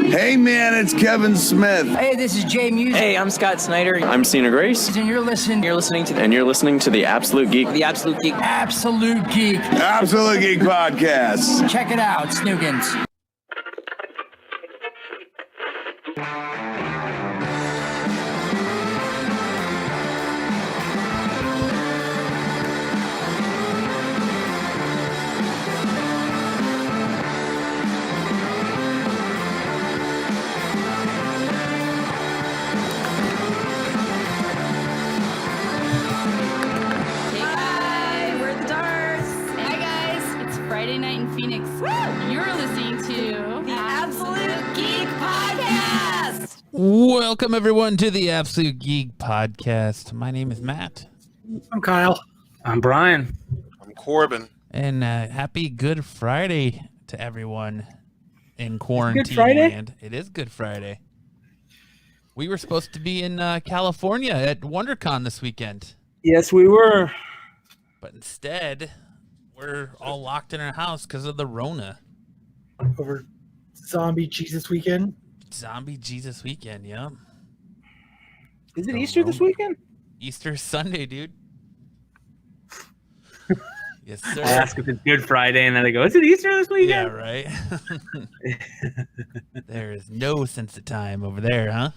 Hey man, it's Kevin Smith. Hey, this is Jay Music. Hey, I'm Scott Snyder. I'm Cena Grace. And you're listening to the Absolute Geek. The Absolute Geek. Absolute Geek. Absolute Geek Podcast. Check it out, Snoogans. Welcome, everyone, to the Absolute Geek Podcast. My name is Matt. I'm Kyle. I'm Brian. I'm Corbin. And happy Good Friday to everyone in quarantine Good Friday? land. It is Good Friday. We were supposed to be in California at WonderCon this weekend. Yes, we were. But instead, we're all locked in our house because of the Rona. Over Zombie Jesus weekend. Zombie Jesus weekend, yeah. Is it Easter this weekend? Easter Sunday, dude. Yes, sir. I ask if it's Good Friday, and then I go, is it Easter this weekend? Yeah, right. There is no sense of time over there, huh?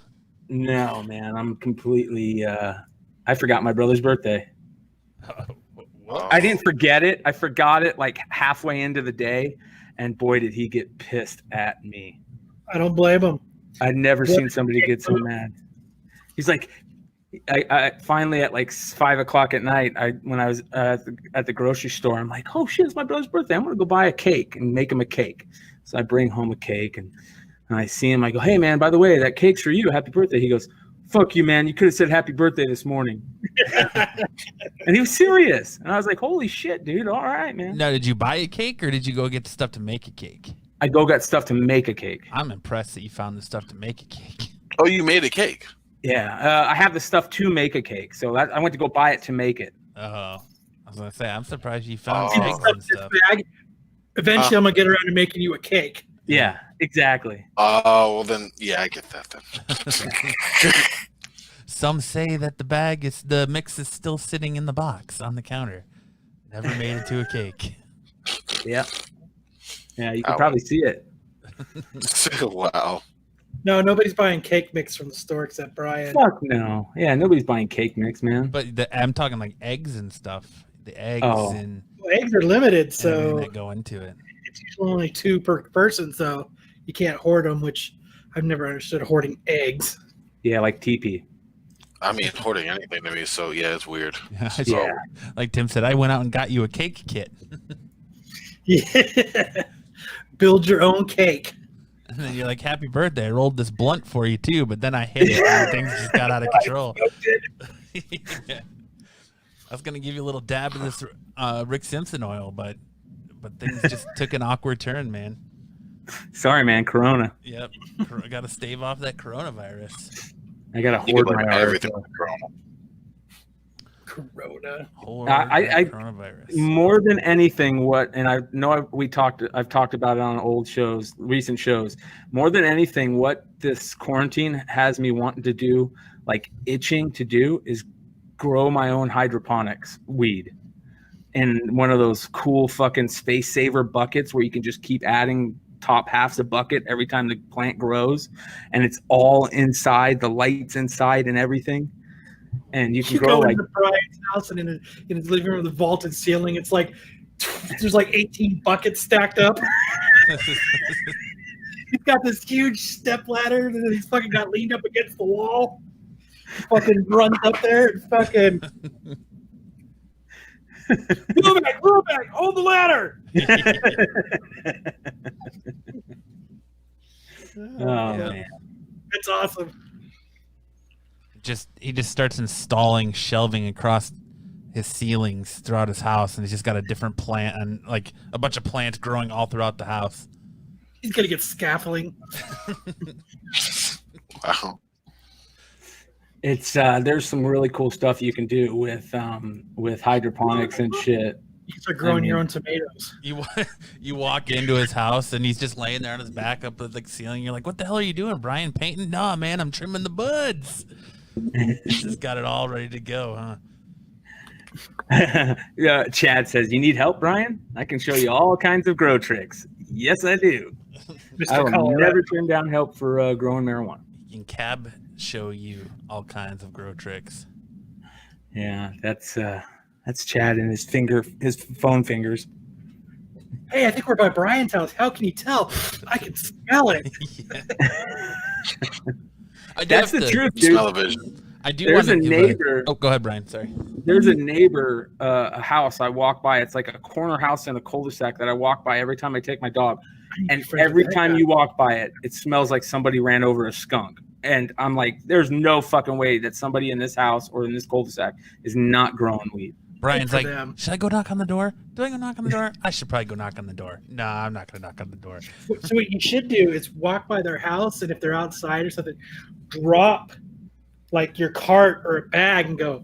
No, man. I'm completely... I forgot my brother's birthday. I didn't forget it. I forgot it like halfway into the day, and boy, did he get pissed at me. I don't blame him. I'd never seen somebody get so mad. He's like... I finally at like 5 o'clock at night, when I was at the grocery store, I'm like, oh shit, it's my brother's birthday. I'm gonna go buy a cake and make him a cake. So I bring home a cake and I see him. I go, hey man, by the way, that cake's for you. Happy birthday. He goes, fuck you, man. You could have said happy birthday this morning. And he was serious. And I was like, holy shit, dude. All right, man. Now, did you buy a cake or did you go get the stuff to make a cake? I go got stuff to make a cake. I'm impressed that you found the stuff to make a cake. Oh, you made a cake? Yeah, I have the stuff to make a cake, so I went to go buy it to make it. Oh, I was gonna say, I'm surprised you found eggs and stuff. Eventually, I'm gonna get around to making you a cake. Yeah, exactly. Oh, well then, yeah, I get that then. Some say that the mix is still sitting in the box on the counter. Never made it to a cake. Yeah. Yeah, you can probably see it. Wow. No, nobody's buying cake mix from the store except Brian. Fuck no. Yeah, nobody's buying cake mix, man. But I'm talking like eggs and stuff. The eggs and well, eggs are limited, so that go into it. It's usually only 2 per person, so you can't hoard them, which I've never understood hoarding eggs. Yeah, like TP. I mean, hoarding anything to me, so yeah, it's weird. Yeah. Like Tim said, I went out and got you a cake kit. Yeah. Build your own cake. And then you're like, happy birthday. I rolled this blunt for you, too. But then I hit it and things just got out of control. Yeah. I was going to give you a little dab of this Rick Simpson oil, but things just took an awkward turn, man. Sorry, man. Corona. Yep. I got to stave off that coronavirus. I got to hoard my everything art. with Corona. Coronavirus. More than anything, I know I've talked about it on old shows, recent shows. More than anything, what this quarantine has me wanting to do, like itching to do, is grow my own hydroponics weed in one of those cool fucking space saver buckets where you can just keep adding top halves a bucket every time the plant grows, and it's all inside, the lights inside and everything. And you can grow go like into Brian's house and in his living room with the vaulted ceiling. It's like there's like 18 buckets stacked up. He's got this huge step ladder and he's fucking got leaned up against the wall. He fucking runs up there and fucking move back, hold the ladder. Oh man. That's awesome. He just starts installing shelving across his ceilings throughout his house, and he's just got a different plant and like a bunch of plants growing all throughout the house. He's gonna get scaffolding. Wow. It's there's some really cool stuff you can do with hydroponics and shit. You can start growing your own tomatoes. You walk into his house and he's just laying there on his back up at the ceiling. You're like, what the hell are you doing, Brian? Painting? Nah, man, I'm trimming the buds. He's just got it all ready to go, huh? Yeah, Chad says, you need help, Brian? I can show you all kinds of grow tricks. Yes, I do. I will never turn down help for growing marijuana. Can Cab show you all kinds of grow tricks? Yeah, that's Chad and his phone fingers. Hey, I think we're by Brian's house. How can you tell? I can smell it. That's the truth, dude. Smell-o-vision. I do. There's a neighbor. Oh, go ahead, Brian. Sorry. There's a neighbor, a house I walk by. It's like a corner house in a cul-de-sac that I walk by every time I take my dog. And every time you walk by it, it smells like somebody ran over a skunk. And I'm like, there's no fucking way that somebody in this house or in this cul-de-sac is not growing weed. Brian's like, should I go knock on the door? Do I go knock on the door? I should probably go knock on the door. No, I'm not going to knock on the door. So what you should do is walk by their house, and if they're outside or something, drop like your cart or a bag and go,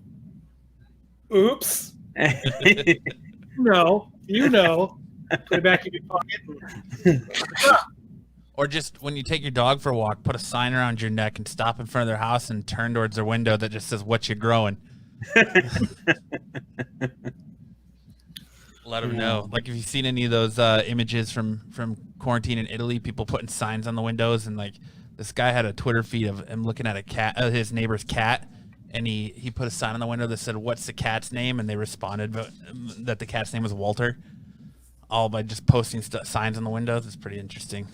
oops. No, you know. Put it back in your pocket. Or just when you take your dog for a walk, put a sign around your neck and stop in front of their house and turn towards their window that just says, what you growing? Let them know. Like, if you've seen any of those images from quarantine in Italy, people putting signs on the windows, and like this guy had a Twitter feed of him looking at a cat, his neighbor's cat, and he put a sign on the window that said, what's the cat's name? And they responded that the cat's name was Walter, all by just posting signs on the windows. It's pretty interesting.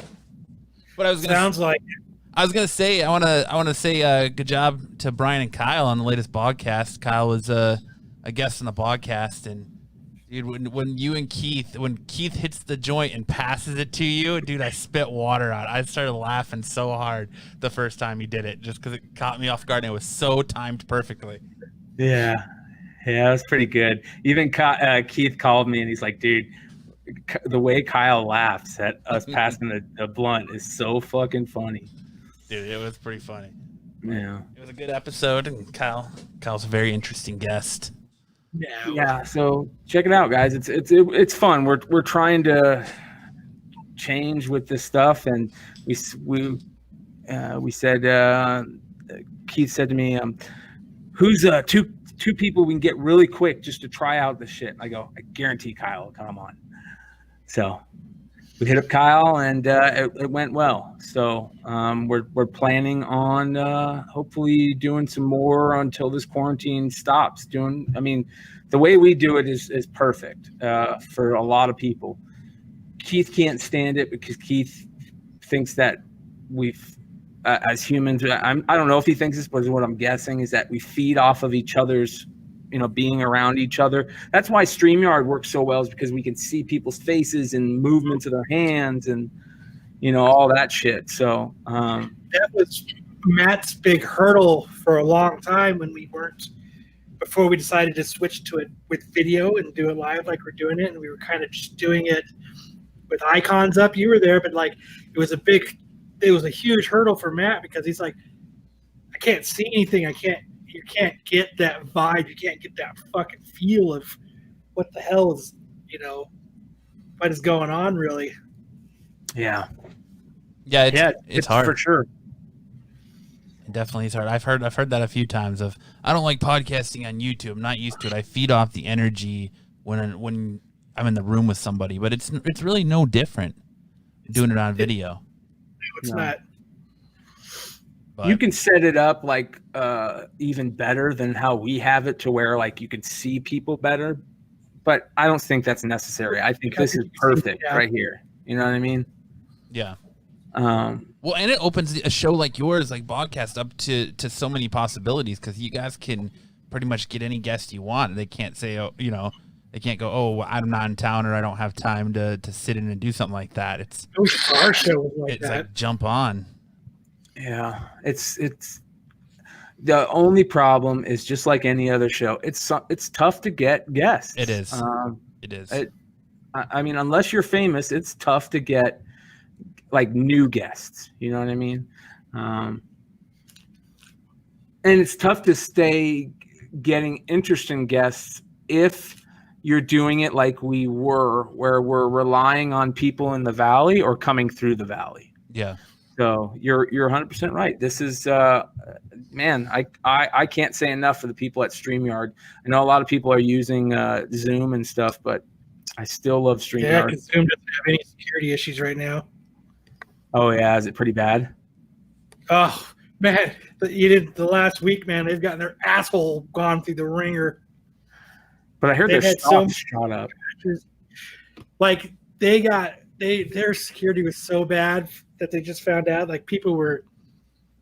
But I was gonna say, I want to say good job to Brian and Kyle on the latest podcast. Kyle was a guest on the podcast, and dude, when Keith hits the joint and passes it to you, dude, I spit water out. I started laughing so hard the first time he did it, just because it caught me off guard and it was so timed perfectly. Yeah, it was pretty good. Even Keith called me and he's like, dude, the way Kyle laughs at us passing the blunt is so fucking funny. Dude, it was pretty funny. Yeah, it was a good episode, and Kyle's a very interesting guest. Yeah. So check it out, guys. It's fun. We're trying to change with this stuff, and we said Keith said to me, "Who's two people we can get really quick just to try out the shit?" I go, "I guarantee Kyle will come on." So we hit up Kyle, and it went well. So we're planning on hopefully doing some more until this quarantine stops. The way we do it is perfect for a lot of people. Keith can't stand it because Keith thinks that we've as humans, I don't know if he thinks this, but what I'm guessing is that we feed off of each other's, being around each other. That's why StreamYard works so well, is because we can see people's faces and movements of their hands and, all that shit. So that was Matt's big hurdle for a long time before we decided to switch to it with video and do it live like we're doing it. And we were kind of just doing it with icons up. You were there, but like it was a huge hurdle for Matt, because he's like, I can't see anything. You can't get that vibe. You can't get that fucking feel of what the hell is, what is going on, really. Yeah. Yeah, it's hard for sure. It definitely is hard. I've heard that a few times. I don't like podcasting on YouTube. I'm not used to it. I feed off the energy when I'm in the room with somebody, but it's really no different doing it on video. It's not. But you can set it up like even better than how we have it, to where like you can see people better, but I don't think that's necessary. I think this is perfect right here. You know what I mean? Yeah. Well, and it opens a show like yours, like podcast, up to so many possibilities, because you guys can pretty much get any guest you want. They can't say, they can't go, oh, I'm not in town, or I don't have time to sit in and do something like that. It's our show was it's like jump on. Yeah, it's the only problem is, just like any other show, it's tough to get guests. It is. It is. I mean, unless you're famous, it's tough to get like new guests. You know what I mean? And it's tough to stay getting interesting guests if you're doing it like we were, where we're relying on people in the valley or coming through the valley. Yeah. So you're 100% right. This is man, I can't say enough for the people at StreamYard. I know a lot of people are using Zoom and stuff, but I still love StreamYard. Yeah, because Zoom doesn't have any security issues right now. Oh yeah, is it pretty bad? Oh man, the last week, man, they've gotten their asshole gone through the ringer. But I heard their stock shot up. Like their security was so bad that they just found out like people were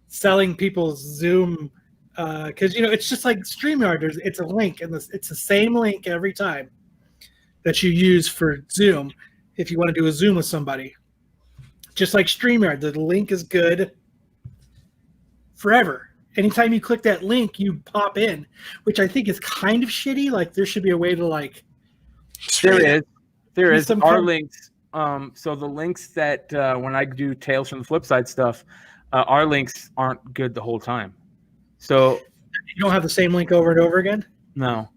selling people's Zoom because it's just like StreamYard. It's a link and it's the same link every time that you use for Zoom if you want to do a Zoom with somebody. Just like StreamYard, the link is good forever. Anytime you click that link, you pop in, which I think is kind of shitty. Like there should be a way to like. There is our links. So the links that when I do Tales from the Flip Side stuff, our links aren't good the whole time. So you don't have the same link over and over again. No,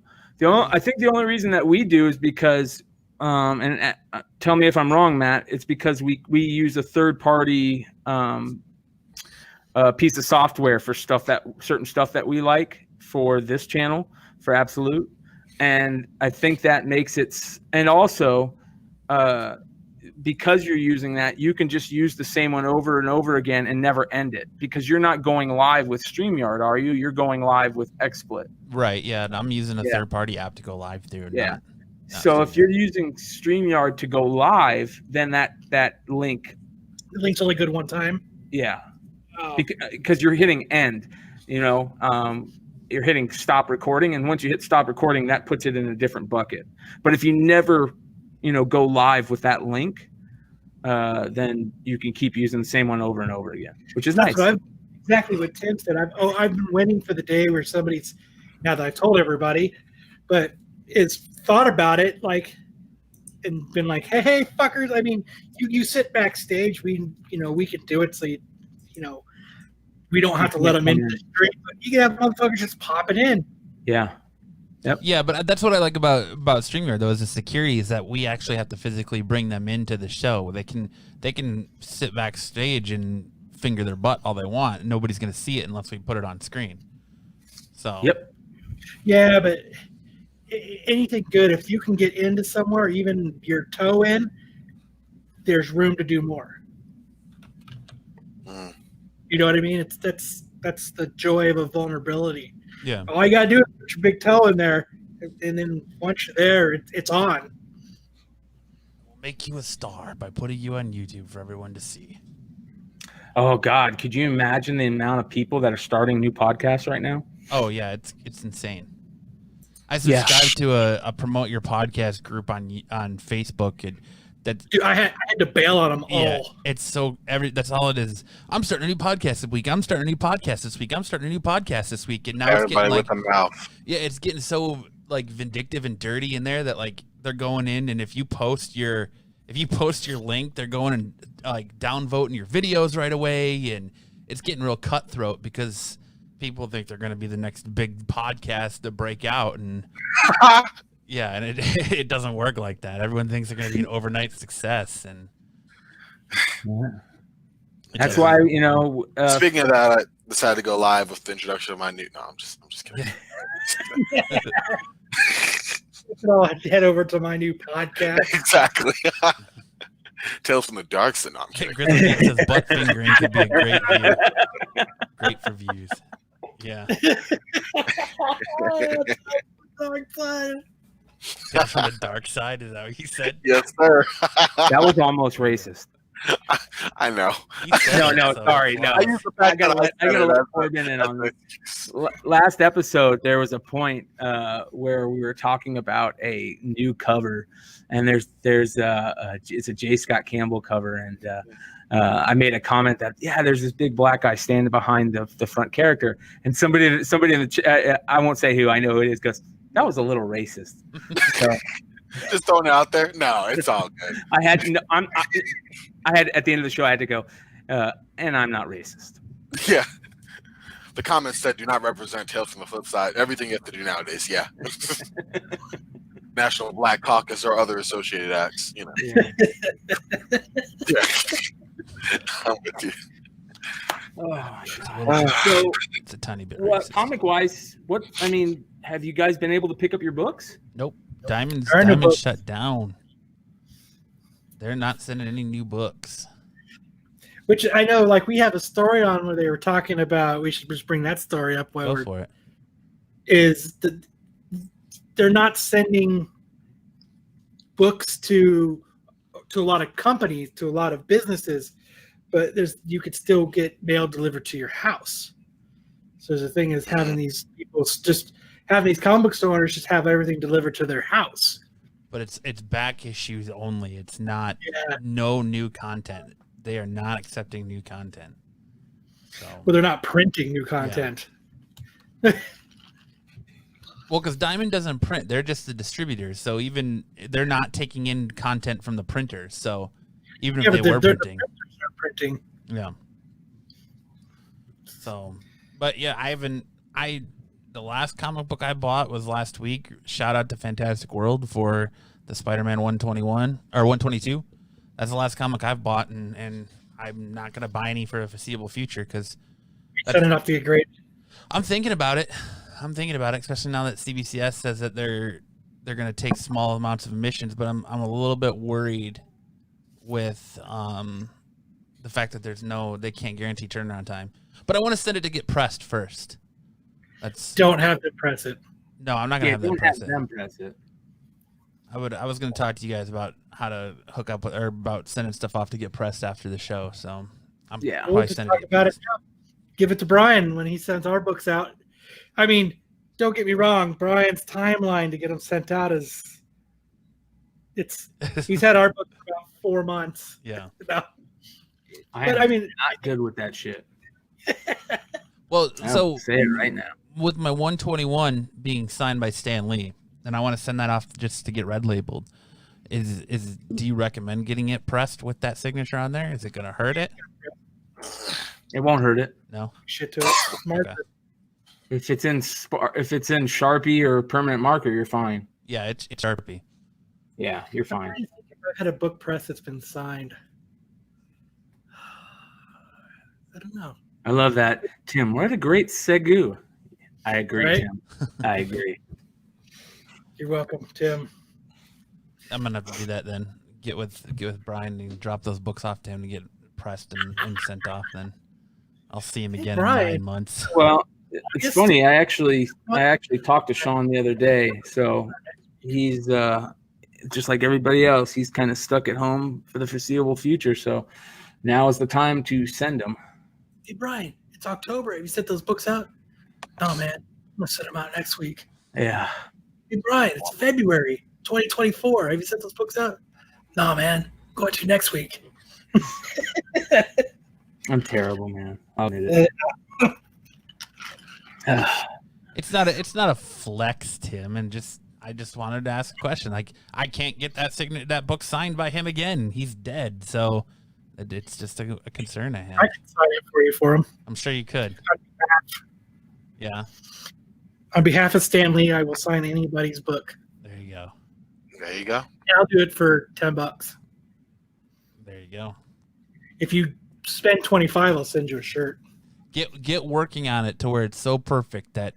I think the only reason that we do is because, and tell me if I'm wrong, Matt. It's because we use a third party piece of software for certain stuff that we like for this channel for Absolute, and I think that makes it. And also, because you're using that, you can just use the same one over and over again and never end it because you're not going live with StreamYard, are you? You're going live with XSplit. Right. Yeah. And I'm using a third-party app to go live through. Yeah. So if you're using StreamYard to go live, then that link. The link's only good one time. Yeah. Oh. Because you're hitting end. You're hitting stop recording, and once you hit stop recording, that puts it in a different bucket. But if you never go live with that link, then you can keep using the same one over and over again, which is nice. Exactly what Tim said. I've been waiting for the day where somebody's, now that I've told everybody, but is thought about it like and been like, hey fuckers. I mean, you sit backstage, we can do it, so we don't have to let them into the stream, but you can have motherfuckers just popping in. Yeah. Yep. Yeah, but that's what I like about StreamYard though, is the security is that we actually have to physically bring them into the show. They can sit backstage and finger their butt all they want. Nobody's going to see it unless we put it on screen. So. Yep. Yeah, but anything good, if you can get into somewhere, even your toe in, there's room to do more. You know what I mean? That's the joy of a vulnerability. Yeah. All you gotta do is put your big toe in there, and then once you're there, it's on. We'll make you a star by putting you on YouTube for everyone to see. Oh God, could you imagine the amount of people that are starting new podcasts right now? Oh yeah, it's insane. I subscribe to a promote your podcast group on Facebook. Dude, I had to bail on them all. It's so that's all it is. I'm starting a new podcast this week. I'm starting a new podcast this week. I'm starting a new podcast this week. And now everybody it's getting with a mouth. Yeah, it's getting so like vindictive and dirty in there that like they're going in, and if you post your link, they're going and like downvoting your videos right away, and it's getting real cutthroat because people think they're going to be the next big podcast to break out, and yeah, and it doesn't work like that. Everyone thinks they're going to be an overnight success, and that's why Speaking of that, I decided to go live with the introduction of my new. No, I'm just kidding. I'll head over to my new podcast. Exactly. Tales from the Dark Side. No, I'm kidding. Grizzly says butt fingering could be a great view. Great for views. Yeah. Tales from the Dark Side, is that what you said? Yes, sir. That was almost racist. I know. Sorry. I gotta let Corbin in on this. Last episode, there was a point where we were talking about a new cover, and there's it's a J. Scott Campbell cover, and I made a comment that there's this big black guy standing behind the front character, and somebody in the I won't say who, I know who it is, goes, that was a little racist. So, just throwing it out there. No, it's all good. I had at the end of the show, I had to go, and I'm not racist. Yeah. The comments said do not represent Tales from the Flip Side. Everything you have to do nowadays. Yeah. National Black Caucus or other associated acts. You know. Yeah. Yeah. I'm with you. Oh, God. So it's a tiny bit. What, racist. comic-wise, have you guys been able to pick up your books? Nope. Diamond's There are no books. shut down. They're not sending any new books. Which I know, like, we have a story on where they were talking about. We should just bring that story up. While Go for it. Is that they're not sending books to a lot of companies, to a lot of businesses, but you could still get mail delivered to your house. So the thing is having these people just having these comic book store owners just have everything delivered to their house. But it's back issues only. It's not Yeah. no new content. They are not accepting new content. So Well, they're not printing new content. well, because Diamond doesn't print. They're just the distributors. So even they're not taking in content from the printers. So even if they were printing, They're printing. yeah. So, but yeah, the last comic book I bought was last week. Shout out to Fantastic World for the Spider-Man 121 or 122. That's the last comic I've bought, and I'm not gonna buy any for a foreseeable future because Setting up to get great. I'm thinking about it. Especially now that CBCS says that they're gonna take small amounts of emissions. But I'm a little bit worried with the fact that they can't guarantee turnaround time. But I want to send it to get pressed first. Don't have to press it. No, I'm not gonna have them don't press have it. them press it. I was gonna talk to you guys about how to hook up with or about sending stuff off to get pressed after the show. So I'm Yeah. probably We'll just sending talk about it now. Give it to Brian when he sends our books out. I mean, don't get me wrong. Brian's timeline to get them sent out he's had our book for about 4 months. Yeah. But I'm I mean, not good with that shit. Well, so I'll say it right now. with my 121 being signed by Stan Lee, and I want to send that off just to get red labeled. Do you recommend getting it pressed with that signature on there? Is it going to hurt it? It won't hurt it. No. shit to it. Mark Okay. If it's in Sharpie or permanent marker, you're fine. Yeah, it's Sharpie. Yeah, you're fine. I've had a book press that's been signed. I don't know. I love that. Tim, what a great segue. I agree, Right? Tim. I agree. You're welcome, Tim. I'm gonna have to do that then. Get with Brian and drop those books off to him to get pressed and sent off. Then I'll see him again Brian. in 9 months. Well, it's guess- funny. I actually talked to Sean the other day. So he's just like everybody else. He's kind of stuck at home for the foreseeable future. So now is the time to send them. Hey, Brian, it's October. Have you sent those books out? No, man. I'm going to send them out next week. Yeah. Hey, Brian, it's February 2024. Have you sent those books out? No, man. I'm going to next week. I'm terrible, man. I'll admit it. It's not a flex, Tim, and I just wanted to ask a question. Like, I can't get that book signed by him again. He's dead, so it's just a concern I have. I can sign it for him. I'm sure you could. Yeah, On behalf of Stanley, I will sign anybody's book. there you go. There you go. And I'll do it for $10. There you go. If you spend $25, I'll send you a shirt. Get working on it to where it's so perfect that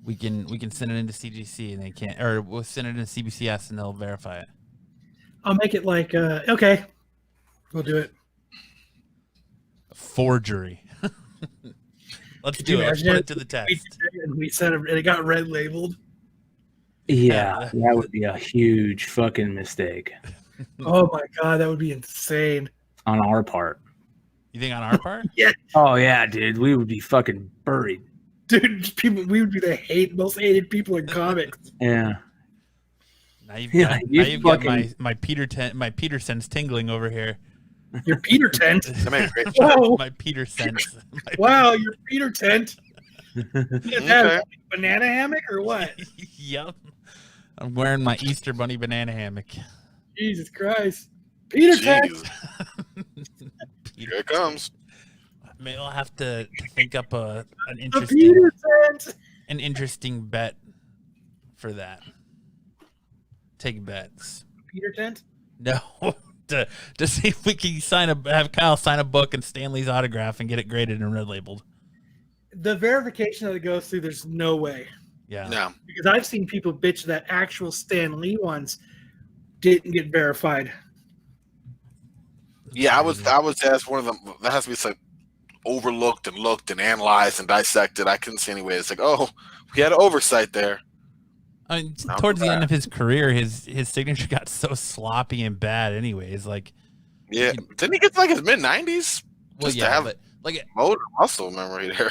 we can send it into CGC and they can't, or we'll send it into CBCS and they'll verify it. I'll make it like, okay, we'll do it. Forgery. Let's Could do you it. Let's imagine put it? it to the test. We sent it, and it got red labeled. Yeah, that would be a huge fucking mistake Oh my God, that would be insane. on our part. You think on our part? Oh yeah, dude, we would be fucking buried. Dude, we would be the most hated people in comics. Yeah. Now you've Yeah, got, you now you've got fucking- my Petersons tingling over here. Your Peter tent. That made a great Whoa. My Petersons. Wow, your Peter tent. You Okay. have a banana hammock or what? Yep. I'm wearing my Easter Bunny banana hammock. Jesus Christ. Peter tent. Jeez. Here it comes. Maybe I'll have to think up an The Peter tent. interesting bet for that. take bets. Peter tent? No, to see if we can have Kyle sign a book and Stanley's autograph and get it graded and red labeled. The verification that it goes through, there's no way. Yeah. No. Because I've seen people bitch that actual Stan Lee ones didn't get verified. Yeah, I was asked one of them. That has to be like overlooked and looked and analyzed and dissected. I couldn't see any way. It's like, oh, we had an oversight there. I mean, towards the end of his career, his signature got so sloppy and bad. Anyways, like, Yeah, didn't he get to like his mid-90s? well, Just yeah, to have but like motor muscle memory there.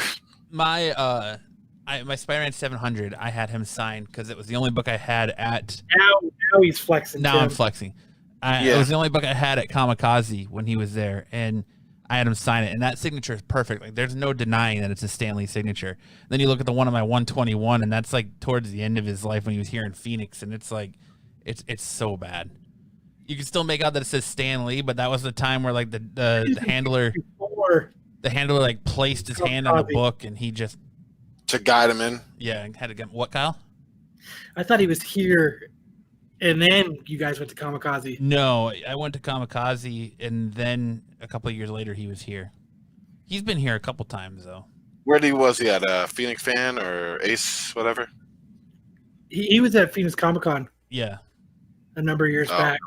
my my Spider-Man 700, I had him signed because it was the only book I had at. Now he's flexing. Now Tim. I'm flexing. It was the only book I had at Kamikaze when he was there, and I had him sign it. And that signature is perfect. Like, there's no denying that it's a Stanley signature. Then you look at the one on my 121, and that's like towards the end of his life when he was here in Phoenix, and it's like, it's so bad. You can still make out that it says Stanley, but that was the time where like the handler, like placed his hand on the book, and he just To guide him in. had to get what, Kyle? I thought he was here, and then you guys went to Kamikaze. No, I went to Kamikaze, and then a couple of years later, he was here. He's been here a couple times, though. Where was he at? A Phoenix fan or Ace, whatever? He was at Phoenix Comic Con Yeah. a number of years back.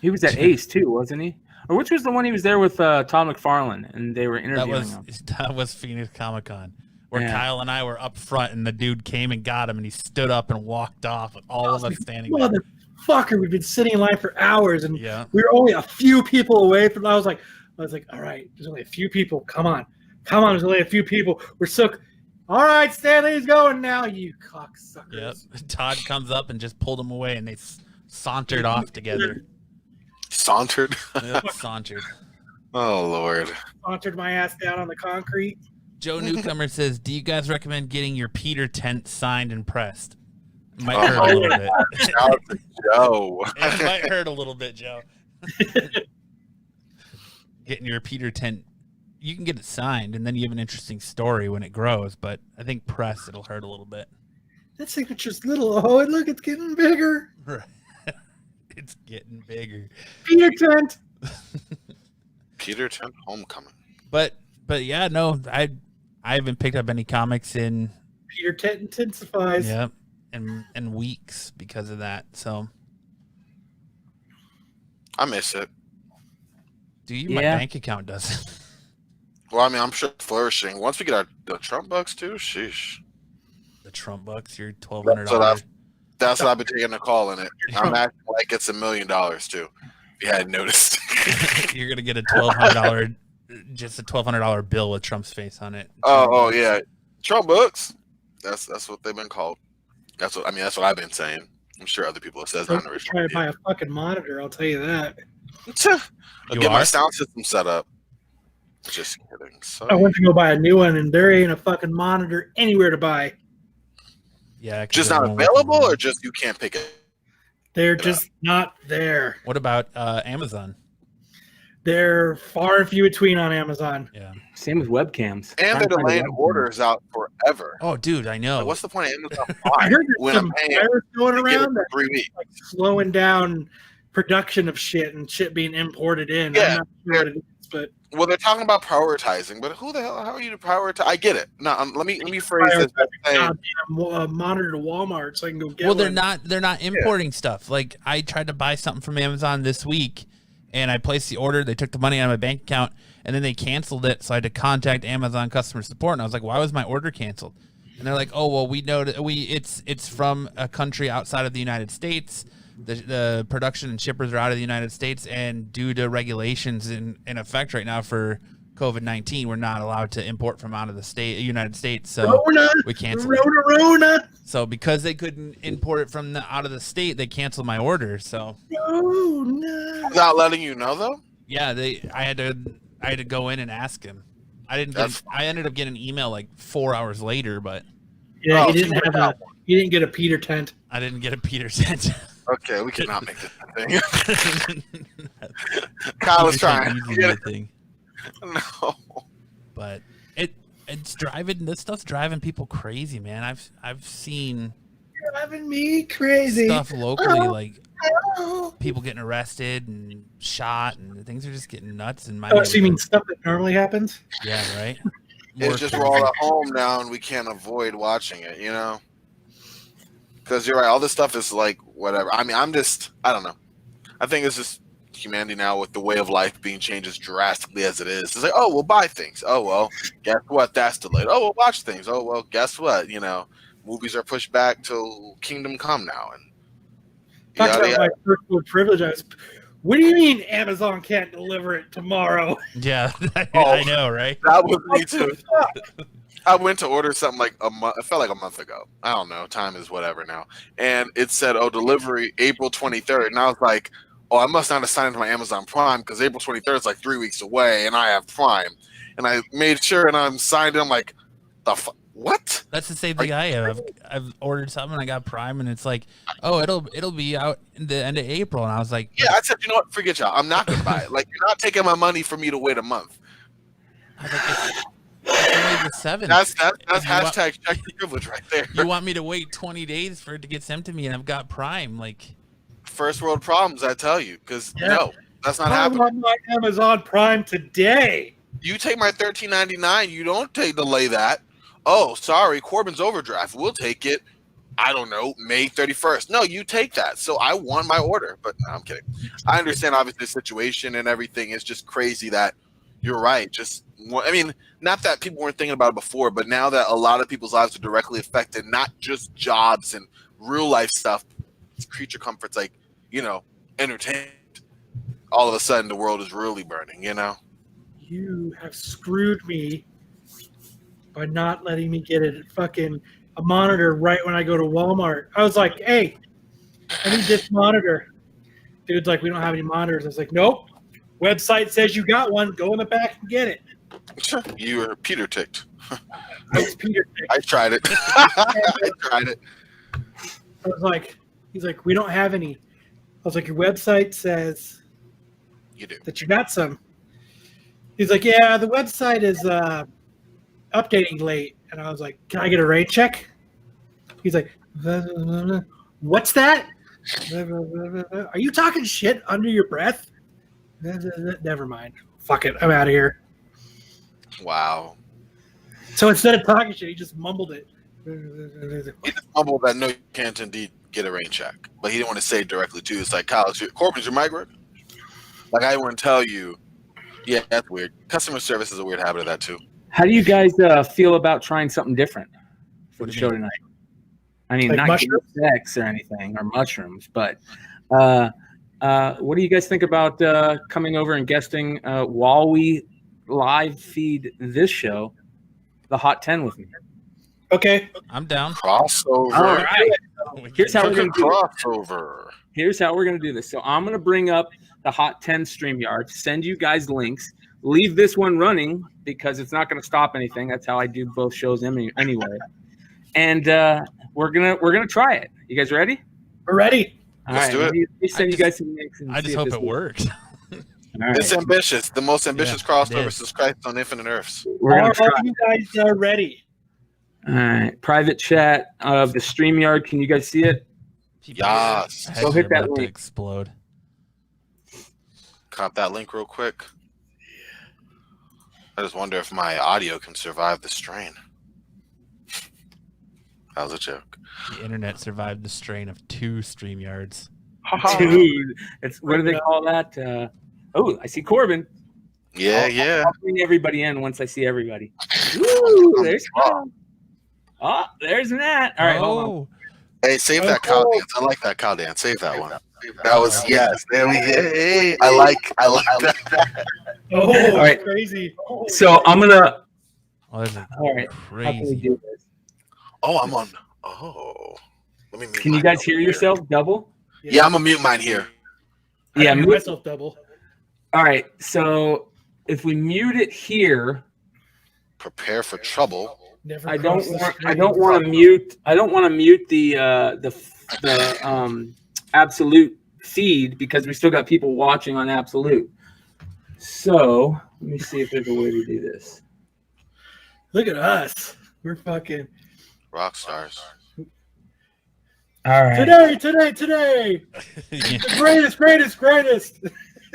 He was at Ace too, wasn't he? Or which was the one he was there with Todd McFarlane, and they were interviewing him? That was Phoenix Comic Con, where Yeah. Kyle and I were up front, and the dude came and got him, and he stood up and walked off with all of us standing there. Motherfucker, we've been sitting in line for hours, and Yeah. we were only a few people away from. I was like, all right, there's only a few people. Come on, there's only a few people. We're so. All right, Stanley's going now, you cocksuckers. Yep. Todd comes up and just pulled him away, and they sauntered off together. Sauntered. Yep, sauntered. Oh Lord. Sauntered my ass down on the concrete. Joe Newcomer says, "Do you guys recommend getting your Peter tent signed and pressed?" Might Oh, hurt a little bit. Shout out to Joe. It might hurt a little bit, Joe. Getting your Peter tent, you can get it signed, and then you have an interesting story when it grows. But I think pressed, it'll hurt a little bit. That signature's little. Oh, and look, it's getting bigger. Right. It's getting bigger. Peter tent. Peter Tent Homecoming. But yeah, no, I haven't picked up any comics in Peter tent intensifies. in weeks because of that. So I miss it. do you? My Yeah. bank account doesn't. Well, I mean, I'm sure it's flourishing. Once we get the Trump bucks too, sheesh. The Trump bucks, you're $1,200. That's what I've been taking a call in it. I'm acting like it's $1 million too. If you hadn't noticed. You're gonna get a $1,200, just a $1,200 bill with Trump's face on it. Oh yeah, Trump books. That's what they've been called. That's what I've been saying. I'm sure other people have said that on the I'm original. trying to buy a fucking monitor. I'll tell you that. I'll You get my are? sound system set up. Just kidding. So, I went to go buy a new one, and there ain't a fucking monitor anywhere to buy. Yeah, 'cause just they're not only available, working on or it. just you can't pick it. They're just not there. What about Amazon? They're far and few between on Amazon. Yeah. Same with webcams. And Trying they're to find a delaying webcam. orders out forever. Oh, dude, I know. Like, what's the point of Amazon I Prime heard when there's I'm some paying virus going to get it around for that's 3 weeks? like slowing down production of shit and shit being imported in. Yeah. I'm not sure what it is, but Well, they're talking about prioritizing, but who the hell? How are you to prioritize? I get it. No, let me phrase this by saying, goddamn monitor to Walmart so I can go get Well, one. they're not importing stuff. Like, I tried to buy something from Amazon this week, and I placed the order. They took the money out of my bank account, and then they canceled it. So I had to contact Amazon customer support, and I was like, "Why was my order canceled?" And they're like, "Oh, well, we know that it's from a country outside of the United States. The production and shippers are out of the United States, and due to regulations in effect right now for COVID-19, we're not allowed to import from out of the United States. So Rona, we canceled. Rona. So because they couldn't import it from out of the state, they canceled my order. So Rona. without letting you know though. yeah, I had to go in and ask him. I ended up getting an email like 4 hours later, but Yeah, Oh, he didn't so have a. He didn't get a Peter tent. I didn't get a Peter tent. Okay, we cannot make this a thing. Kyle was trying. Easy Yeah. thing. No. But it's driving. This stuff's driving people crazy, man. I've seen Driving me crazy. stuff locally. Like, people getting arrested and shot, and things are just getting nuts. In my Oh, so you mean stuff that normally happens? Yeah, right. It's just we're all at home now and we can't avoid watching it, you know? Because you're right, all this stuff is like whatever. I mean, I don't know. I think it's just humanity now with the way of life being changed as drastically as it is. It's like, oh, we'll buy things. Oh, well, guess what? That's delayed. Oh, we'll watch things. Oh, well, guess what? You know, movies are pushed back till Kingdom Come now. And Talk about my first world privilege. What do you mean Amazon can't deliver it tomorrow? Yeah, I know, right? That was me too. I went to order something like it felt like a month ago. I don't know. Time is whatever now. And it said, oh, delivery April 23rd. And I was like, oh, I must not have signed into my Amazon Prime because April 23rd is like 3 weeks away and I have Prime. And I made sure and I'm signed in. I'm like, what? That's the same thing I have. I've ordered something and I got Prime and it's like, oh, it'll be out in the end of April. And I was like, yeah, I said, you know what? Forget y'all. I'm not going to buy it. Like, you're not taking my money for me to wait a month. I was like, it's only the 7th. That's hashtag check the privilege right there. You want me to wait 20 days for it to get sent to me and I've got Prime? Like, first world problems, I tell you, because no, that's not happening. I want my Amazon Prime today. You take my $13.99. You don't delay that. Oh, sorry, Corbin's overdraft. We'll take it. I don't know, May 31st. No, you take that. So I want my order. But no, I'm kidding. I understand obviously the situation and everything. It's just crazy that you're right. I mean, not that people weren't thinking about it before, but now that a lot of people's lives are directly affected, not just jobs and real life stuff, it's creature comforts like, you know, entertainment. All of a sudden, the world is really burning, you know? You have screwed me by not letting me get a monitor right when I go to Walmart. I was like, hey, I need this monitor. Dude's like, we don't have any monitors. I was like, nope. Website says you got one. Go in the back and get it. You were Peter ticked. It's Peter ticked. I tried it. I tried it. I was like, he's like, we don't have any. I was like, your website says You do. that you got some. He's like, yeah, the website is updating late. And I was like, can I get a rain check? He's like, what's that? Are you talking shit under your breath? Never mind. Fuck it. I'm out of here. Wow. So instead of talking shit, he just mumbled it. He just mumbled that no, you can't indeed get a rain check. But he didn't want to say it directly to you. It's like, Kyle, Corbin's your migrant? Like, I wouldn't tell you. Yeah, that's weird. Customer service is a weird habit of that, too. How do you guys feel about trying something different for the show tonight? I mean, Like not mushrooms? sex or anything, or mushrooms, but what do you guys think about coming over and guesting while we live feed this show, the Hot 10 with me? Okay. I'm down. Crossover. All right. Here's how we're going to do it. Crossover. Here's how we're going to do this. So I'm going to bring up the Hot 10 StreamYard, send you guys links, leave this one running because it's not going to stop anything. That's how I do both shows anyway. And we're gonna try it. You guys ready? We're ready. All Let's right. do it. Let me send you guys some links. And I just see if hope this it works. works. All right. It's ambitious. The most ambitious Yeah, crossover it is. since Christ on Infinite Earths. We're gonna Are try. you guys ready? All right. Private chat of the StreamYard. Can you guys see it? Yes. Heads Go hit are that about to link. explode. Cop that link real quick. I just wonder if my audio can survive the strain. That was a joke. The internet survived the strain of 2 StreamYards. Dude, it's what do they call that? Oh, I see Corbin. Yeah, yeah. I'll bring everybody in once I see everybody. Ooh, there's oh, there's Matt. All right, hold on. Oh, Hey, save that cow dance. I like that cow dance. Save that one. That was yes. There we go. Hey, I like that. Oh, All right. crazy. So I'm gonna. oh this is All right. How can we crazy. do this? Oh, I'm on. Oh, let me. Mute Can you mine guys over hear here. yourself double? Yeah, I'm gonna mute mine here. Yeah. I Mute. myself double. All right. So if we mute it here, Prepare for trouble. Never I don't cross the want. street. I don't want to mute. I don't want to mute the Absolute feed because we still got people watching on Absolute. So let me see if there's a way to do this. Look at us. We're fucking. Rock stars. All right. Today. The greatest.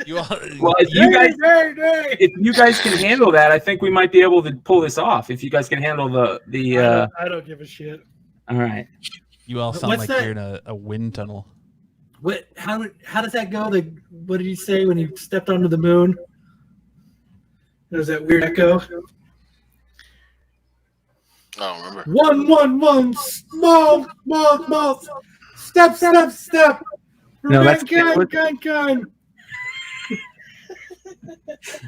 You all, Well, if you guys can handle that, I think we might be able to pull this off. If you guys can handle the I don't give a shit. all right. you all sound What's like that? you're in a wind tunnel. What? How does that go? What did he say when he stepped onto the moon? There's that weird echo. I don't remember. 111 small. Step. No, that's gun.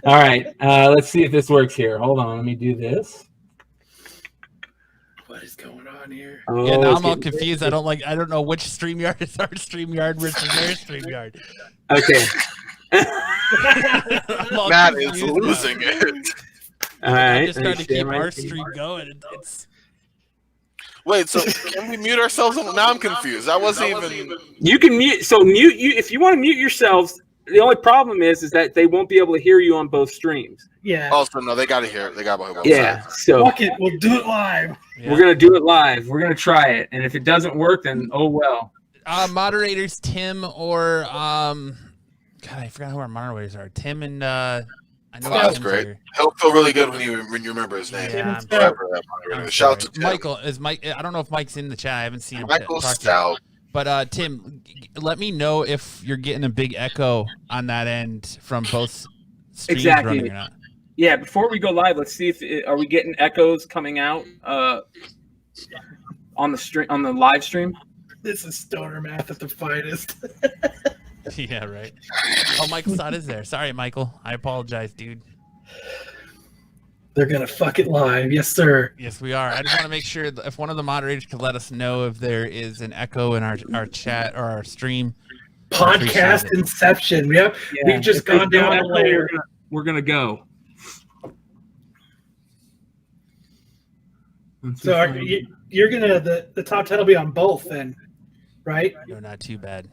All right. Let's see if this works here. Hold on. Let me do this. What is going on here? Oh, Yeah, now it's I'm all getting- confused. I don't know which StreamYard is our StreamYard versus their StreamYard. Okay. I'm all Matt is confused. losing it. All I'm right. just let me trying to share keep my our screen. stream going. It's Wait, so can we mute ourselves? Now I'm confused. That wasn't even. You can mute. So mute you if you want to mute yourselves. The only problem is that they won't be able to hear you on both streams. Yeah. Also, no, they got to hear it. They got to hear it. Yeah. So Fuck it. We'll do it live. we're gonna do it live. We're gonna try it, and if it doesn't work, then oh well. moderators Tim or God, I forgot who our moderators are. Tim and I know Oh, that's Tim's great. here. He'll feel really good when you remember his name. Yeah, I'm Whatever that Shout out to Tim. Michael is Mike. I don't know if Mike's in the chat. I haven't seen him. Michael talk to Stout. But Tim, let me know if you're getting a big echo on that end from both streams Exactly. running or not. Yeah. Before we go live, let's see if are we getting echoes coming out on the stream on the live stream. This is stoner math at the finest. Yeah, right. Oh, Michael Stott is there. Sorry, Michael. I apologize, dude. They're gonna fuck it live, yes, sir. Yes, we are. I just want to make sure that if one of the moderators could let us know if there is an echo in our chat or our stream. Podcast inception. Yep. We've just If they gone down don't a layer. We're gonna go. So you're gonna the top 10 will be on both then, right? No, not too bad.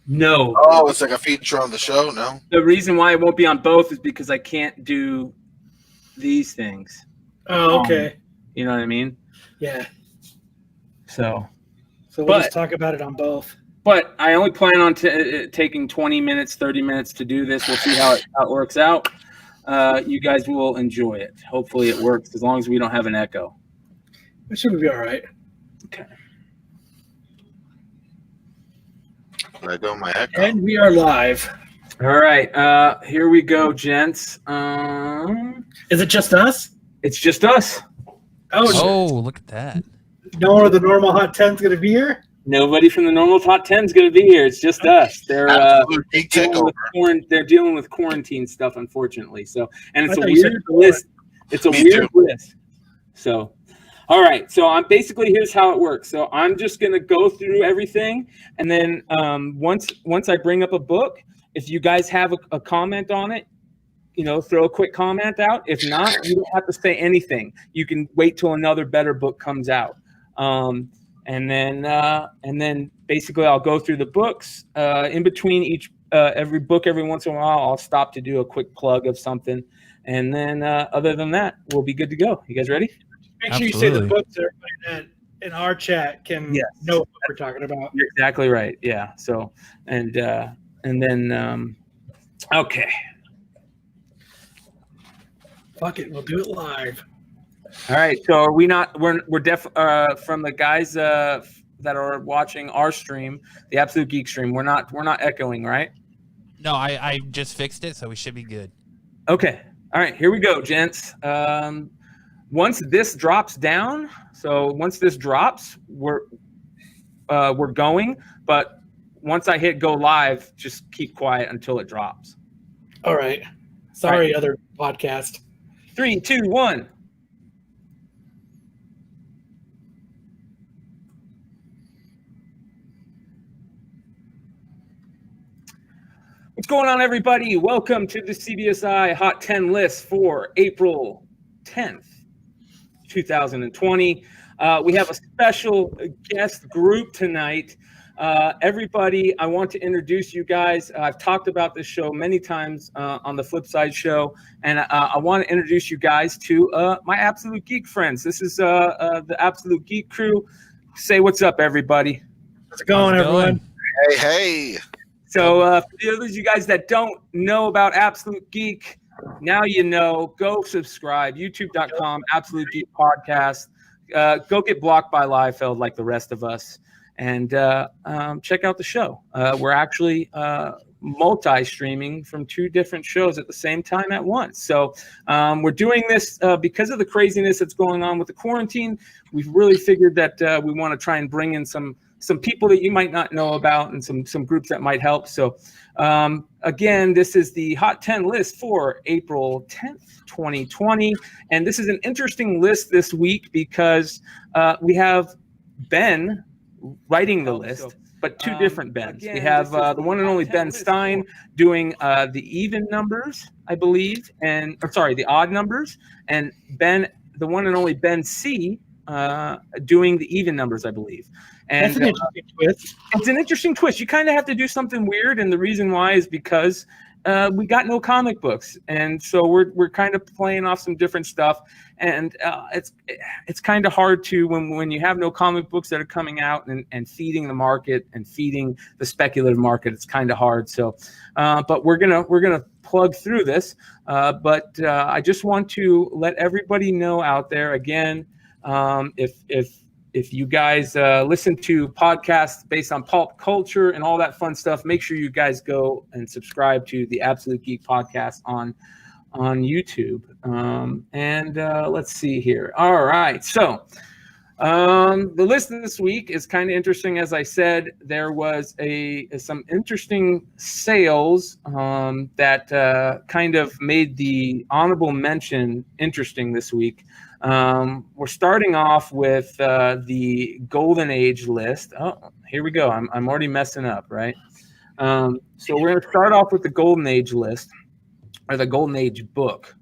No. Oh, it's like a feature on the show? No? The reason why it won't be on both is because I can't do these things. Oh, okay. You know what I mean? Yeah. So, So we'll But- just talk about it on both. but I only plan on taking 20 minutes, 30 minutes to do this. We'll see how it works out. You guys will enjoy it. Hopefully it works as long as we don't have an echo. It should be all right. Okay. Let go my echo. And we are live. All right. Here we go, gents. Is it just us? It's just us. Oh, look at that. No one of the normal hot 10's gonna be here? Nobody from the normal top 10 is going to be here. It's just us. They're Absolute Geek dealing with Takeover. they're dealing with quarantine stuff, unfortunately. So, and it's I a thought you said weird list. It's a Me weird too. list. So, all right. So I'm basically here's how it works. So I'm just going to go through everything, and then once I bring up a book, if you guys have a comment on it, throw a quick comment out. If not, you don't have to say anything. You can wait till another better book comes out. And then basically I'll go through the books. In between each every book, every once in a while, I'll stop to do a quick plug of something. And then other than that, we'll be good to go. You guys ready? Make sure you say the Absolutely. books so everybody that in our chat can Yes. know what we're talking about. You're exactly right. Yeah. So and then okay. Fuck it, we'll do it live. All right. So are we not? We're from the guys that are watching our stream, the Absolute Geek stream. We're not echoing, right? No, I just fixed it, so we should be good. Okay. All right. Here we go, gents. Once this drops down, we're going. But once I hit go live, just keep quiet until it drops. All right. Sorry, other podcast. 3, 2, 1. What's going on, everybody? Welcome to the CBSI Hot 10 list for April 10th, 2020. We have a special guest group tonight. Everybody, I want to introduce you guys. I've talked about this show many times on the Flip Side show, and I want to introduce you guys to my Absolute Geek friends. This is the Absolute Geek crew. Say what's up, everybody. How's it going, How's it everyone? Hey, hey. So for those of you guys that don't know about Absolute Geek, now you know. Go subscribe. YouTube.com, Absolute Geek Podcast. Go get blocked by Liefeld like the rest of us. And check out the show. We're actually multi-streaming from 2 different shows at the same time at once. So we're doing this because of the craziness that's going on with the quarantine. We've really figured that we want to try and bring in some people that you might not know about and some groups that might help. So again, this is the Hot 10 list for April 10th, 2020. And this is an interesting list this week because we have Ben writing the list, but 2 different Bens. We have the one and only Ben Stein doing the even numbers, I believe, the odd numbers, and Ben, the one and only Ben C, doing the even numbers, I believe. And That's an interesting twist. It's an interesting twist. You kind of have to do something weird, and the reason why is because we got no comic books, and so we're kind of playing off some different stuff, and it's kind of hard to when you have no comic books that are coming out and feeding the market and feeding the speculative market. It's kind of hard. So, but we're gonna plug through this. But I just want to let everybody know out there again, if you guys listen to podcasts based on pulp culture and all that fun stuff, make sure you guys go and subscribe to the Absolute Geek Podcast on YouTube. Let's see here. All right. So the list this week is kind of interesting. As I said, there was some interesting sales that kind of made the honorable mention interesting this week. We're starting off with the Golden Age list. Oh, here we go. I'm already messing up, right? So we're going to start off with the Golden Age list, or the Golden Age book.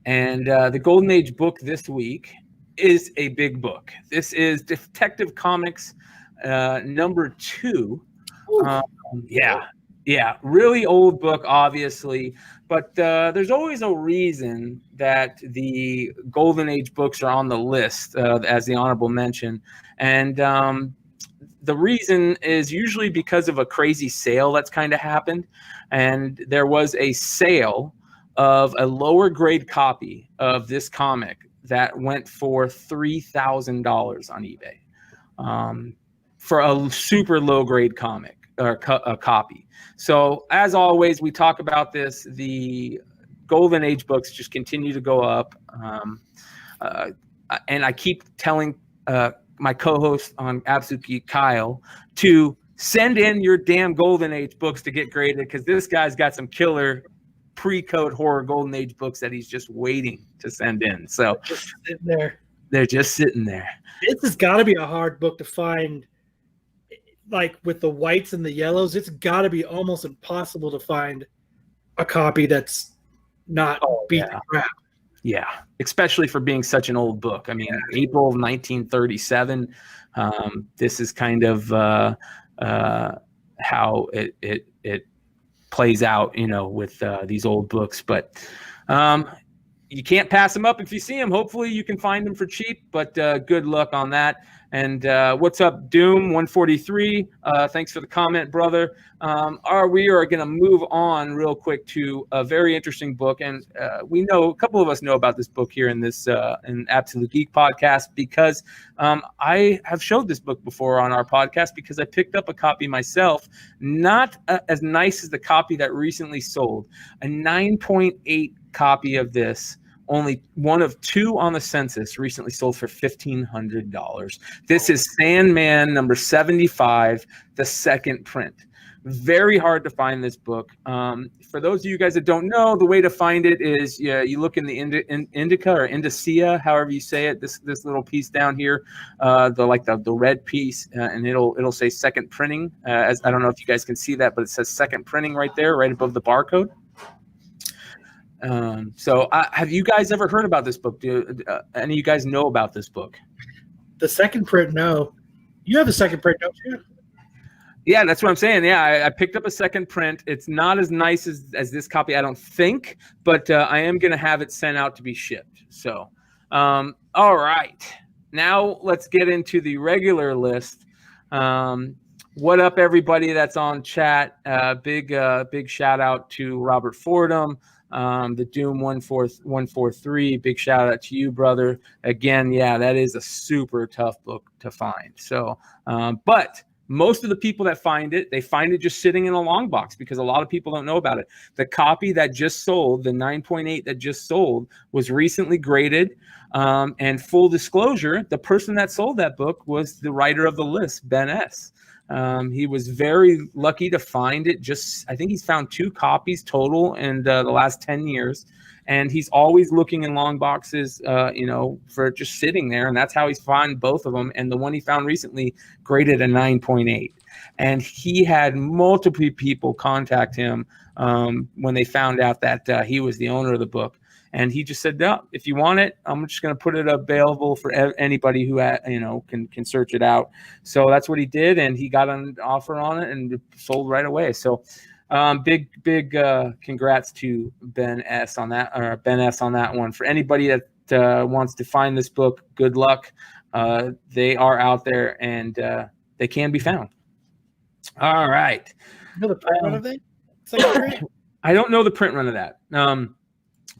And the Golden Age book this week is a big book. This is Detective Comics number 2. Yeah, really old book, obviously, but there's always a reason that the Golden Age books are on the list as the honorable mention, and the reason is usually because of a crazy sale that's kind of happened, and there was a sale of a lower grade copy of this comic that went for $3,000 on eBay for a super low grade comic or a copy. So as always, we talk about this. The Golden Age books just continue to go up. And I keep telling my co-host on Absolute Geek, Kyle, to send in your damn Golden Age books to get graded, because this guy's got some killer pre-code horror Golden Age books that he's just waiting to send in. So Just sitting there. they're just sitting there. This has got to be a hard book to find. Like with the whites and the yellows, it's got to be almost impossible to find a copy that's not beat the crap. Yeah, especially for being such an old book. I mean, April of 1937. This is kind of how it plays out, with these old books. But you can't pass them up if you see them. Hopefully, you can find them for cheap. But good luck on that. And what's up, Doom 143? Thanks for the comment, brother. We are going to move on real quick to a very interesting book, and a couple of us know about this book here in this in Absolute Geek Podcast, because I have showed this book before on our podcast because I picked up a copy myself, not as nice as the copy that recently sold, a 9.8 copy of this. Only one of 2 on the census recently sold for $1,500. This is Sandman number 75, the second print. Very hard to find this book. For those of you guys that don't know, the way to find it is you look in the indica or indicia, however you say it. This little piece down here, the red piece, and it'll say second printing. As I don't know if you guys can see that, but it says second printing right there, right above the barcode. So have you guys ever heard about this book? Do any of you guys know about this book? The second print, no. You have a second print, don't you? Yeah, that's what I'm saying. Yeah, I picked up a second print. It's not as nice as this copy, I don't think, but I am going to have it sent out to be shipped. So, all right. Now let's get into the regular list. What up, everybody that's on chat? Big shout out to Robert Fordham, the Doom 143. Big shout out to you, brother. Again, yeah, that is a super tough book to find. So, but most of the people that find it, they find it just sitting in a long box because a lot of people don't know about it. The copy that just sold, the 9.8 that just sold, was recently graded. And full disclosure, the person that sold that book was the writer of the list, Ben S. He was very lucky to find it. I think he's found 2 copies total in the last 10 years. And he's always looking in long boxes, for just sitting there. And that's how he's found both of them. And the one he found recently graded a 9.8. And he had multiple people contact him when they found out that he was the owner of the book. And he just said, no, if you want it, I'm just going to put it available for anybody who, can search it out. So that's what he did. And he got an offer on it and it sold right away. So big congrats to Ben S on that one. For anybody that wants to find this book, good luck. They are out there and they can be found. All right. You know the print run of that? I don't know the print run of that.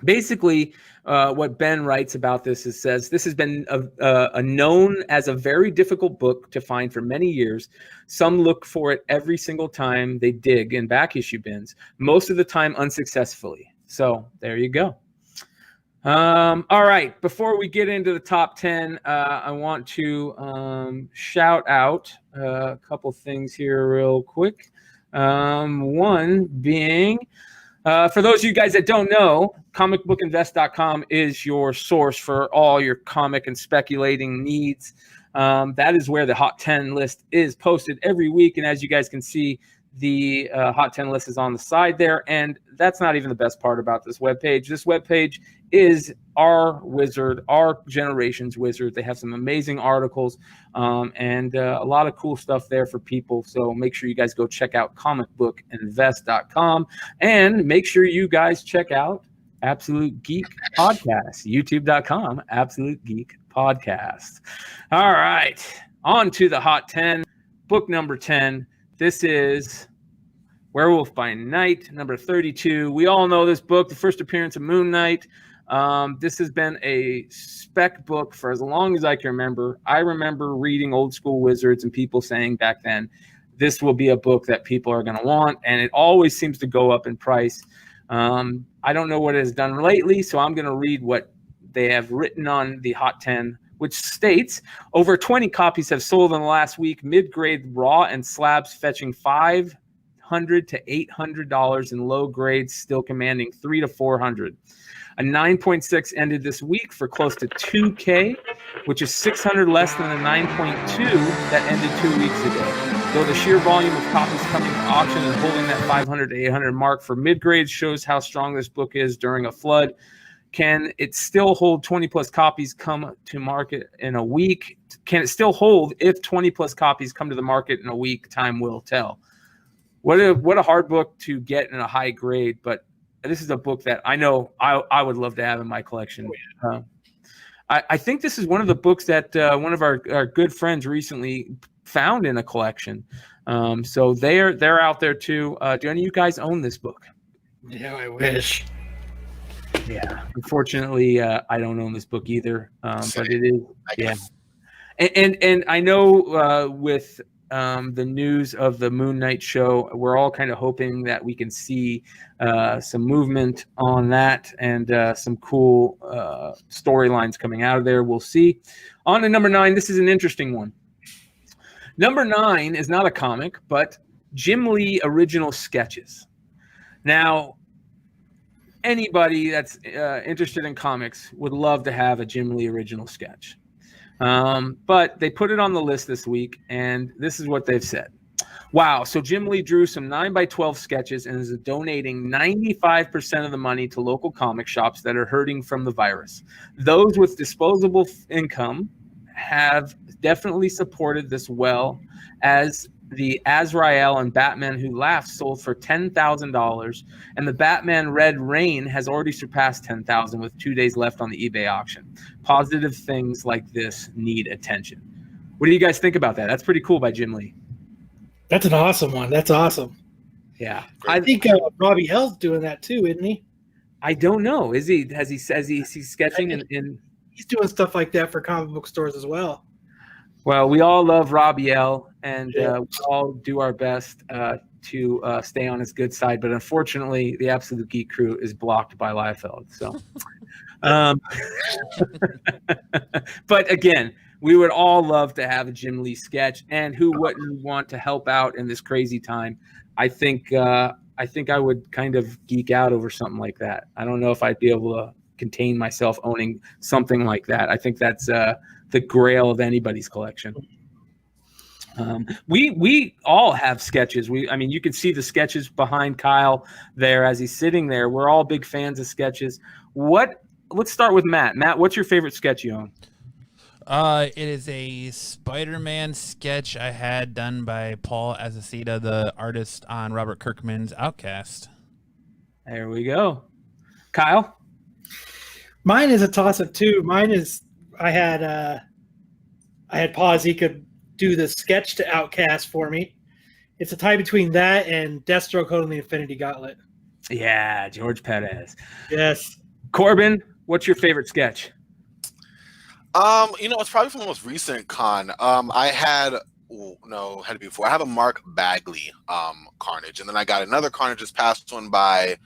Basically, what Ben writes about this says this has been a known as a very difficult book to find for many years. Some look for it every single time they dig in back issue bins, most of the time unsuccessfully. So there you go. All right. Before we get into the top 10, I want to shout out a couple things here real quick. One being, for those of you guys that don't know, comicbookinvest.com is your source for all your comic and speculating needs. That is where the Hot 10 list is posted every week. And as you guys can see, the Hot 10 list is on the side there. And that's not even the best part about this webpage. This webpage is our wizard, our generation's wizard. They have some amazing articles and a lot of cool stuff there for people. So make sure you guys go check out comicbookinvest.com and make sure you guys check out Absolute Geek Podcast, youtube.com, Absolute Geek Podcast. All right, on to the Hot 10. Book number 10. This is Werewolf by Night, number 32. We all know this book, the first appearance of Moon Knight. This has been a spec book for as long as I can remember. I remember reading old school wizards and people saying back then, this will be a book that people are going to want. And it always seems to go up in price. I don't know what it has done lately, so I'm going to read what they have written on the Hot 10, which states over 20 copies have sold in the last week, mid-grade raw and slabs fetching $500 to $800 and low grades still commanding $300 to $400. A 9.6 ended this week for close to $2K, which is 600 less than the 9.2 that ended 2 weeks ago. Though the sheer volume of copies coming to auction and holding that 500 to 800 mark for mid-grades shows how strong this book is during a flood. Can it still hold 20 plus copies come to market in a week? Can it still hold if 20 plus copies come to the market in a week? Time will tell. What a hard book to get in a high grade, but this is a book that I know I would love to have in my collection. I think this is one of the books that one of our good friends recently found in a collection. So they're out there too. Do any of you guys own this book? Yeah, I wish. Yeah, unfortunately, I don't own this book either. But it is, yeah. And I know with the news of the Moon Knight show, we're all kind of hoping that we can see some movement on that and some cool storylines coming out of there. We'll see. On to number 9. This is an interesting one. Number 9 is not a comic, but Jim Lee original sketches. Now, anybody that's interested in comics would love to have a Jim Lee original sketch. But they put it on the list this week, and this is what they've said. Wow, so Jim Lee drew some 9x12 sketches and is donating 95% of the money to local comic shops that are hurting from the virus. Those with disposable income have definitely supported this well, as the Azrael and Batman Who Laughs sold for $10,000, and the Batman Red Rain has already surpassed $10,000 with 2 days left on the eBay auction. Positive things like this need attention. What do you guys think about that? That's pretty cool by Jim Lee. That's an awesome one. That's awesome. Yeah, I think Robbie L's doing that too, isn't he? I don't know. Is he? Is he sketching in? He's doing stuff like that for comic book stores as well. Well, we all love Robbie L, and we all do our best to stay on his good side. But unfortunately, the Absolute Geek crew is blocked by Liefeld. So, but again, we would all love to have a Jim Lee sketch, and who wouldn't want to help out in this crazy time? I think I would kind of geek out over something like that. I don't know if I'd be able to contain myself owning something like that. I think that's the grail of anybody's collection. We all have sketches. I mean, you can see the sketches behind Kyle there as he's sitting there. We're all big fans of sketches. Let's start with Matt. Matt, what's your favorite sketch you own? It is a Spider-Man sketch I had done by Paul Azaceta, the artist on Robert Kirkman's Outcast. There we go. Kyle? Mine is a toss-up too. Mine is I had Paul Azaceta do the sketch to Outcast for me. It's a tie between that and Deathstroke holding the Infinity Gauntlet. Yeah, George Perez. Yes. Corbin, what's your favorite sketch? It's probably from the most recent con. I had to be before. I have a Mark Bagley Carnage, and then I got another Carnage this past one by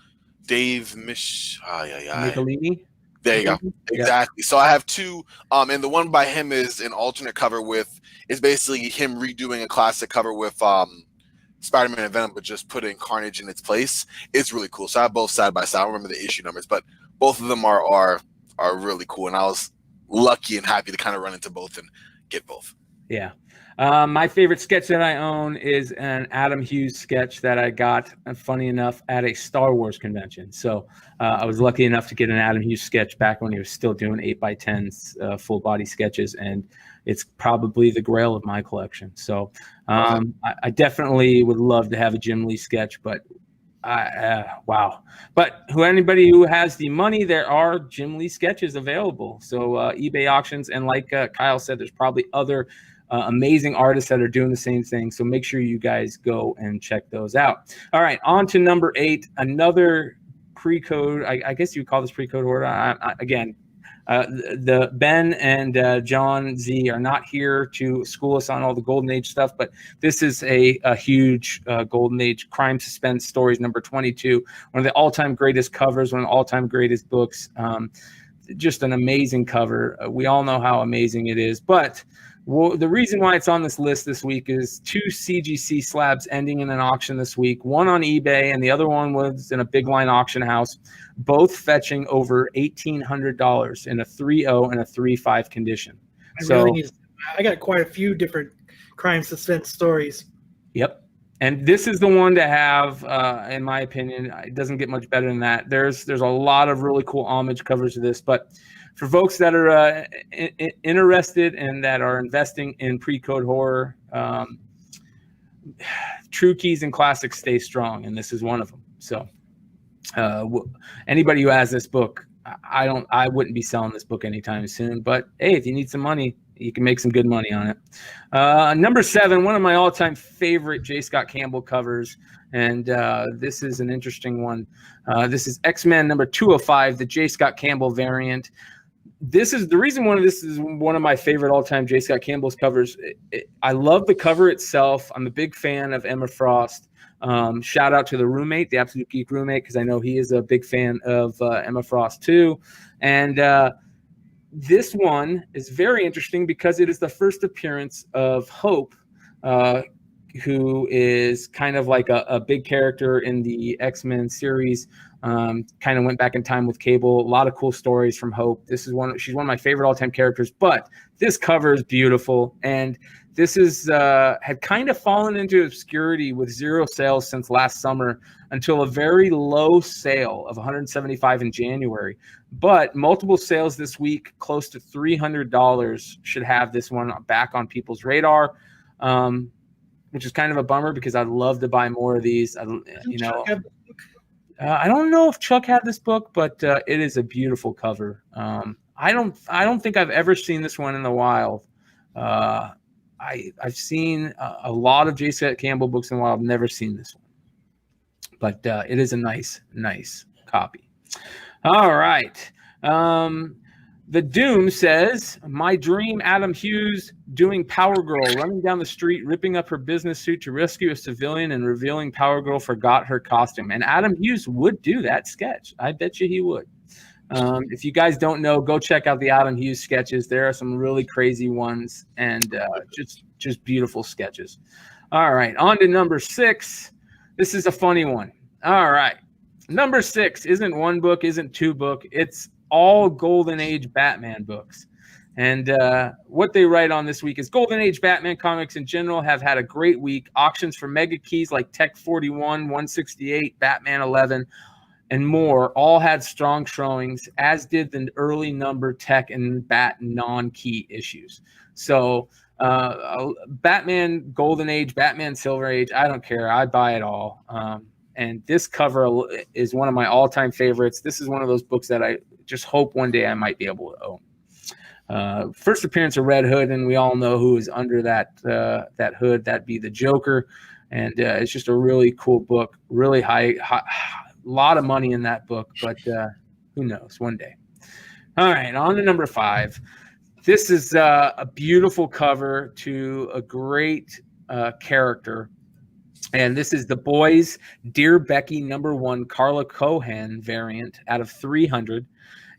Dave Michelini. There you go. Exactly. So I have two, and the one by him is an alternate cover is basically him redoing a classic cover with Spiderman and Venom, but just putting Carnage in its place. It's really cool. So I have both side by side. I don't remember the issue numbers, but both of them are really cool, and I was lucky and happy to kind of run into both and get both. Yeah. My favorite sketch that I own is an Adam Hughes sketch that I got, funny enough, at a Star Wars convention. So I was lucky enough to get an Adam Hughes sketch back when he was still doing 8x10s full body sketches, and it's probably the grail of my collection. So I definitely would love to have a Jim Lee sketch, but wow. But anybody who has the money, there are Jim Lee sketches available. So eBay auctions, and like Kyle said, there's probably other amazing artists that are doing the same thing. So make sure you guys go and check those out. All right, on to number 8, another pre-code. I guess you would call this pre-code order. The Ben and John Z are not here to school us on all the Golden Age stuff, but this is a huge Golden Age crime suspense stories, number 22, one of the all-time greatest covers, one of the all-time greatest books. Just an amazing cover. We all know how amazing it is, but the reason why it's on this list this week is 2 CGC slabs ending in an auction this week, one on eBay and the other one was in a big line auction house, both fetching over $1,800 in a 3.0 and a 3.5 condition. I got quite a few different crime suspense stories. Yep. And this is the one to have, in my opinion. It doesn't get much better than that. There's a lot of really cool homage covers to this, but for folks that are interested and that are investing in pre-code horror, true keys and classics stay strong, and this is one of them. So anybody who has this book, I wouldn't be selling this book anytime soon, but hey, if you need some money, you can make some good money on it. Number 7, one of my all-time favorite J. Scott Campbell covers, and this is an interesting one. This is X-Men number 205, the J. Scott Campbell variant. This is the reason this is one of my favorite all-time J. Scott Campbell's covers. I love the cover itself. I'm a big fan of Emma Frost. Shout out to the roommate, the Absolute Geek roommate, because I know he is a big fan of Emma Frost too. And this one is very interesting because it is the first appearance of Hope, who is kind of like a big character in the X-Men series. Kind of went back in time with Cable. A lot of cool stories from Hope. She's one of my favorite all-time characters, but this cover is beautiful. And this is had kind of fallen into obscurity with 0 sales since last summer until a very low sale of $175 in January. But multiple sales this week, close to $300, should have this one back on people's radar, which is kind of a bummer because I'd love to buy more of these. I don't know if Chuck had this book, but it is a beautiful cover. I don't think I've ever seen this one in the wild. I've seen a lot of J. Scott Campbell books in a while. I've never seen this one, but it is a nice copy. All right. The Doom says, my dream, Adam Hughes doing Power Girl, running down the street, ripping up her business suit to rescue a civilian and revealing Power Girl forgot her costume. And Adam Hughes would do that sketch. I bet you he would. If you guys don't know, go check out the Adam Hughes sketches. There are some really crazy ones and just beautiful sketches. All right, on to number 6. This is a funny one. All right. Number 6 isn't one book, isn't two book. It's all Golden Age Batman books. And what they write on this week is Golden Age Batman comics in general have had a great week. Auctions for mega keys like Tech 41, 168, Batman 11, and more all had strong showings, as did the early number Tech and Bat non-key issues. So Batman Golden Age, Batman Silver Age, I don't care. I buy it all. And this cover is one of my all-time favorites. This is one of those books that I just hope one day I might be able to own. First appearance of Red Hood, and we all know who is under that hood. That'd be the Joker. And it's just a really cool book, really high, lot of money in that book, but who knows, one day. All right, on to number 5. This is a beautiful cover to a great character. And this is The Boys, Dear Becky #1, Carla Cohen variant out of 300.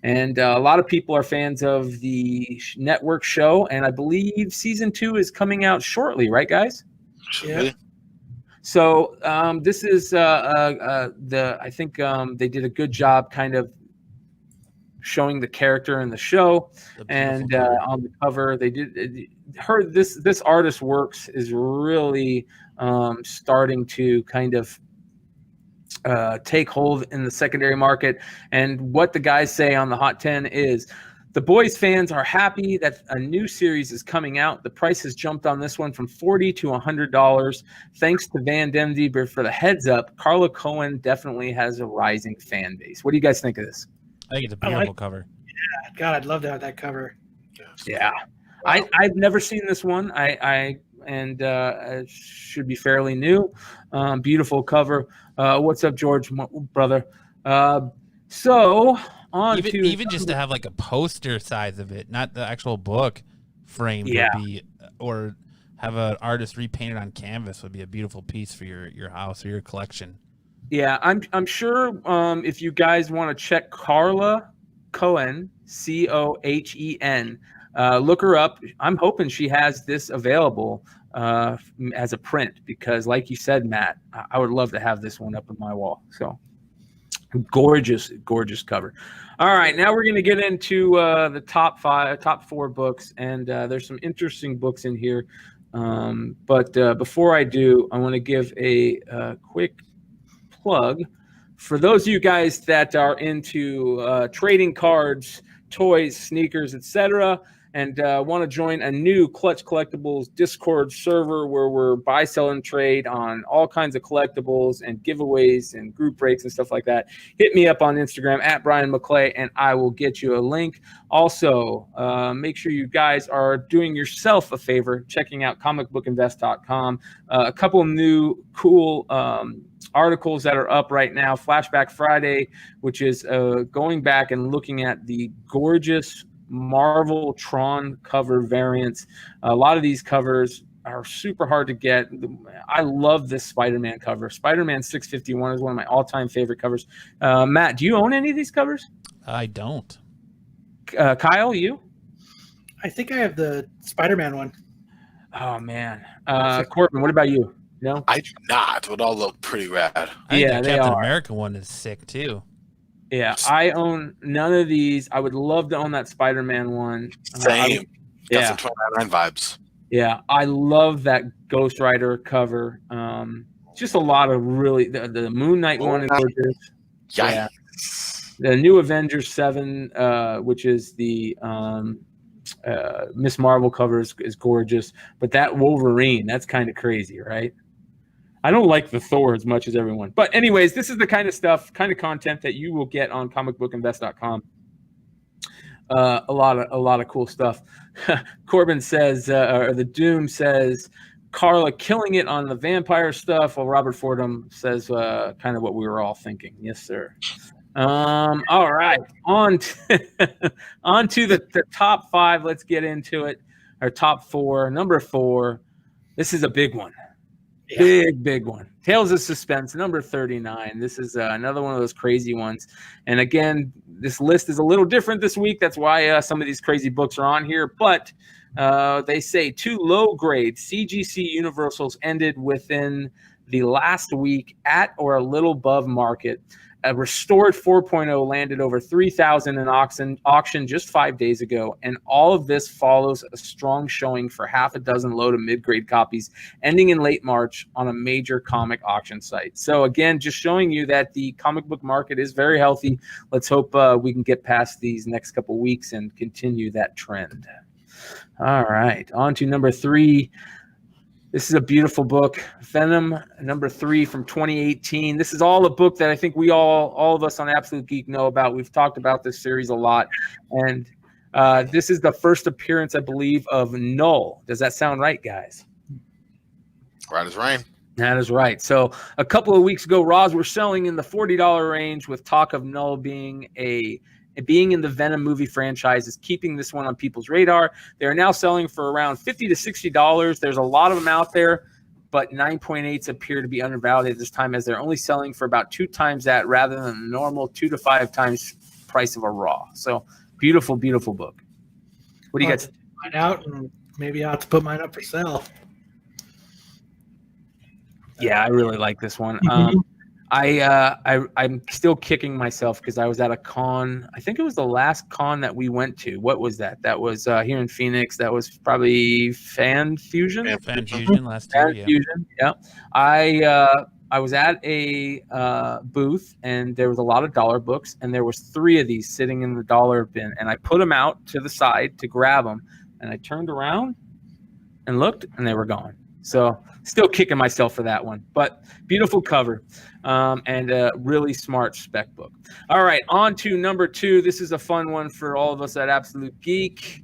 And a lot of people are fans of the network show. And I believe season 2 is coming out shortly, right, guys? Yeah. So this is I think they did a good job kind of showing the character in the show, and on the cover they did this artist works is really starting to kind of take hold in the secondary market. And what the guys say on the Hot 10 is, the Boys fans are happy that a new series is coming out. The price has jumped on this one from $40 to $100. Thanks to Van Demdy for the heads up. Carla Cohen definitely has a rising fan base. What do you guys think of this? I think it's a beautiful cover. Yeah, God, I'd love to have that cover. Yeah, wow. I've never seen this one. It should be fairly new. Beautiful cover. What's up, George, brother? So. Even just to have like a poster size of it, not the actual book frame, would be, or have an artist repainted on canvas would be a beautiful piece for your house or your collection. Yeah, I'm sure if you guys want to check Carla Cohen, Cohen, look her up. I'm hoping she has this available as a print, because like you said, Matt, I would love to have this one up on my wall. So gorgeous cover. All right, now we're going to get into the top 4 books, and there's some interesting books in here. But before I do, I want to give a quick plug for those of you guys that are into trading cards, toys, sneakers, etc., and want to join a new Clutch Collectibles Discord server where we're buy, sell, and trade on all kinds of collectibles and giveaways and group breaks and stuff like that, hit me up on Instagram at Brian McClay, and I will get you a link. Also, make sure you guys are doing yourself a favor, checking out comicbookinvest.com. A couple new cool articles that are up right now. Flashback Friday, which is going back and looking at the gorgeous Marvel Tron cover variants. A lot of these covers are super hard to get. I love this Spider-Man cover. Spider-Man 651 is one of my all-time favorite covers. Matt, do you own any of these covers? I don't. Kyle, you? I think I have the Spider-Man one. Oh, man. Corbin, what about you? No? I do not. It would all look pretty rad. I think the Captain America one is sick, too. Yeah, I own none of these. I would love to own that Spider-Man one. Same. Got some 29 vibes. Yeah, I love that Ghost Rider cover. Just a lot of really the Moon Knight one is gorgeous. Yeah. The new Avengers 7, which is the Miss Marvel cover is gorgeous. But that Wolverine, that's kind of crazy, right? I don't like the Thor as much as everyone. But anyways, this is the kind of stuff, kind of content that you will get on comicbookinvest.com. A lot of cool stuff. Corbin says, or the Doom says, Carla killing it on the vampire stuff, while Robert Fordham says kind of what we were all thinking. Yes, sir. All right, on to the top 5. Let's get into it. Our top 4. Number 4. This is a big one. Yeah. Big one. Tales of Suspense, number 39. This is another one of those crazy ones. And again, this list is a little different this week. That's why some of these crazy books are on here. But they say 2 low-grade CGC Universals ended within the last week at or a little above market. A restored 4.0 landed over 3,000 in auction just 5 days ago, and all of this follows a strong showing for half a dozen low to mid-grade copies, ending in late March on a major comic auction site. So again, just showing you that the comic book market is very healthy. Let's hope we can get past these next couple weeks and continue that trend. All right, on to number 3. This is a beautiful book, Venom, number 3 from 2018. This is all a book that I think we all of us on Absolute Geek know about. We've talked about this series a lot. And this is the first appearance, I believe, of Null. Does that sound right, guys? Right as rain. That is right. So a couple of weeks ago, Raws were selling in the $40 range, with talk of Null being in the Venom movie franchise is keeping this one on people's radar. They're now selling for around $50 to $60. There's a lot of them out there, but 9.8s appear to be undervalued at this time, as they're only selling for about 2 times that, rather than the normal 2 to 5 times price of a Raw. So beautiful, beautiful book. What do you guys find out? And maybe I'll have to put mine up for sale. Yeah, I really like this one. I'm still kicking myself because I was at a con. I think it was the last con that we went to. What was that? That was here in Phoenix. That was probably Fan Fusion. Fan Fusion last year. Fan Fusion. Yeah. I was at a booth, and there was a lot of dollar books, and there was 3 of these sitting in the dollar bin, and I put them out to the side to grab them, and I turned around and looked, and they were gone. So still kicking myself for that one, but beautiful cover and a really smart spec book. All right, on to number 2. This is a fun one for all of us at Absolute Geek.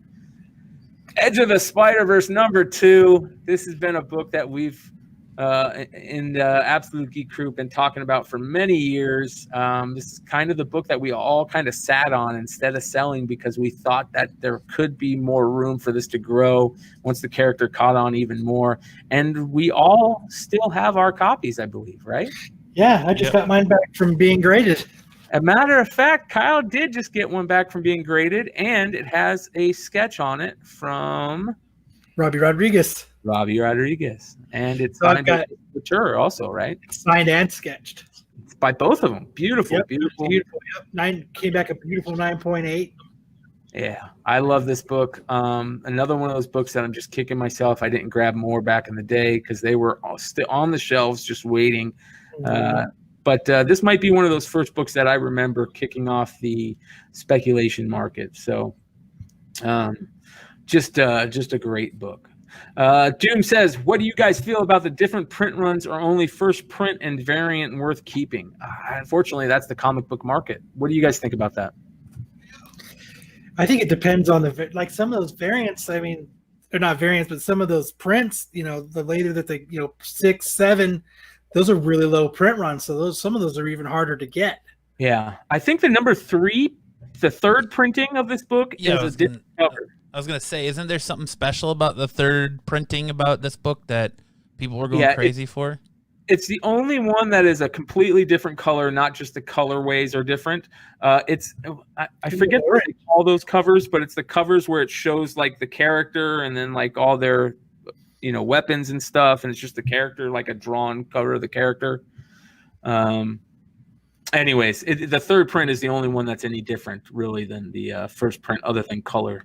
Edge of the Spider-Verse, number 2. This has been a book that we've in the Absolute Geek Crew been talking about for many years. This is kind of the book that we all kind of sat on instead of selling, because we thought that there could be more room for this to grow once the character caught on even more. And we all still have our copies, I believe, right? Yeah, I just got mine back from being graded. A matter of fact, Kyle did just get one back from being graded, and it has a sketch on it from Robbie Rodriguez. And it's signed by Mature also, right? Signed and sketched. It's by both of them. Beautiful. Yep. Came back a beautiful 9.8. Yeah, I love this book. Another one of those books that I'm just kicking myself I didn't grab more back in the day, because they were still on the shelves just waiting. But this might be one of those first books that I remember kicking off the speculation market. So just a great book. Doom says, what do you guys feel about the different print runs, or only first print and variant worth keeping? Unfortunately, that's the comic book market. What do you guys think about that? I think it depends on some of those variants. I mean, they're not variants, but some of those prints, the later that they, 6, 7, those are really low print runs. So some of those are even harder to get. Yeah. I think the number 3, the third printing of this book is a different cover. I was going to say, isn't there something special about the third printing about this book that people were going crazy for? It's the only one that is a completely different color, not just the colorways are different. I forget what they call those covers, but it's the covers where it shows like the character and then like all their, weapons and stuff. And it's just the character, like a drawn cover of the character. Anyways, the third print is the only one that's any different really than the first print, other than color.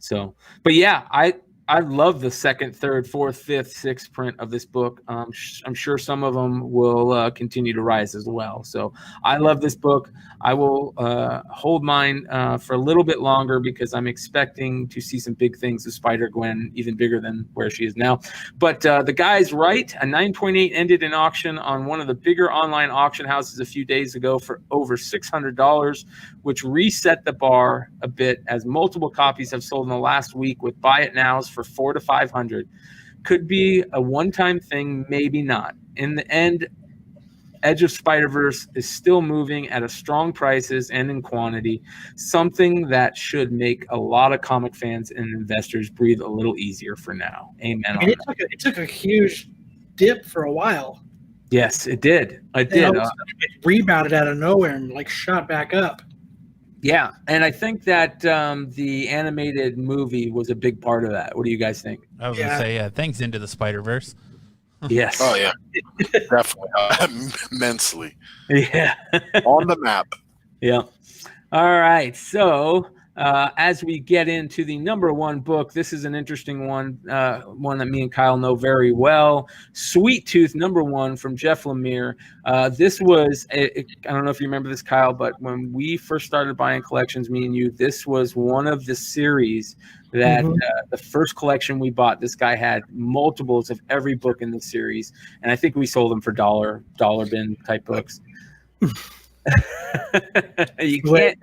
So, but yeah, I I love the second, third, fourth, fifth, sixth print of this book. I'm sure some of them will continue to rise as well. So I love this book. I will hold mine for a little bit longer because I'm expecting to see some big things with Spider-Gwen, even bigger than where she is now. But the guy's right. A 9.8 ended in auction on one of the bigger online auction houses a few days ago for over $600, which reset the bar a bit as multiple copies have sold in the last week with buy it nows for $400 to $500. Could be a one-time thing, maybe not. In the end, Edge of Spider-Verse is still moving at a strong prices and in quantity, something that should make a lot of comic fans and investors breathe a little easier for now. Amen. I mean, it took a huge dip for a while. Yes, it did. It did. It rebounded out of nowhere and like shot back up. Yeah, and I think that the animated movie was a big part of that. What do you guys think? I was gonna say, thanks Into the Spider-Verse. Yes. Oh yeah, definitely immensely. Yeah. On the map. Yeah. All right. So as we get into the number one book, this is an interesting one, one that me and Kyle know very well. Sweet Tooth, number one, from Geoff Lemire. This was, I don't know if you remember this, Kyle, but when we first started buying collections, me and you, this was one of the series that the first collection we bought, this guy had multiples of every book in the series. And I think we sold them for dollar bin type books. You can't.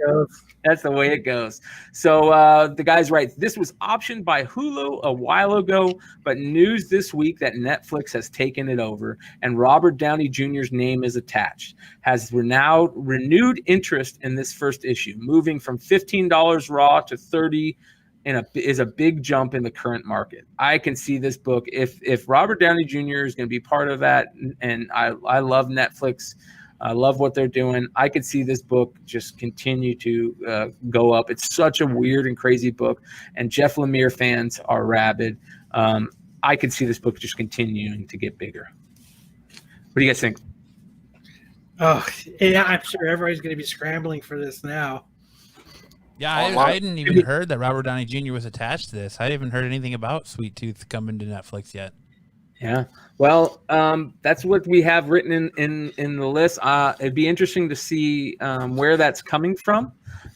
That's the way it goes. So the guy's right. This was optioned by Hulu a while ago, but news this week that Netflix has taken it over and Robert Downey Jr.'s name is attached. Has now renewed interest in this first issue, moving from $15 raw to $30 is a big jump in the current market. I can see this book if Robert Downey Jr. is going to be part of that, and I love Netflix. I love what they're doing. I could see this book just continue to go up. It's such a weird and crazy book, and Geoff Lemire fans are rabid. I could see this book just continuing to get bigger. What do you guys think? Oh, yeah, I'm sure everybody's going to be scrambling for this now. Yeah, I hadn't even heard that Robert Downey Jr. was attached to this. I hadn't even heard anything about Sweet Tooth coming to Netflix yet. Yeah, well, that's what we have written in the list. It'd be interesting to see where that's coming from,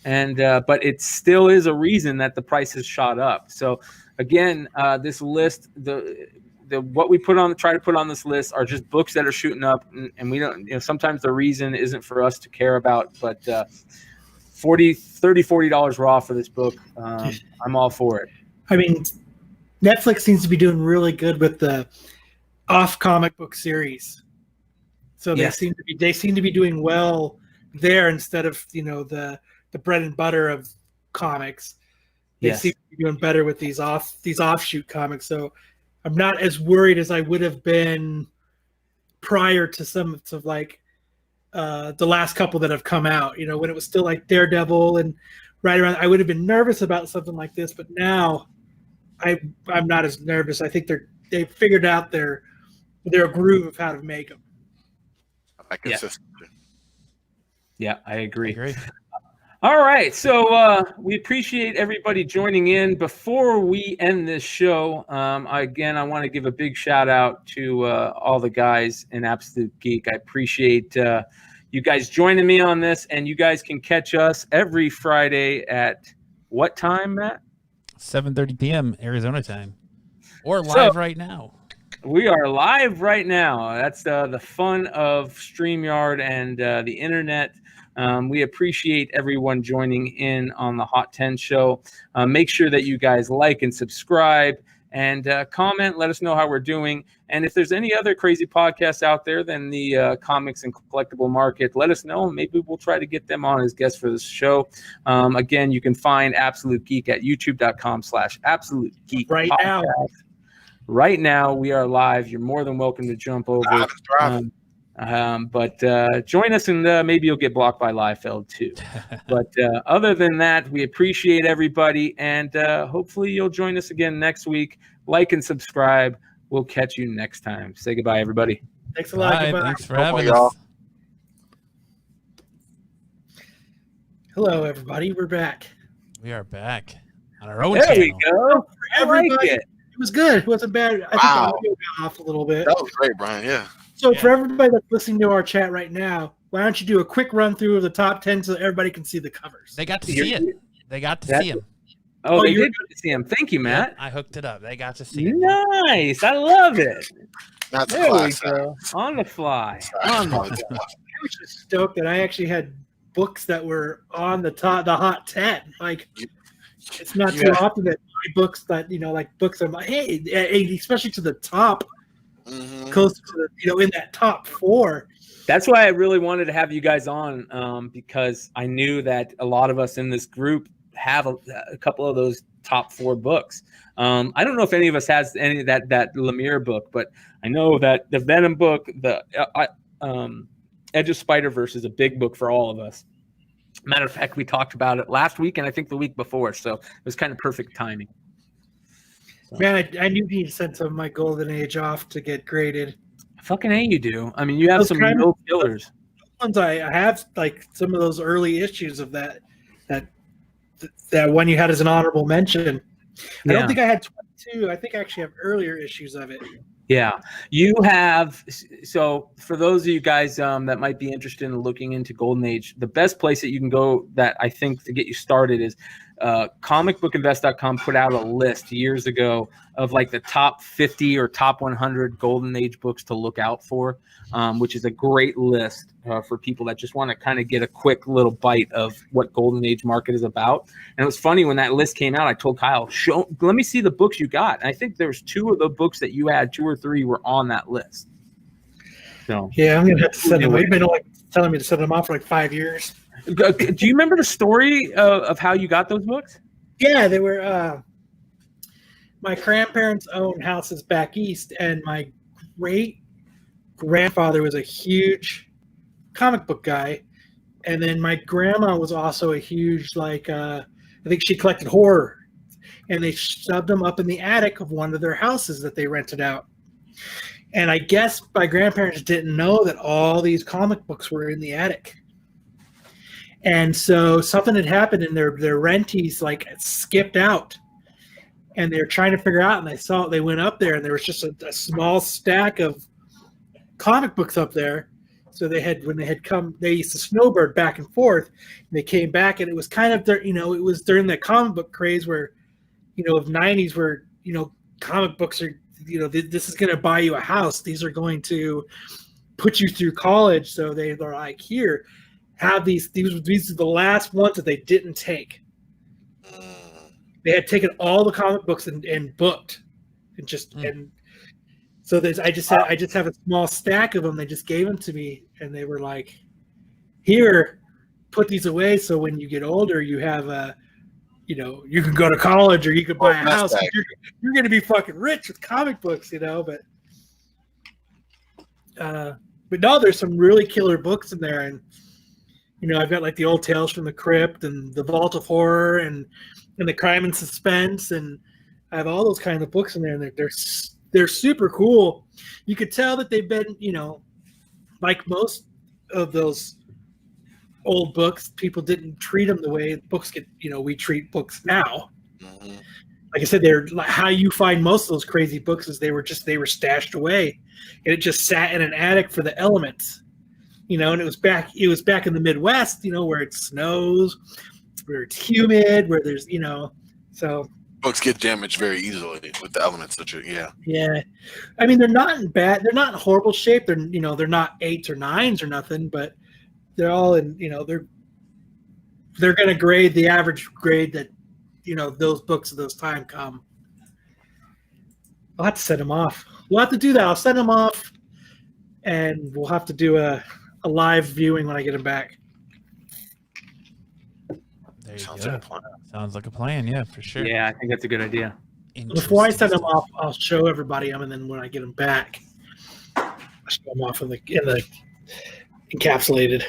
and but it still is a reason that the price has shot up. So again, this list, the what we try to put on this list are just books that are shooting up, and we don't. Sometimes the reason isn't for us to care about, but $40 raw for this book, I'm all for it. I mean, Netflix seems to be doing really good with the off comic book series, so they seem to be doing well there instead of the bread and butter of comics. They seem to be doing better with these offshoot comics. So I'm not as worried as I would have been prior to some of like the last couple that have come out. When it was still like Daredevil and right around, I would have been nervous about something like this, but now I'm not as nervous. I think they've figured out their groove of how to make them. Yeah, I agree. All right, so we appreciate everybody joining in. Before we end this show, I want to give a big shout out to all the guys in Absolute Geek. I appreciate you guys joining me on this, and you guys can catch us every Friday at what time, Matt? 7:30 p.m. Arizona time, or live right now. We are live right now. That's the fun of StreamYard and the internet. We appreciate everyone joining in on the Hot 10 show. Make sure that you guys like and subscribe and comment. Let us know how we're doing. And if there's any other crazy podcasts out there than the comics and collectible market, let us know. Maybe we'll try to get them on as guests for this show. Again, you can find Absolute Geek at youtube.com/Absolute Geek right podcast. Right now, we are live. You're more than welcome to jump over. But join us, and maybe you'll get blocked by Liefeld too. But other than that, we appreciate everybody, and hopefully you'll join us again next week. Like and subscribe. We'll catch you next time. Say goodbye, everybody. Thanks a lot. Bye. Goodbye. Thanks for having us. Hello, everybody. We're back. We are back on our own There channel. we go. I like it. It was good. It wasn't bad. I think the Wow. audio got off a little bit. That was great, Brian. Yeah. So for everybody that's listening to our chat right now, why don't you do a quick run through of the top 10 so everybody can see the covers? They got to see it. They got to see him. Oh, they you're- did get to see him. Thank you, Matt. I hooked it up. They got to see it. Nice. I love it. Not the There we class. go. On the fly. On the I was just stoked that I actually had books that were on the hot 10. Like, it's not too Yeah. often that my books that, like books I'm like, hey, especially to the top, close to the, in that top 4. That's why I really wanted to have you guys on, because I knew that a lot of us in this group have a couple of those top 4 books. I don't know if any of us has any of that Lemire book, but I know that the Venom book, the Edge of Spider-Verse is a big book for all of us. Matter of fact, we talked about it last week and I think the week before, so it was kind of perfect timing. So. Man, I knew you sent some of my Golden Age off to get graded. Fucking A, you do. I mean, you have Those some kind real killers. Ones I have, like some of those early issues of that one you had as an honorable mention. I don't think I had 22. I think I actually have earlier issues of it. Yeah, you have. So for those of you guys that might be interested in looking into Golden Age, the best place that you can go that I think to get you started is comicbookinvest.com put out a list years ago of like the top 50 or top 100 Golden Age books to look out for, which is a great list for people that just want to kind of get a quick little bite of what Golden Age market is about. And it was funny when that list came out, I told Kyle, let me see the books you got. And I think there's 2 of the books that you had, 2 or 3 were on that list. So yeah, I'm gonna have to send them. You've been telling me to send them off for like 5 years. Do you remember the story of how you got those books? Yeah, they were my grandparents owned houses back east, and my great grandfather was a huge comic book guy, and then my grandma was also a huge I think she collected horror, and they shoved them up in the attic of one of their houses that they rented out. And I guess my grandparents didn't know that all these comic books were in the attic. And so something had happened, and their renties skipped out, and they were trying to figure out. And they went up there, and there was just a small stack of comic books up there. So when they had come, they used to snowbird back and forth. And they came back, and it was kind of it was during the comic book craze where, of '90s, where comic books are this is going to buy you a house. These are going to put you through college. So they're like, here. Have these are the last ones that they didn't take. They had taken all the comic books and booked, and so I just have a small stack of them. They just gave them to me, and they were like, "Here, put these away. So when you get older, you have you can go to college or you could buy a house. You're going to be fucking rich with comic books, But no, there's some really killer books in there, and. I've got like the old Tales from the Crypt and the Vault of Horror and the Crime and Suspense, and I have all those kind of books in there, and they're super cool. You could tell that they've been, like most of those old books, people didn't treat them the way books get, we treat books now. Mm-hmm. Like I said, they're how you find most of those crazy books is they were stashed away, and it just sat in an attic for the elements. And it was back in the Midwest, where it snows, where it's humid, where there's, so books get damaged very easily with the elements that Yeah. I mean, they're not in horrible shape. They're, they're not 8s or 9s or nothing, but they're all in, they're going to grade the average grade that, those books of those time come. I'll have to send them off. We'll have to do that. I'll send them off, and we'll have to do a live viewing when I get him back. There you go. Sounds like a plan. Yeah, for sure. Yeah, I think that's a good idea. Before I send them off, I'll show everybody them, and then when I get them back, I'll show them off in the encapsulated.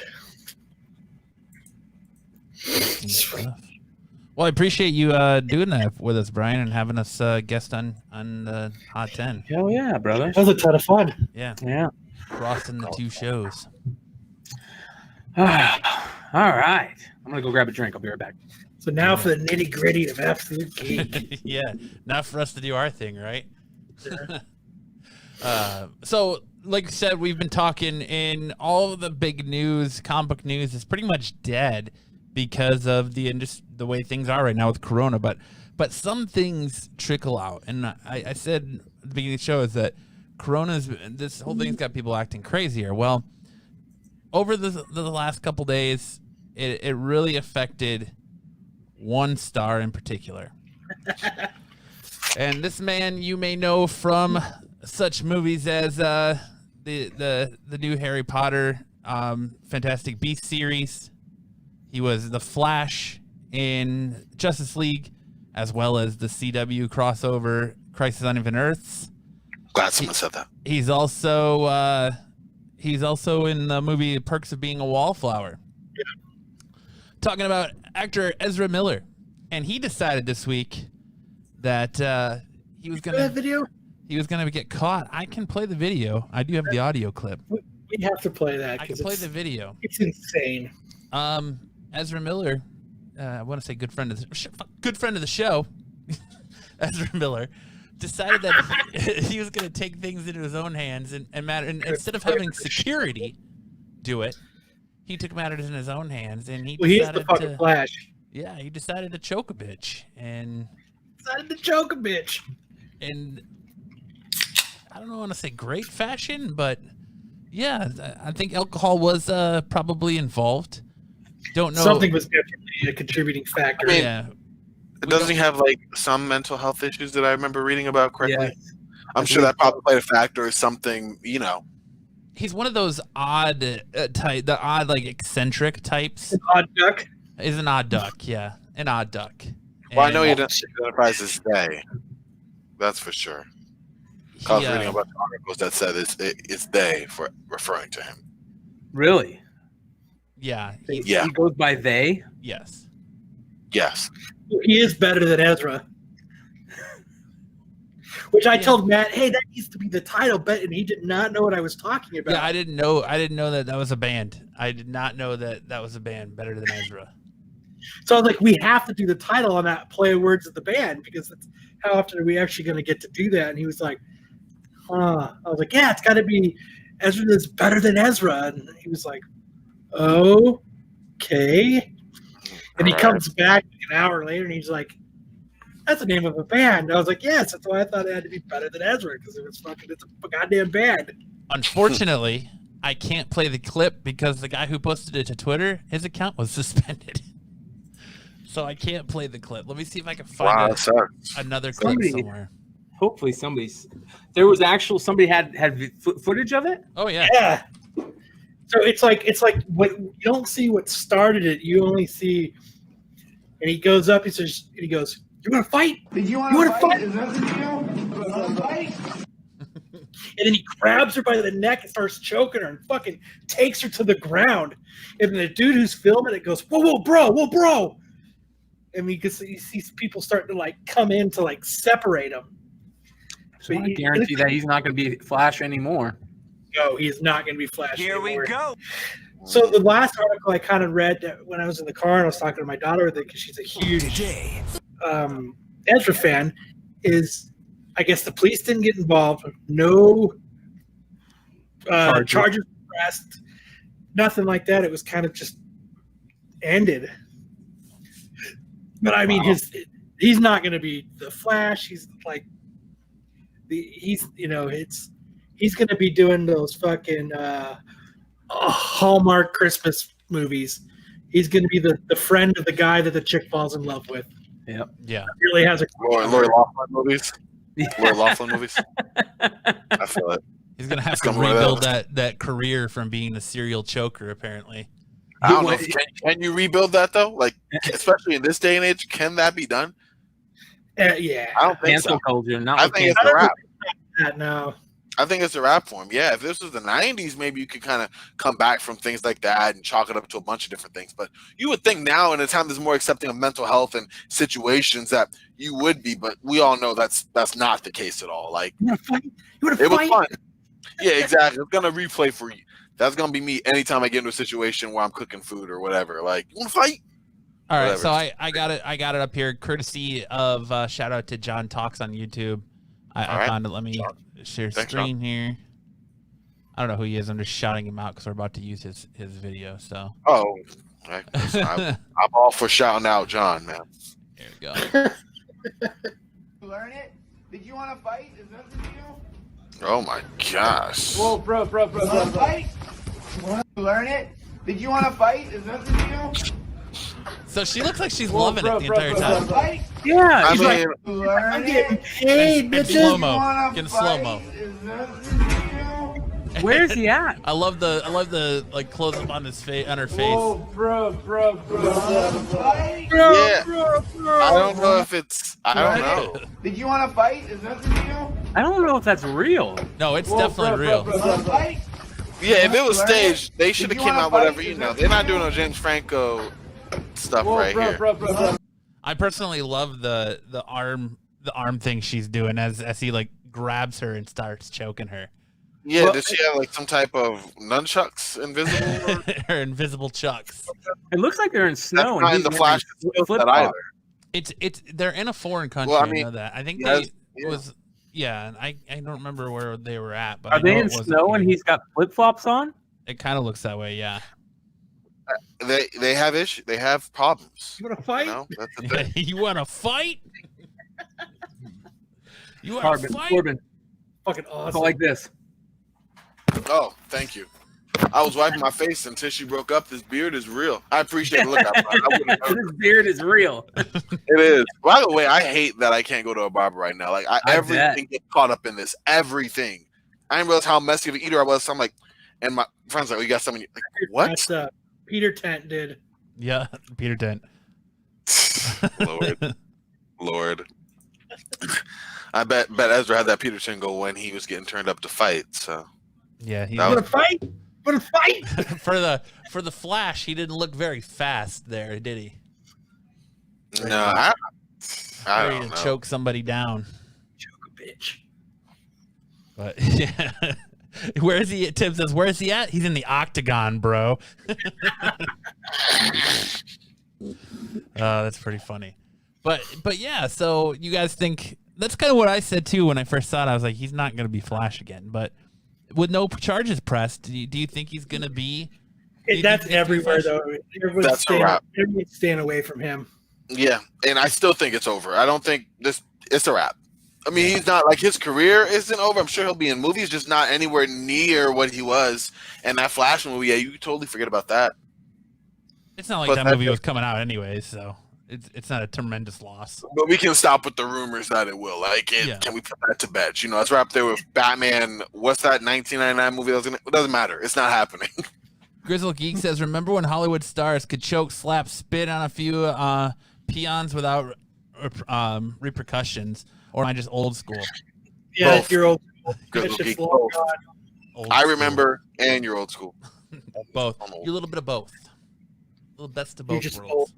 Well, I appreciate you doing that with us, Brian, and having us guest on the Hot 10. Hell yeah, brother. That was a ton of fun. Yeah. Crossing the 2 shows. All right. I'm going to go grab a drink. I'll be right back. So now for the nitty gritty of Absolute Geek. Yeah, not for us to do our thing, right? So, like I said, we've been talking in all of the big news, comic book news is pretty much dead because of the way things are right now with Corona. But some things trickle out, and I said at the beginning of the show is that this whole thing's got people acting crazier. Well, over the last couple days, it really affected one star in particular. And this man you may know from such movies as the new Harry Potter Fantastic Beasts series. He was the Flash in Justice League, as well as the CW crossover Crisis on Infinite Earths. Glad someone said that. He's also in the movie Perks of Being a Wallflower. Talking about actor Ezra Miller, and he decided this week that he was gonna get caught. I can play the video. I do have the audio clip. We have to play that. I can play the video. It's insane. Ezra Miller, I want to say good friend of the show. Ezra Miller decided that he was going to take things into his own hands and instead of having security do it, he took matters in his own hands, and he he's decided the fucking Flash. Yeah, he decided to choke a bitch, and And I don't want to say great fashion, but yeah, I think alcohol was probably involved. Don't know. Something was definitely a contributing factor. I mean, Yeah, Doesn't he have like some mental health issues that I remember reading about correctly? Yes. I'm sure that probably played a factor or something, you know. he's one of those odd the odd like eccentric types. An odd duck. Is an odd duck, yeah, an odd duck. Well, I know he And identifies as they. That's for sure. I was he, reading about the articles that said it's they for referring to him. Really? yeah, He goes by they? yes. Yes. He is better than Ezra. Which I told Matt, hey, that needs to be the title, but and he did not know what I was talking about. Yeah, I didn't know that was a band. I did not know that was a band better than Ezra. So I was like, we have to do the title on that play of words of the band because that's how often are we actually going to get to do that? And he was like, huh. I was like, yeah, it's got to be Ezra is better than Ezra. And he was like, okay. And he comes back an hour later and he's like, that's the name of a band. I was like, yes, that's why I thought it had to be better than Ezra because it's a goddamn band. Unfortunately, I can't play the clip because the guy who posted it to Twitter, his account was suspended. So I can't play the clip. Let me see if I can find another clip somewhere. Hopefully somebody had footage of it. Oh yeah. Yeah. So it's like what you don't see what started it. You only see, and he goes up. He goes, "You want to fight? You want to fight? Is that the deal? You want to fight?" And then he grabs her by the neck and starts choking her and fucking takes her to the ground. And the dude who's filming it goes, whoa, bro. And he sees people starting to like come in to like separate him. So I guarantee that he's not going to be Flash anymore. No, he's not going to be Flash anymore. Here we go. So the last article I kind of read when I was in the car and I was talking to my daughter with it because she's a huge Ezra fan is, I guess the police didn't get involved. No charges pressed. Nothing like that. It was kind of just ended. But I mean, he's not going to be the Flash. He's like he's going to be doing those fucking Hallmark Christmas movies. He's going to be the friend of the guy that the chick falls in love with. Yep. Yeah. Really has a Lori Loughlin movies. Lori Loughlin movies. I feel it. He's gonna have to rebuild that career from being the serial choker, apparently. I don't know. Can you rebuild that though? Like, especially in this day and age, can that be done? Yeah. I don't think Cancel so. culture. I think it's a wrap. No. I think it's a wrap for him. Yeah, if this was the 90s, maybe you could kind of come back from things like that and chalk it up to a bunch of different things. But you would think now in a time that's more accepting of mental health and situations that you would be, but we all know that's not the case at all. Like, You want to fight? it was fun. Yeah, exactly. It's going to replay for you. That's going to be me anytime I get into a situation where I'm cooking food or whatever. Like, you want to fight? All right, Whatever. so I got it up here, courtesy of shout out to John Talks on YouTube. I right. found it. Let me share Thanks, screen here. I don't know who he is. I'm just shouting him out because we're about to use his video. So Oh, I'm all for shouting out John, man. here we go. Learn it? Did you want to fight? Is that the deal? Oh my gosh. Whoa, bro. Fight? Learn it? Did you want to fight? Is that the deal? So she looks like she's loving it the entire time. Fight? Yeah, I he's like, mean, Learn I'm getting it? paid, In bitches. slow mo, Wanna getting slow mo. fight? Is that the deal? where's he at? I love the like close up on his face, on her face. Whoa, bro. Fight? yeah. I don't know if it's. I don't know. Did you want to fight? Is that the deal? I don't know if that's real. No, it's definitely real. Fight? Yeah, if it was Learn it? staged, they should have Did you came wanna out whatever. fight? You Is know, that they're not the doing no deal? James Franco stuff right here. Bro. I personally love the arm thing she's doing as he like grabs her and starts choking her. Yeah, Well, does she have like some type of nunchucks invisible? Or? Her invisible chucks. It looks like they're in That's snow. not in he's the wearing Flash skill flip set flops. either. It's they're in a foreign country. Well, I I mean, know that. I think yes, they yeah. was and I don't remember where they were at, but I Are they know in it wasn't snow and here. he's got flip flops on? It kind of looks that way, yeah. They have issues. They have problems. You want to fight? You know, that's the thing. You want to fight? You want to Corbin, fight? Corbin, Fucking go awesome. like this. Oh, thank you. I was wiping my face until she broke up. This beard is real. I appreciate the look. I wouldn't know. This beard is real. It is. By the way, I hate that I can't go to a barber right now. Like I everything gets caught up in this. Everything. I didn't realize how messy of an eater I was. So I'm like, and my friends like, "We got something." Like, what? That's Peter Tent did. Yeah, Peter Dent. Lord. I bet Ezra had that Peter Tingle when he was getting turned up to fight. So Yeah, he That Want to fight? Want to fight? for the Flash, he didn't look very fast there, did he? no, I Ready don't to know. choke somebody down. Choke a bitch. But yeah. Where is he? Tim says, where is he at? He's in the octagon, bro. That's pretty funny. But yeah, so you guys think that's kind of what I said too when I first saw it. I was like, he's not going to be Flash again. But with no charges pressed, do you think he's going to be? do you That's think he's gonna be everywhere, Flash? though. Everyone's That's a wrap. everyone's staying away from him. Yeah, and I still think it's over. I don't think it's a wrap. I mean, he's not like his career isn't over. I'm sure he'll be in movies, just not anywhere near what he was. And that Flash movie, yeah, you can totally forget about that. It's not like But that that- movie was coming out anyways, so it's not a tremendous loss. But we can stop with the rumors that it will. Yeah. Can we put that to bed? You know, let's wrap there with Batman. What's that 1999 movie? It doesn't matter. It's not happening. Grizzle Geek says, remember when Hollywood stars could choke, slap, spit on a few peons without repercussions? Or am I just old school? Yeah, Both. you're old. Grizzle It's just Geek, long both. gone. Old I school. remember, and you're old school. Both. I'm old. You're a little bit of both. A little best of You're both just worlds. old.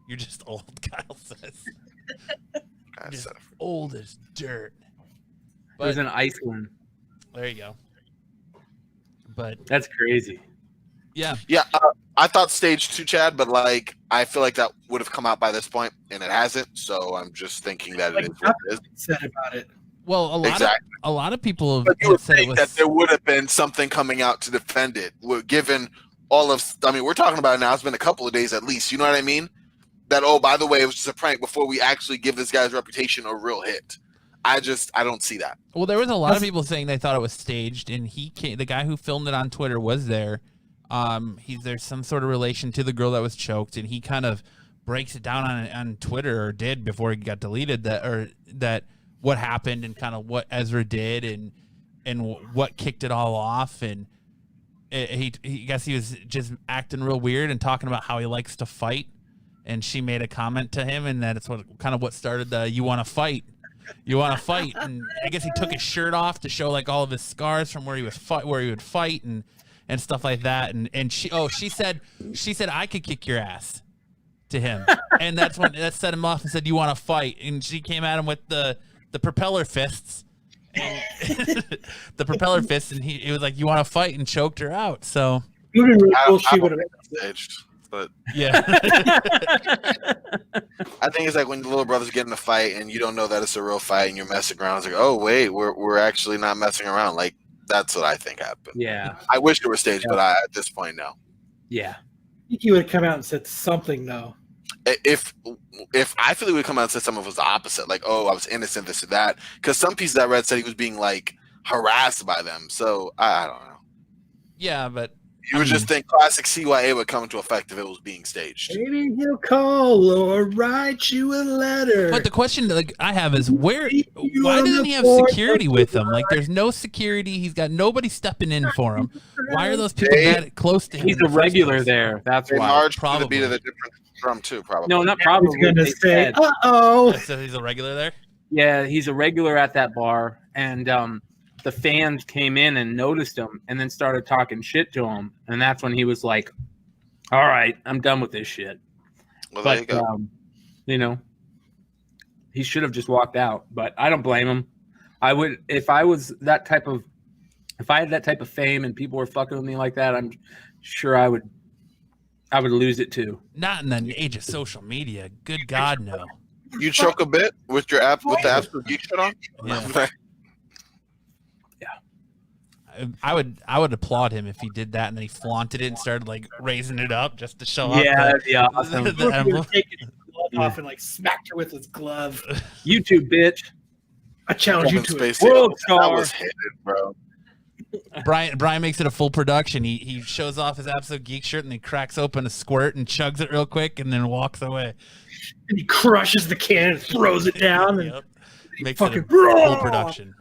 You're just old, Kyle says. God, Just so- old as dirt. It was But in Iceland. there you go. But That's crazy. yeah, Yeah, I thought stage 2, Chad, but like I feel like that would have come out by this point, and it hasn't. So I'm just thinking that Like it is what it is. nothing said about it. well, Exactly. a lot of people have But you would said it think was. that there would have been something coming out to defend it, given all of. I mean, we're talking about it now. It's been a couple of days at least. You know what I mean? That by the way, it was just a prank before we actually give this guy's reputation a real hit. I don't see that. Well, there was a lot of people saying they thought it was staged, and the guy who filmed it on Twitter was there. There's some sort of relation to the girl that was choked, and he kind of breaks it down on Twitter, or did before he got deleted, that what happened and kind of what Ezra did and what kicked it all off, and he guess he was just acting real weird and talking about how he likes to fight, and she made a comment to him, and that it's what started the "you want to fight." You want to fight, and I guess he took his shirt off to show like all of his scars from where he would fight and stuff like that. And she said I could kick your ass to him, and that set him off and said you want to fight, and she came at him with the propeller fists, and and he was like you want to fight and choked her out. So It would have been really I cool. don't She would have. think it's staged. but Yeah. I think it's like when the little brothers get in a fight and you don't know that it's a real fight and you're messing around. It's like, oh wait, we're actually not messing around. Like that's what I think happened. Yeah. I wish it were staged, but at this point, no. Yeah. I think he would have come out and said something though. If I feel he would come out and say something was the opposite, like, oh, I was innocent, this or that, because some pieces I read said he was being like harassed by them. So I don't know. Yeah, but You would just think classic CYA would come into effect if it was being staged. Maybe he'll call or write you a letter. But the question like I have is why on doesn't the he have board security of with him? Like there's no security. He's got nobody stepping in for him. Why are those people Hey, that close to him? He's in the a first regular place? there. That's They why. march to the Probably. beat of the different drum too, probably. No, not I probably. was gonna they say, said. oh. So he's a regular there? Yeah, he's a regular at that bar, and the fans came in and noticed him, and then started talking shit to him, and that's when he was like, "All right, I'm done with this shit." Well, there you But go. you know, he should have just walked out. But I don't blame him. I would if I was that type of, if I had that type of fame and people were fucking with me like that, I'm sure I would lose it too. Not in the age of social media. Good God, no. You choke a bit with your app with the Absolute Geek shit on? Yeah. I would applaud him if he did that and then he flaunted it and started like raising it up just to show off. Yeah, that'd be awesome. the He would emblem. have taken his glove off and like smacked her with his glove. YouTube bitch. I challenge you Kevin to it. Spacey, World that star. was hidden, bro. Brian makes it a full production. He shows off his Absolute Geek shirt and he cracks open a squirt and chugs it real quick and then walks away. And he crushes the can and throws it down. And Yep. Makes it a fucking full production.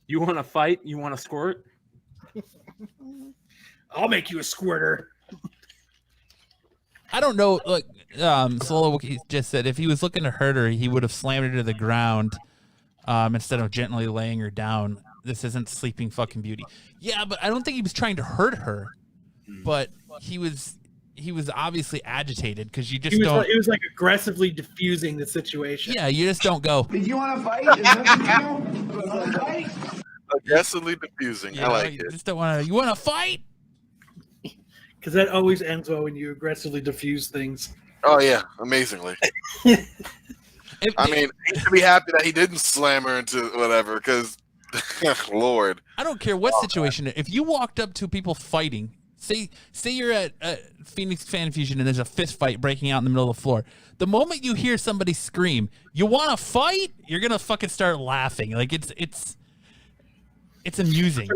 You want to fight? You want to squirt? I'll make you a squirter. I don't know. Look, Solo just said if he was looking to hurt her, he would have slammed her to the ground instead of gently laying her down. This isn't Sleeping fucking Beauty. Yeah, but I don't think he was trying to hurt her. But he was obviously agitated because you just don't. It was like aggressively diffusing the situation. Yeah, you just don't go. Did you want to fight? Is that what you do? You want to fight? Aggressively diffusing. You I know, like you it. just don't want to. You want to fight? Because that always ends well when you aggressively diffuse things. Oh yeah, amazingly. I mean, he should be happy that he didn't slam her into whatever, because Lord. I don't care what situation. If you walked up to people fighting, say you're at Phoenix Fan Fusion and there's a fist fight breaking out in the middle of the floor. The moment you hear somebody scream, "You want to fight?" You're gonna fucking start laughing. Like it's amusing.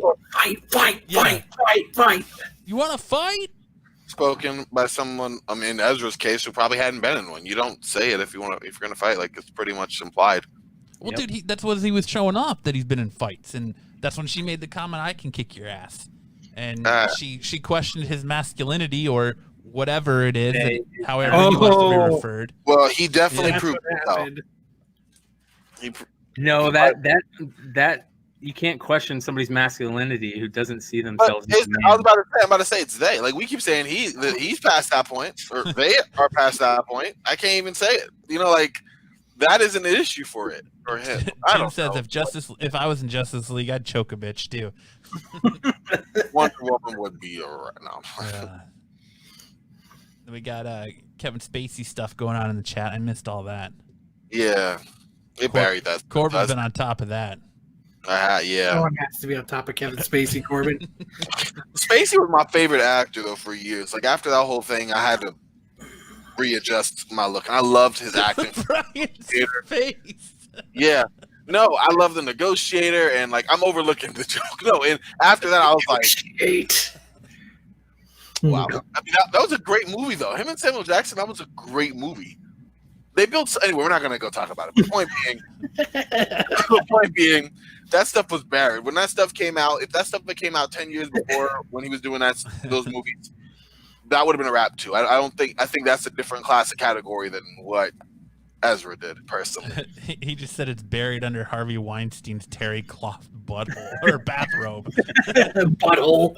Fight. You want to fight? Spoken by someone. I mean, in Ezra's case, who probably hadn't been in one. You don't say it if you're gonna fight. Like it's pretty much implied. Well, dude, that's what he was showing off, that he's been in fights, and that's when she made the comment, "I can kick your ass," and she questioned his masculinity or whatever it is, however he wants to be referred. Well, he definitely That's proved what it. Though. happened. No, that you can't question somebody's masculinity who doesn't see themselves as a I was man. about to say it's they. Like we keep saying he's past that point, or they are past that point. I can't even say it. You know, like that isn't an issue for him. I Tim don't says know. if I was in Justice League, I'd choke a bitch too. Wonder Woman would be alright. No. Then we got Kevin Spacey stuff going on in the chat. I missed all that. Yeah, it buried that. Corbin's been on top of that. Yeah. No one has to be on top of Kevin Spacey, Corbin. Spacey was my favorite actor though for years. Like after that whole thing, I had to readjust my look, and I loved his acting. Brian's face. Yeah. No, I love The Negotiator, and like I'm overlooking the joke. No, and after that, I was like, wow. I mean, that was a great movie, though. Him and Samuel Jackson, that was a great movie. They built anyway. We're not going to go talk about it. The point being, that stuff was buried when that stuff came out. If that stuff came out 10 years before when he was doing those movies, that would have been a wrap too. I think that's a different classic category than what Ezra did personally. He just said it's buried under Harvey Weinstein's terry cloth butthole or bathrobe. Butthole.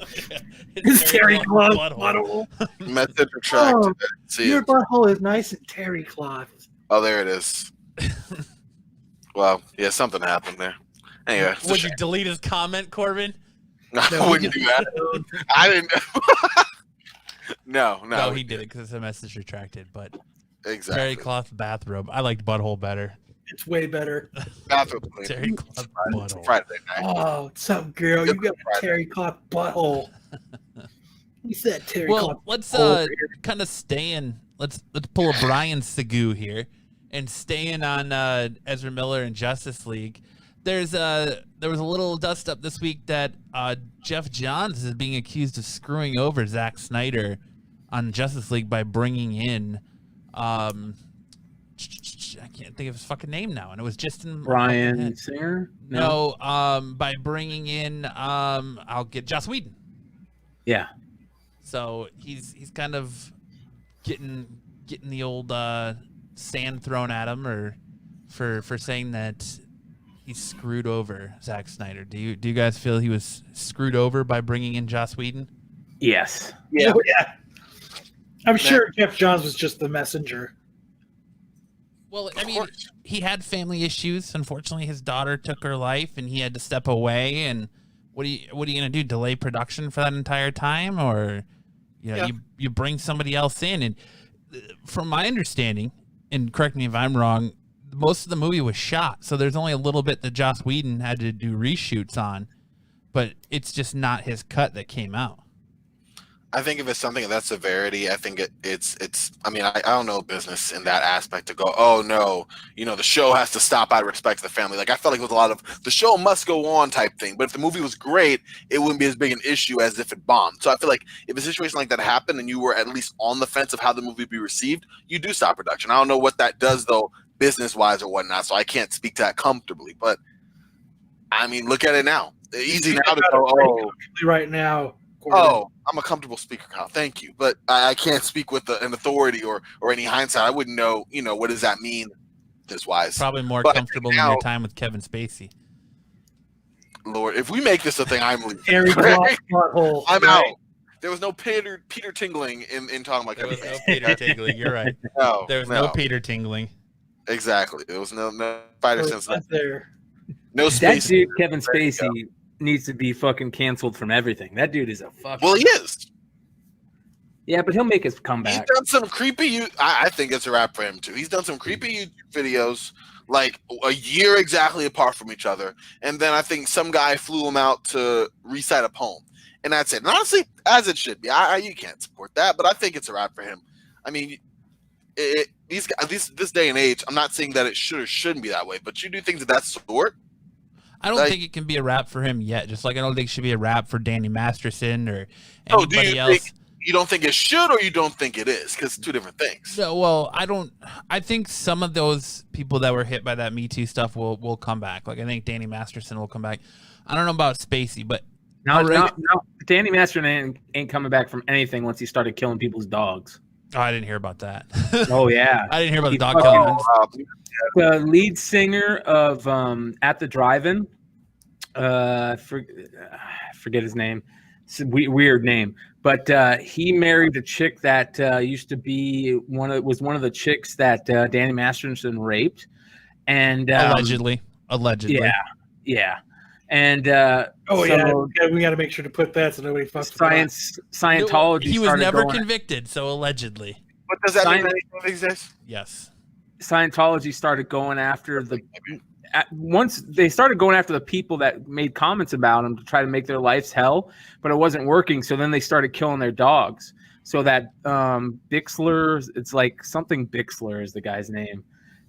His terry cloth butthole. Method retracted. See Your it. butthole is nice and terry cloth. Oh, there it is. Well, yeah, something happened there. Anyway, it's a Would you shame. delete his comment, Corbin? I wouldn't do that. I didn't. No, he did it because the message retracted. But exactly. terry cloth bathrobe. I liked butthole better. It's way better. Bathroom clean. Terry cloth butthole. Friday night. Oh, what's up, girl? You got a terry cloth butthole. You said terry cloth. Well, let's butthole. kind of stay in. Let's pull a Brian Segou here and staying on Ezra Miller and Justice League. There was a little dust up this week that Geoff Johns is being accused of screwing over Zack Snyder on Justice League by bringing in I can't think of his fucking name now, and it was just in Bryan Singer. No, by bringing in I'll get Joss Whedon. Yeah. So he's kind of getting the old sand thrown at him, or for saying that he screwed over Zack Snyder. Do you guys feel he was screwed over by bringing in Joss Whedon? Yes. Yeah. Oh, yeah. I'm sure Geoff Johns was just the messenger. Well, I mean, he had family issues. Unfortunately, his daughter took her life, and he had to step away. And what are you gonna do? Delay production for that entire time, or you bring somebody else in? And from my understanding, and correct me if I'm wrong, most of the movie was shot, so there's only a little bit that Joss Whedon had to do reshoots on, but it's just not his cut that came out. I think if it's something of that severity, I think it's. I mean, I don't know business in that aspect to go, oh no, the show has to stop out of respect to the family. Like I felt like it was a lot of the show must go on type thing. But if the movie was great, it wouldn't be as big an issue as if it bombed. So I feel like if a situation like that happened and you were at least on the fence of how the movie would be received, you do stop production. I don't know what that does though, business wise or whatnot. So I can't speak to that comfortably. But I mean, look at it now. Easy now to go. Right now. Oh, I'm a comfortable speaker, Kyle. Thank you, but I can't speak with an authority or any hindsight. I wouldn't know. What does that mean, this wise? Probably more but comfortable than your time with Kevin Spacey. Lord, if we make this a thing, I'm leaving. I'm out. There was no Peter tingling in talking about Kevin There was Spacey. no Peter tingling. You're right. No, there was no Peter tingling. Exactly. There was no fighter sense there. No That space. dude, Kevin Spacey, needs to be fucking canceled from everything. That dude is a fucking. Well, he is. Yeah, but he'll make his comeback. He's done some creepy. I think it's a wrap for him too. He's done some creepy YouTube videos, like a year exactly apart from each other, and then I think some guy flew him out to recite a poem, and that's it. And honestly, as it should be. You can't support that, but I think it's a wrap for him. I mean, this day and age, I'm not saying that it should or shouldn't be that way, but you do things of that sort. I don't think it can be a wrap for him yet. Just like I don't think it should be a wrap for Danny Masterson or anybody else. You don't think it should, or you don't think it is? Because it's two different things. No, well, I don't. I think some of those people that were hit by that Me Too stuff will come back. Like I think Danny Masterson will come back. I don't know about Spacey, but no, Danny Masterson ain't coming back from anything once he started killing people's dogs. Oh, I didn't hear about that. Oh yeah, I didn't hear about the dog killing. The lead singer of At the Drive-In, forget his name. It's a weird name, but he married a chick that used to be one of the chicks that Danny Masterson raped, and allegedly. Yeah. And we got to make sure to put that so nobody fucks Scientology. He was never convicted, so allegedly. What does that mean these days? Yes. Scientology started going after once they started going after the people that made comments about him to try to make their lives hell, but it wasn't working. So then they started killing their dogs. So that Bixler, it's like something Bixler is the guy's name,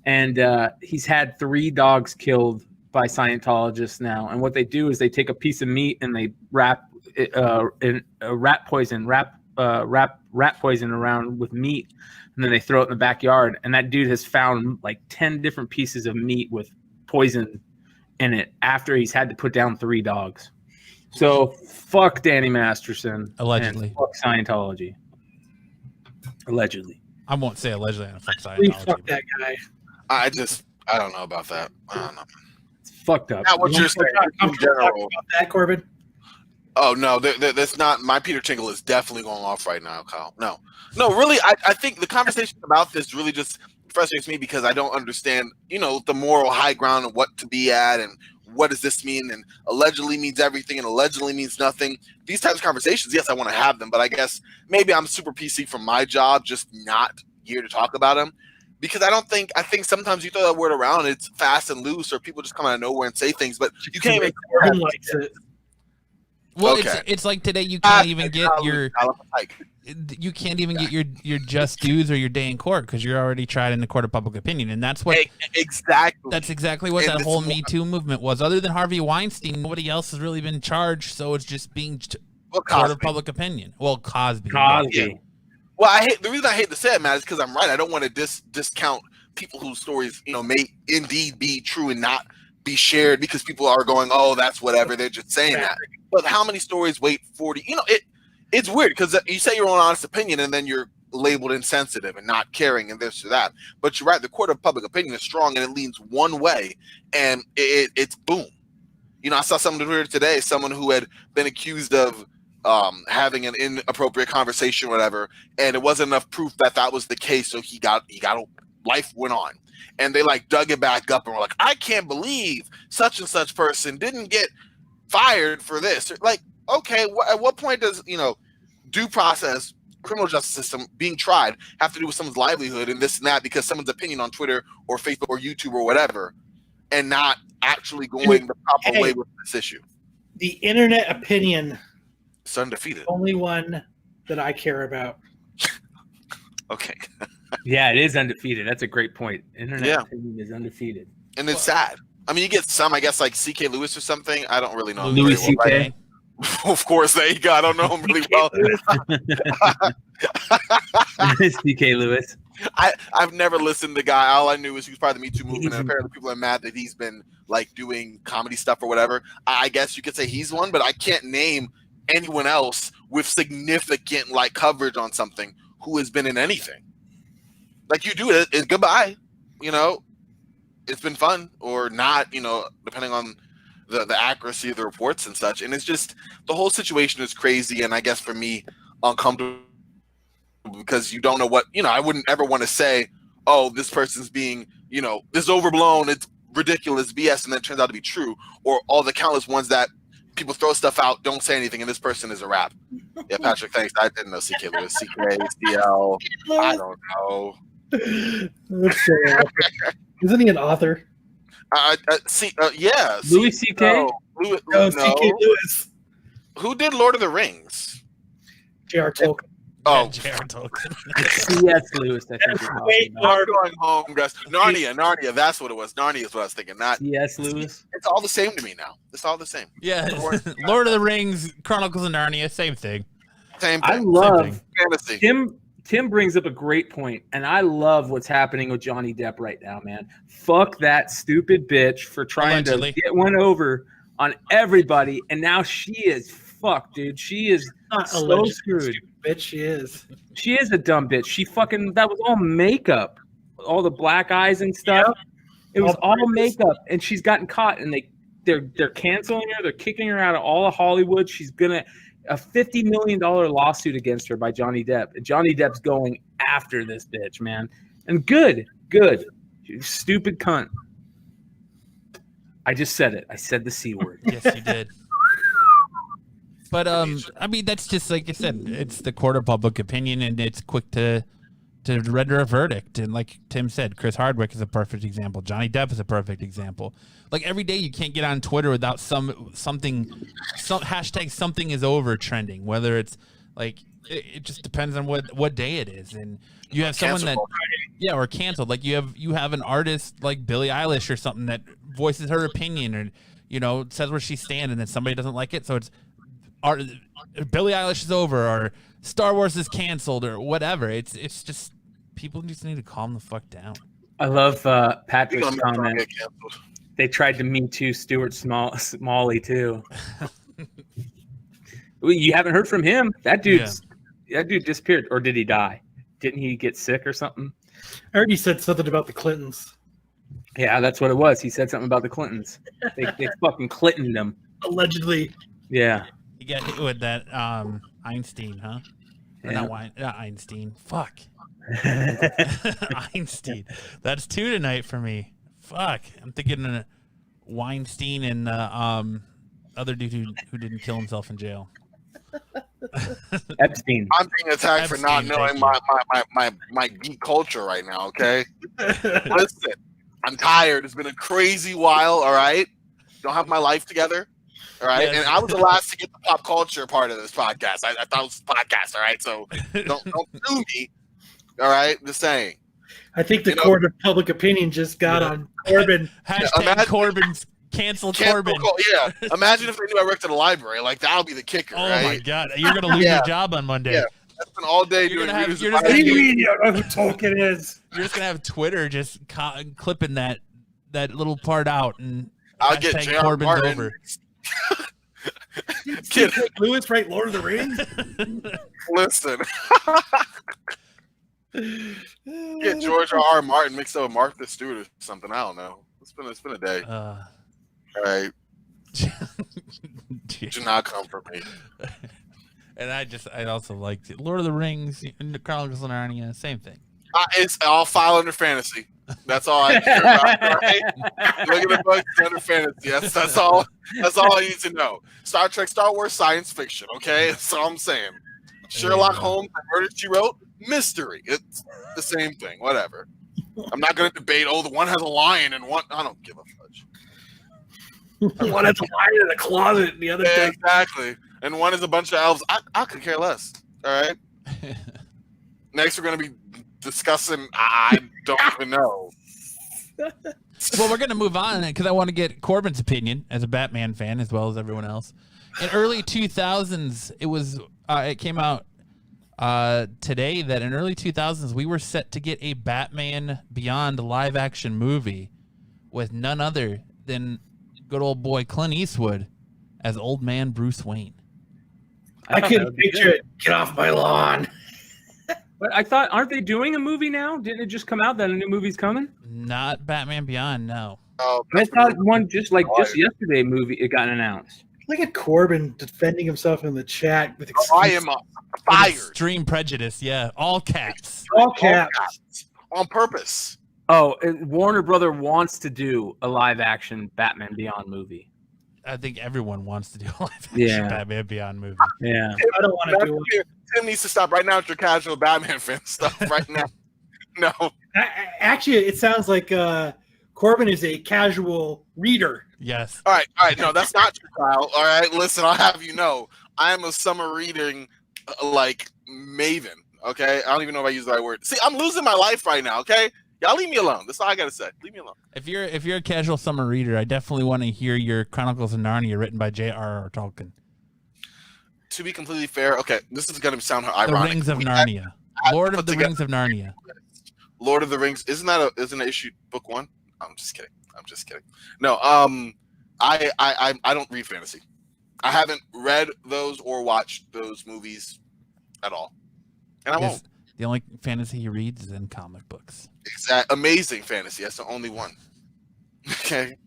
and he's had 3 dogs killed by Scientologists now. And what they do is they take a piece of meat and they wrap rat poison around with meat, and then they throw it in the backyard. And that dude has found like 10 different pieces of meat with poison in it after he's had to put down 3 dogs. So fuck Danny Masterson. Allegedly. And fuck Scientology. Allegedly. I won't say allegedly. I fuck Scientology. Fuck that guy. I don't know about that. I don't know. It's fucked up. Not what you're saying in general. About that, Corbin? Oh no, that's not. My Peter Tingle is definitely going off right now, Kyle. No, really. I think the conversation about this really just frustrates me because I don't understand, the moral high ground and what to be at and what does this mean? And allegedly means everything and allegedly means nothing. These types of conversations, yes, I want to have them, but I guess maybe I'm super PC from my job, just not here to talk about them. Because I think sometimes you throw that word around, it's fast and loose, or people just come out of nowhere and say things, but you can't even. Corbin likes it. Well, Okay. it's like today you can't even get your just dues or your day in court because you're already tried in the court of public opinion, and that's what exactly. That's exactly what that whole Me Too movement was. Other than Harvey Weinstein, nobody else has really been charged, so it's just being court of public opinion. Well, Cosby. Yeah. Well, the reason I hate to say it, Matt, is because I'm right. I don't want to discount people whose stories, may indeed be true and not be shared because people are going, oh, that's whatever. They're just saying that. But how many stories wait 40? It's weird because you say your own honest opinion and then you're labeled insensitive and not caring and this or that. But you're right. The court of public opinion is strong and it leans one way, and it's boom. I saw something weird today. Someone who had been accused of having an inappropriate conversation or whatever, and it wasn't enough proof that was the case. So he got life went on, and they dug it back up and were like, I can't believe such and such person didn't get fired for this. Okay, at what point does due process, criminal justice system being tried have to do with someone's livelihood and this and that because someone's opinion on Twitter or Facebook or YouTube or whatever, and not actually going the proper way with this issue? The internet opinion. It's undefeated. Only one that I care about. Okay. Yeah, it is undefeated. That's a great point. Internet opinion is undefeated. And it's sad. I mean, you get some, I guess, like C.K. Lewis or something. I don't really know. Louis C.K. Of course, there you go. I don't know him really well. C.K. Lewis. I've never listened to the guy. All I knew is he was part of the Me Too movement, and apparently people are mad that he's been doing comedy stuff or whatever. I guess you could say he's one, but I can't name anyone else with significant coverage on something who has been in anything. You do it, goodbye. It's been fun or not, depending on the accuracy of the reports and such. And it's just, the whole situation is crazy. And I guess for me, uncomfortable because you don't know what, I wouldn't ever want to say, oh, this person's being, this is overblown, it's ridiculous BS. And then it turns out to be true, or all the countless ones that people throw stuff out, don't say anything, and this person is a rap. Yeah, Patrick, thanks. I didn't know C.K. Lewis, CK, CL. I don't know. Isn't he an author? Yeah. Louis C.K.? No, C.K. Lewis. Who did Lord of the Rings? J.R. Tolkien. Oh, J.R. Tolkien. C.S. Lewis, I think. I'm going home, guys. Narnia, that's what it was. Narnia is what I was thinking. Not C.S. Lewis. It's all the same to me now. It's all the same. Yeah, Lord of the Rings, Chronicles of Narnia, same thing. Same thing. I love fantasy. Tim brings up a great point, and I love what's happening with Johnny Depp right now, man. Fuck that stupid bitch for trying to get one over on everybody, and now she is fucked, dude. She is so screwed. Bitch, she is. She is a dumb bitch. That was all makeup, all the black eyes and stuff. Yep. It was all makeup, and she's gotten caught, and they're canceling her. They're kicking her out of all of Hollywood. She's gonna a $50 million lawsuit against her by Johnny Depp. And Johnny Depp's going after this bitch, man. And good. You stupid cunt. I just said it. I said the C word. Yes, you did. But I mean, that's just like I said. It's the court of public opinion, and it's quick to render a verdict. And like Tim said, Chris Hardwick is a perfect example. Johnny Depp is a perfect example. Every day you can't get on Twitter without some hashtag something is over trending. Whether it's it just depends on what day it is, and you have someone or canceled. You have an artist like Billie Eilish or something that voices her opinion or says where she stands, and then somebody doesn't like it, so it's Billie Eilish is over or Star Wars is canceled or whatever. It's just people just need to calm the fuck down. I love Patrick's comment. They tried to Me Too Stuart Smalley too. You haven't heard from him. That dude disappeared, or did he die? Didn't he get sick or something? I heard he said something about the Clintons. Yeah, that's what it was. He said something about the Clintons. They fucking Clintoned him. Allegedly. Yeah. You got hit with that Einstein, huh? Yeah. Not Einstein. Fuck. Einstein. That's 2 tonight for me. Fuck. I'm thinking Weinstein and other dude who didn't kill himself in jail. Epstein. I'm being attacked for not Epstein, knowing thank my geek culture right now, okay? Listen, I'm tired. It's been a crazy while, all right? Don't have my life together, all right? Yes. And I was the last to get the pop culture part of this podcast. I thought it was a podcast, all right? So don't sue me, all right? Just saying. I think the court of public opinion just got on Corbin. Hashtag Corbin's cancel Corbin. Yeah. Imagine if they knew I worked at a library. Like, that'll be the kicker, Oh right? my God, you're gonna lose your job on Monday. Yeah. That's been all day You're doing gonna have- news. you're and just What do gonna you finance. mean you don't know who Tolkien is? You're just gonna have Twitter just clipping that little part out and I'll get hashtag J.R. Corbin's Martin. over. Kid, Lewis write Lord of the Rings? listen. Get George R.R. Martin mixed up with Martha Stewart or something. I don't know. It's been a day. All right. Do not come for me. And I also liked it. Lord of the Rings and the Chronicles of Narnia, same thing. It's all file under fantasy. That's all I care about. Right? Look at the books under fantasy. That's all. That's all I need to know. Star Trek, Star Wars, science fiction. Okay, that's all I'm saying. Sherlock Holmes, The Murder She Wrote, mystery. It's the same thing. Whatever. I'm not going to debate. Oh, the one has a lion and one. I don't give a fudge. One has a lion in a closet and the other Yeah, does. exactly. And one is a bunch of elves. I could care less. All right. Next, we're going to be discussing. I don't even know. Well, we're gonna move on because I want to get Corbin's opinion as a Batman fan as well as everyone else. In early 2000s, it came out today that in early 2000s we were set to get a Batman Beyond live action movie with none other than good old boy Clint Eastwood as old man Bruce Wayne. I couldn't picture it. Get off my lawn. But I thought, aren't they doing a movie now? Didn't it just come out that a new movie's coming? Not Batman Beyond, no. Oh, I thought one just yesterday movie it got announced. Look at Corbin defending himself in the chat with I am fired. Extreme prejudice, yeah. All caps. all caps. On purpose. Oh, Warner Brother wants to do a live action Batman Beyond movie. I think everyone wants to do a live action Yeah. Batman Beyond movie. Yeah. I don't want to do it. Tim needs to stop right now with your casual Batman fan stuff right now. No. Actually, it sounds like Corbin is a casual reader. Yes. All right. No, that's not true, Kyle. All right. Listen, I'll have you know, I am a summer reading like maven. Okay. I don't even know if I use the right word. See, I'm losing my life right now. Okay. Y'all leave me alone. That's all I gotta say. Leave me alone. If you're a casual summer reader, I definitely want to hear your Chronicles of Narnia written by J.R.R. Tolkien. To be completely fair, okay, this is gonna sound The ironic. Rings of We Narnia. had Lord put of the together- Rings of Narnia. Lord of the Rings isn't it issue book 1? I'm just kidding. No, I don't read fantasy. I haven't read those or watched those movies at all, and I Yes, won't. the only fantasy he reads is in comic books. Amazing fantasy. That's the only one. Okay.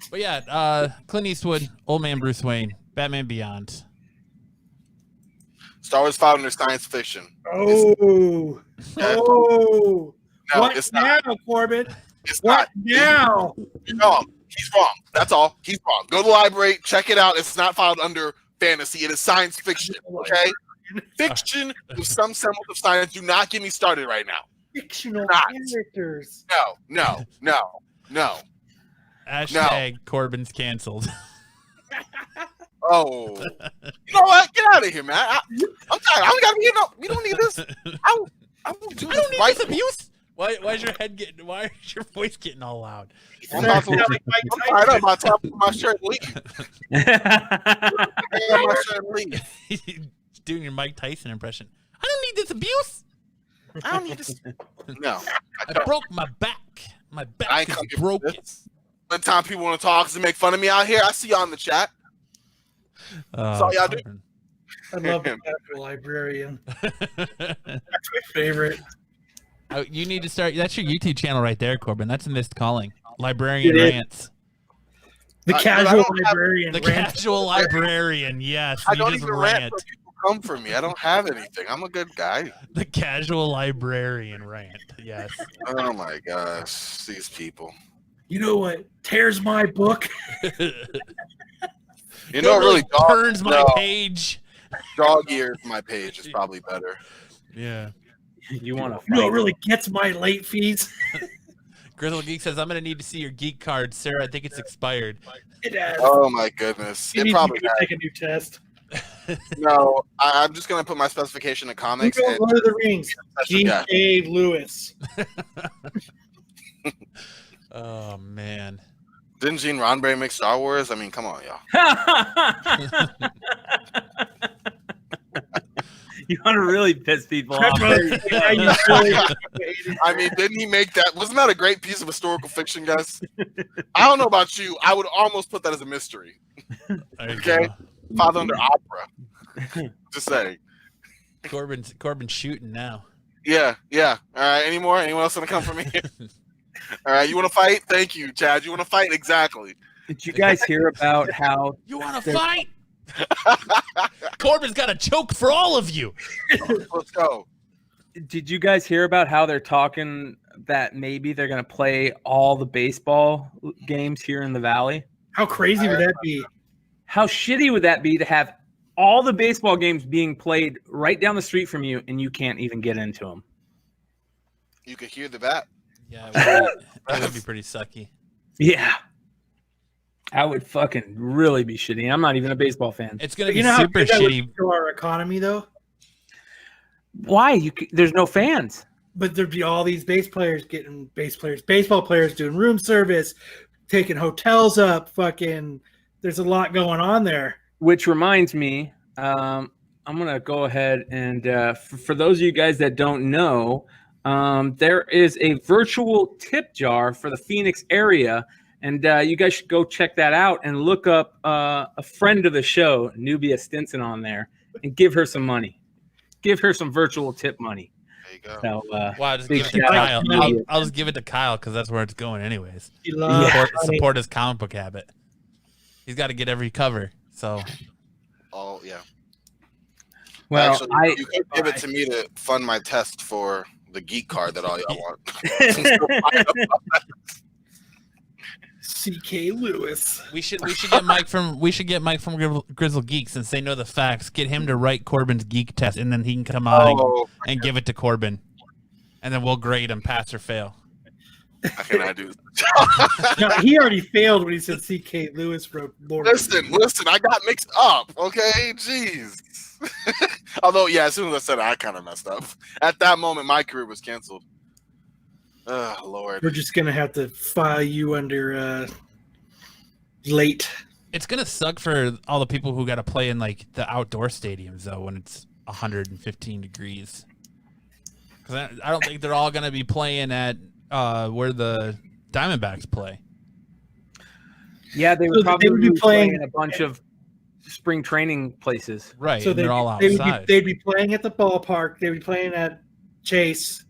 But yeah, Clint Eastwood, Old Man Bruce Wayne, Batman Beyond. Star Wars filed under science fiction. Oh. No, What it's now, not. Corbin? It's What not. now? You're wrong. He's wrong. That's all. He's wrong. Go to the library, check it out. It's not filed under fantasy. It is science fiction. Okay. Fiction with some semblance of science. Do not get me started right now. Fictional Not. characters. No. Hashtag Corbin's canceled. Oh, you know what? Get out of here, man. I'm tired. I don't gotta be. We don't need this. I will do this right. Abuse. Why's your head getting? Why is your voice getting all loud? I'm tired up. I'm top of my shirt. Leave. My shirt. Leave. Doing your Mike Tyson impression. I don't need this abuse. I don't need this. No, I broke my back. My I back ain't is come here for broken. this. The time people want to talk and make fun of me out here, I see y'all in the chat. That's all y'all do. I love the casual librarian. That's my favorite. Oh, you need to start. That's your YouTube channel right there, Corbin. That's a missed calling. Librarian It is. Rants. The I casual don't have- librarian. The rant. casual librarian. Yes, I you don't just even rant. rant. So people come for me. I don't have anything. I'm a good guy. The casual librarian rant. Yes. Oh my gosh, these people. You know what? tears my book. You know, really turns my page. Dog ears my page is probably better. Yeah. You want to? You know, it really gets my late fees. Grizzle Geek says, "I'm gonna need to see your geek card, Sarah. I think it's expired." It has. Oh my goodness! You It need probably to has. take a new test. No, I'm just gonna put my specification in comics. Lord of the Rings. Yeah. G.A. Lewis. Oh man. Didn't Gene Roddenberry make Star Wars? I mean, come on, y'all. You want to really piss people off? I mean, didn't he make that? Wasn't that a great piece of historical fiction, guys? I don't know about you. I would almost put that as a mystery. Okay, Father under Opera. Just saying. Corbin's shooting now. Yeah. All right. Any more? Anyone else want to come for me? All right. You want to fight? Thank you, Chad. You want to fight? Exactly. Did you guys hear about how You want to fight? Corbin's got a choke for all of you. Let's go. Did you guys hear about how they're talking that maybe they're going to play all the baseball games here in the Valley? How crazy would that be? How shitty would that be to have all the baseball games being played right down the street from you and you can't even get into them? You could hear the bat. Yeah, that would be pretty sucky. Yeah. That would fucking really be shitty. I'm not even a baseball fan. It's going to be You know how super good that would shitty. be to our economy, though? Why? There's no fans. But there'd be all these baseball players doing room service, taking hotels up, fucking, there's a lot going on there. Which reminds me, I'm going to go ahead and for those of you guys that don't know, there is a virtual tip jar for the Phoenix area. And you guys should go check that out and look up a friend of the show, Nubia Stinson, on there and give her some money. Give her some virtual tip money. There you go. So, Well, just big give it to shout Kyle. out to Nubia. I'll just give it to Kyle because that's where it's going anyways. You love Support his comic book habit. He's got to get every cover. So Oh, yeah. Well, Actually, you could give it to me to fund my test for the geek card that all y'all want. C.K. Lewis. we should get Mike from Grizzle Geek, since they know the facts. Get him to write Corbin's geek test, and then he can come on and give it to Corbin, and then we'll grade him, pass or fail. How can I do? No, he already failed when he said C.K. Lewis wrote Lord. Listen, I got mixed up. Okay, jeez. Although, yeah, as soon as I said it, I kind of messed up. At that moment, my career was canceled. Oh, Lord. We're just gonna have to file you under late. It's gonna suck for all the people who got to play in like the outdoor stadiums though when it's 115 degrees. Because I don't think they're all gonna be playing at where the Diamondbacks play. yeah, they would probably would be be playing playing in a bunch of spring training places. Right, So and they're all they'd outside. be playing at the ballpark. They'd be playing at Chase,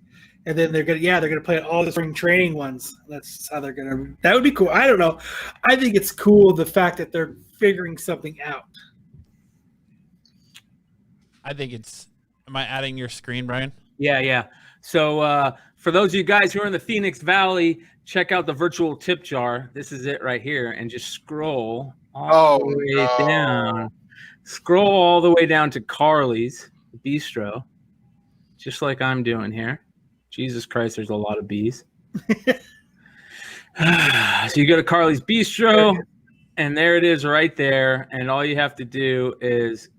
and then they're gonna play at all the spring training ones. That's how they're gonna. That would be cool. I don't know. I think it's cool the fact that they're figuring something out. I think it's. Am I adding your screen, Brian? Yeah. So for those of you guys who are in the Phoenix Valley, check out the virtual tip jar. This is it right here. And just scroll all the way down. Scroll all the way down to Carly's Bistro, just like I'm doing here. Jesus Christ, there's a lot of B's. So you go to Carly's Bistro, and there it is right there. And all you have to do is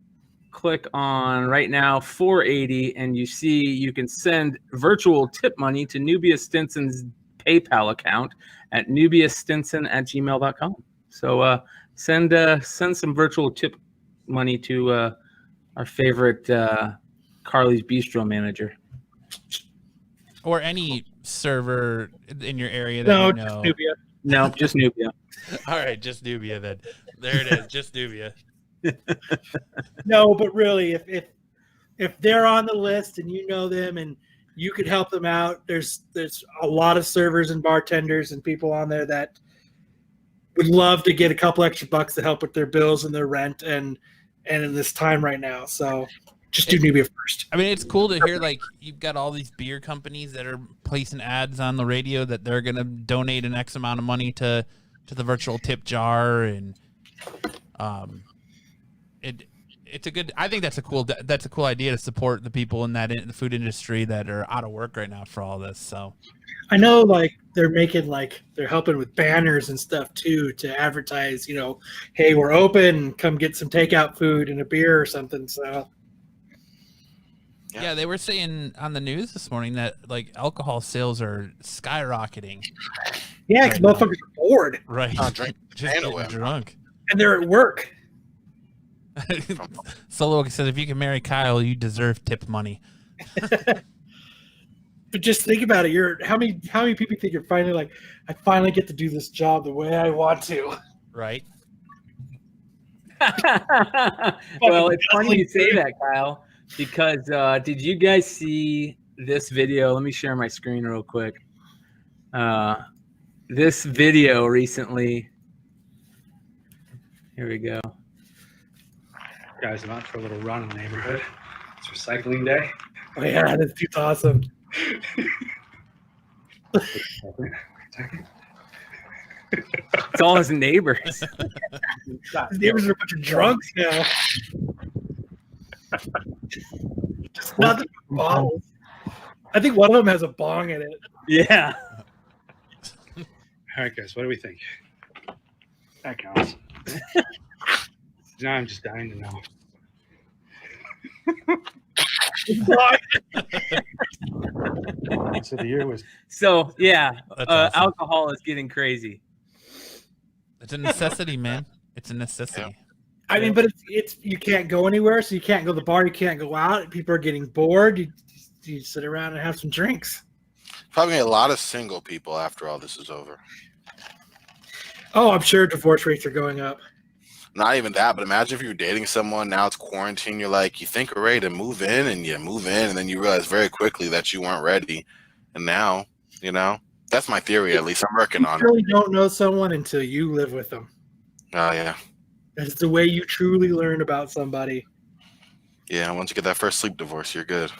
click on right now 480, and you see you can send virtual tip money to Nubia Stinson's PayPal account at nubiastinson@gmail.com. So send some virtual tip money to our favorite Carly's Bistro manager. Or any server in your area that you know. Just Nubia. No, just Nubia. All right, just Nubia then. There it is, just Nubia. No, but really, if they're on the list and you know them and you could help them out, there's a lot of servers and bartenders and people on there that would love to get a couple extra bucks to help with their bills and their rent and in this time right now. So just do Nubia first. I mean, it's cool to hear like you've got all these beer companies that are placing ads on the radio that they're gonna donate an X amount of money to to the virtual tip jar, and it's a good. I think that's a cool idea to support the people in the food industry that are out of work right now for all this. So I know, like they're helping with banners and stuff too to advertise. Hey, we're open. Come get some takeout food and a beer or something. So. Yeah, they were saying on the news this morning that like alcohol sales are skyrocketing. Yeah, because motherfuckers are bored. Right. Drink Just getting drunk. And they're at work. Solo says, if you can marry Kyle, you deserve tip money. But just think about it. How many people think you're finally like, I finally get to do this job the way I want to? Right. Well, it's funny you say that, Kyle, because did you guys see this video? Let me share my screen real quick. This video recently. Here we go. Guys, I'm out for a little run in the neighborhood. It's recycling day. Oh yeah, this dude's awesome. It's all his neighbors. His neighbors are a bunch of drunks now. Nothing but bottles. I think one of them has a bong in it. Yeah. All right, guys, what do we think? That counts. Now I'm just dying to know. So the year was. So yeah, Awesome. alcohol is getting crazy. It's a necessity, man. It's a necessity. Yeah. I mean, but it's you can't go anywhere, so you can't go to the bar, you can't go out. People are getting bored. You sit around and have some drinks. Probably gonna be a lot of single people after all this is over. Oh, I'm sure divorce rates are going up. Not even that, but imagine if you're dating someone, now it's quarantine, you think you're ready to move in, and you move in, and then you realize very quickly that you weren't ready. And now, that's my theory, at least. I'm working on it. You really don't know someone until you live with them. Oh, yeah. That's the way you truly learn about somebody. Yeah, once you get that first sleep divorce, you're good.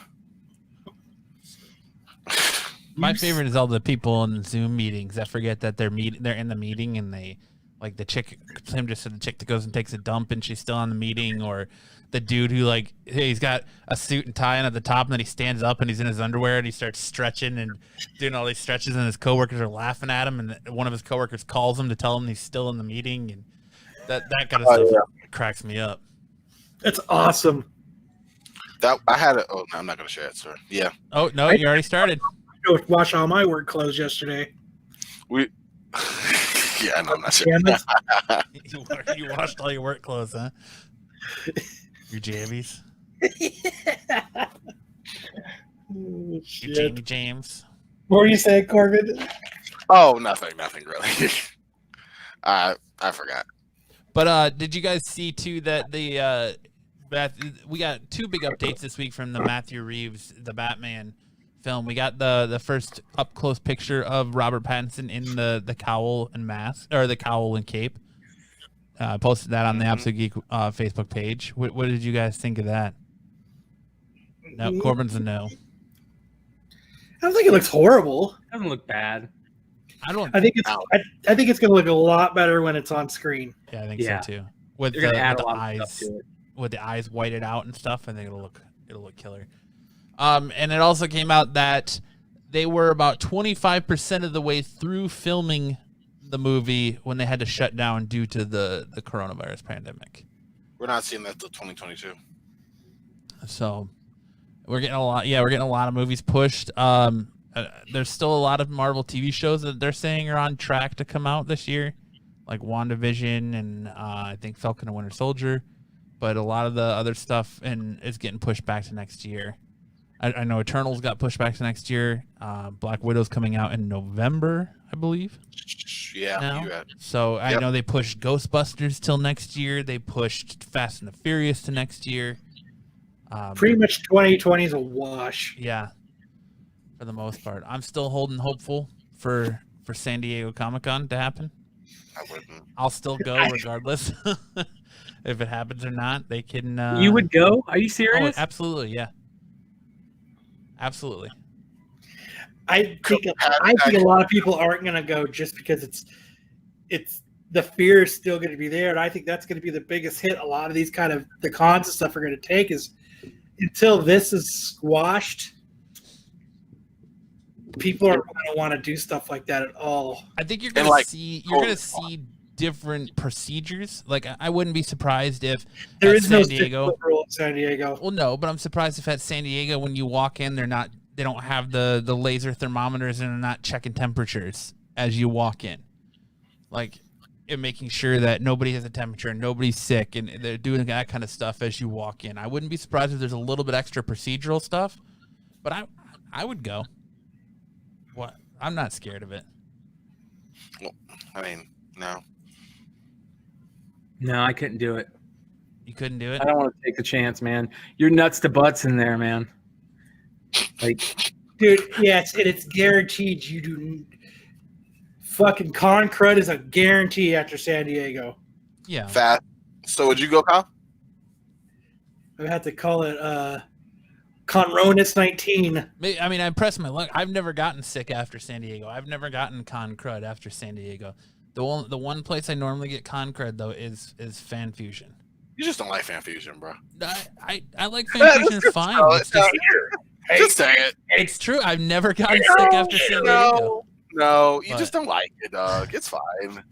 My favorite is all the people in Zoom meetings that forget that they're in the meeting, and they like the chick. Tim just said the chick that goes and takes a dump and she's still on the meeting, or the dude who he's got a suit and tie on at the top, and then he stands up and he's in his underwear and he starts stretching and doing all these stretches, and his coworkers are laughing at him, and one of his coworkers calls him to tell him he's still in the meeting, and that kind of stuff cracks me up. That's awesome. That I had it. Oh, no, I'm not going to share it, sir. Yeah. Oh no, you already started. I washed all my work clothes yesterday. Yeah, no, I'm not sure. You washed all your work clothes, huh? Your jammies. Oh, Your Jamie James. What were you saying, Corbin? Oh, nothing really. I forgot. But did you guys see too that we got two big updates this week from the Matthew Reeves, the Batman film. We got the first up close picture of Robert Pattinson in the cowl and mask, or the cowl and cape. I posted that on the Absolute Geek Facebook page. What did you guys think of that? No, Corbin's a no. I don't think it looks horrible. It doesn't look bad. I think it's going to look a lot better when it's on screen. Yeah, I think so too. With They're gonna add the a lot eyes, of stuff to it. with the eyes whited out and stuff, I think it'll look killer. And it also came out that they were about 25% of the way through filming the movie when they had to shut down due to the coronavirus pandemic. We're not seeing that till 2022. So we're getting a lot. Yeah, we're getting a lot of movies pushed. There's still a lot of Marvel TV shows that they're saying are on track to come out this year, like WandaVision and I think Falcon and Winter Soldier. But a lot of the other stuff is getting pushed back to next year. I know Eternals got pushed back to next year. Black Widow's coming out in November, I believe. Yeah, Now. you got. So I know they pushed Ghostbusters till next year. They pushed Fast and the Furious to next year. Pretty much 2020 is a wash. Yeah, for the most part. I'm still holding hopeful for San Diego Comic-Con to happen. I wouldn't. I'll still go regardless. If it happens or not, they can. You would go? Are you Oh, serious? absolutely, yeah. Absolutely. I think a lot of people aren't going to go just because it's the fear is still going to be there, and I think that's going to be the biggest hit. A lot of these kind of the cons and stuff are going to take is until this is squashed. People aren't going to want to do stuff like that at all. I think you're going to see different procedures. Like I wouldn't be surprised if there at is San no Diego rule in San Diego. Well, no, but I'm surprised if at San Diego when you walk in, they don't have the laser thermometers and they're not checking temperatures as you walk in, like and making sure that nobody has a temperature and nobody's sick, and they're doing that kind of stuff as you walk in. I wouldn't be surprised if there's a little bit extra procedural stuff, but I would go. What? I'm not scared of it. Well, I mean, no. No, I couldn't do it. You couldn't do it? I don't want to take the chance, man. You're nuts to butts in there, man. Like, dude, yes, and it's guaranteed. You do fucking con crud is a guarantee after San Diego. Yeah. Fat. So would you go, Kyle? I have to call it Conronus 19. I mean, I press my luck. I've never gotten sick after San Diego. I've never gotten con crud after San Diego. The one place I normally get con crud though is Fan Fusion. You just don't like Fan Fusion, bro. I like Fan Fusion. It's fine. Just say it. It's true. I've never gotten sick after San Diego. No, you just don't like it, dog. It's fine.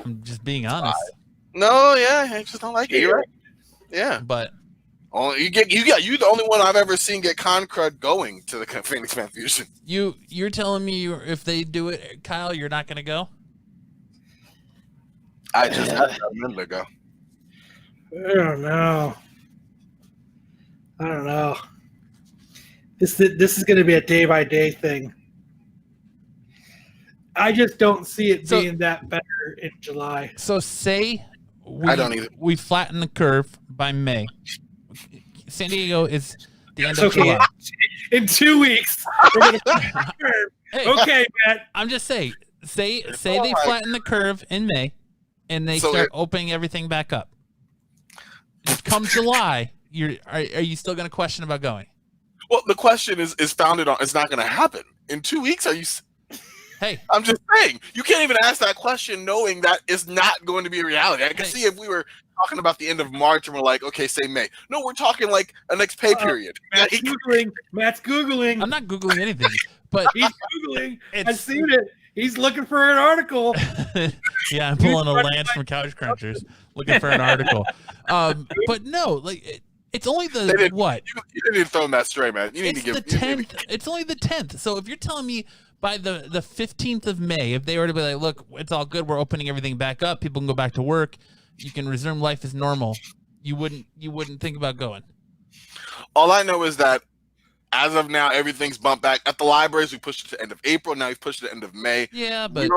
I'm just being honest. No, yeah, I just don't like it. You're right. Yeah, but you the only one I've ever seen get con crud going to the Phoenix Fan Fusion. You're telling me if they do it, Kyle, you're not gonna go? I just had a minute ago. I don't know. This is going to be a day by day thing. I just don't see it being that better in July. So say I don't either. We flatten the curve by May. San Diego is the end of July. In 2 weeks, we're going to flatten the curve. Hey, okay, Matt. I'm just saying. Say they flatten the curve in May, and they start opening everything back up. Come July, are you still going to question about going? Well, the question is founded on it's not going to happen in 2 weeks. Are you? Hey, I'm just saying you can't even ask that question knowing that it's not going to be a reality. I can see if we were talking about the end of March and we're like, okay, say May. No, we're talking like a next pay period. Matt's Googling. I'm not Googling anything, but he's Googling. I've seen it. He's looking for an article. Yeah, I'm pulling a Lance from Couch Crunchers, looking for an article. But no, like it's only the what? You didn't even throw him that straight, man. You need to give the 10th. It's only the 10th. So if you're telling me by the 15th of May, if they were to be like, look, it's all good, we're opening everything back up, people can go back to work, you can resume life as normal, you wouldn't think about going. All I know is that as of now, everything's bumped back. At the libraries, we pushed it to the end of April. Now we've pushed it to the end of May. Yeah, but we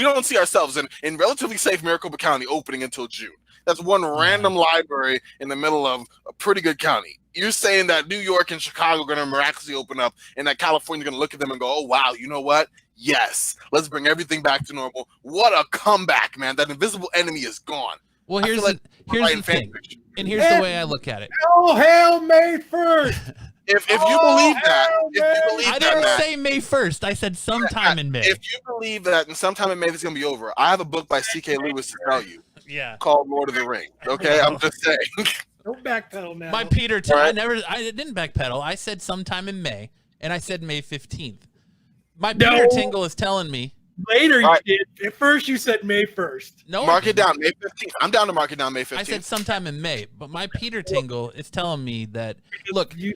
don't see ourselves in relatively safe Maricopa County opening until June. That's one random library in the middle of a pretty good county. You're saying that New York and Chicago are going to miraculously open up and that California's going to look at them and go, oh, wow, you know what? Yes, let's bring everything back to normal. What a comeback, man. That invisible enemy is gone. Well, here's the thing. And here's the way I look at it. Oh, hell, May 1st. If you believe that, I didn't say May 1st. I said sometime in May. If you believe that and sometime in May this is going to be over, I have a book by C.K. Lewis to tell you. Yeah. Called Lord of the Rings. Okay, I'm just saying. Don't backpedal now. My Peter, I didn't backpedal. I said sometime in May, and I said May 15th. My Peter tingle is telling me. Later you did. At first you said May 1st. No. Mark it down, May 15th. I'm down to mark it down May 15th. I said sometime in May, but my Peter tingle is telling me that, look, 2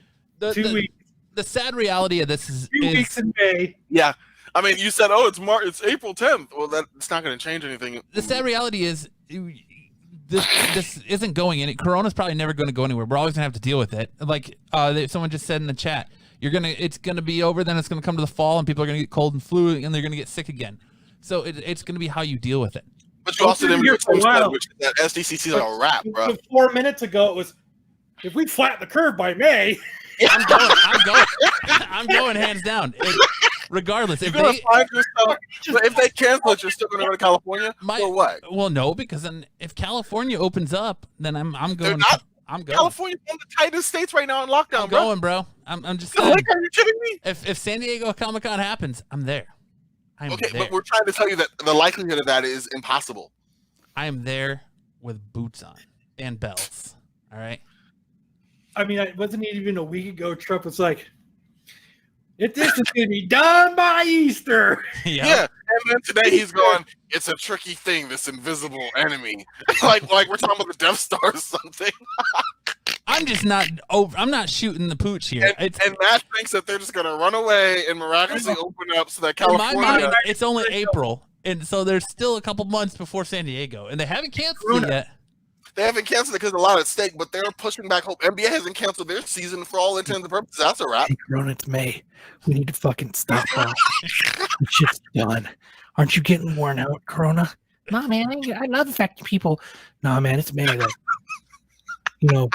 weeks. The sad reality of this is 2 weeks in May. Yeah. I mean, you said, oh, it's April 10th. Well, it's not going to change anything. The sad reality is this isn't going in. Corona's probably never going to go anywhere. We're always going to have to deal with it. Like someone just said in the chat, it's going to be over, then it's going to come to the fall, and people are going to get cold and flu, and they're going to get sick again. So it's going to be how you deal with it. But you also didn't get that SDCC is a wrap, bro. 4 minutes ago, it was, if we flatten the curve by May. I'm going hands down. Regardless, if they cancel it, you're still going to go to California. Or what? Well, no, because then if California opens up, then I'm going. I'm going. California's one of the tightest states right now in lockdown. I'm going, bro. I'm just saying. Like, are you kidding me? If San Diego Comic Con happens, I'm there. Okay, there. but we're trying to tell you that the likelihood of that is impossible. I am there with boots on and bells. All right. I mean, it wasn't even a week ago. Trump was like, "If this is going to be done by Easter." Yeah. And then today he's going, it's a tricky thing, this invisible enemy. like we're talking about the Death Star or something. I'm just not over. I'm not shooting the pooch here. And Matt thinks that they're just going to run away and miraculously open up so that California. In my mind, it's only April. And so there's still a couple months before San Diego. And they haven't canceled it yet. They haven't canceled it because a lot at stake, but they're pushing back hope. NBA hasn't canceled their season for all intents and purposes. That's a wrap. Hey, Corona, it's May. We need to fucking stop now. The shit's done. Aren't you getting worn out, Corona? Nah, man. I love affecting people. Nah, man, it's May. Like,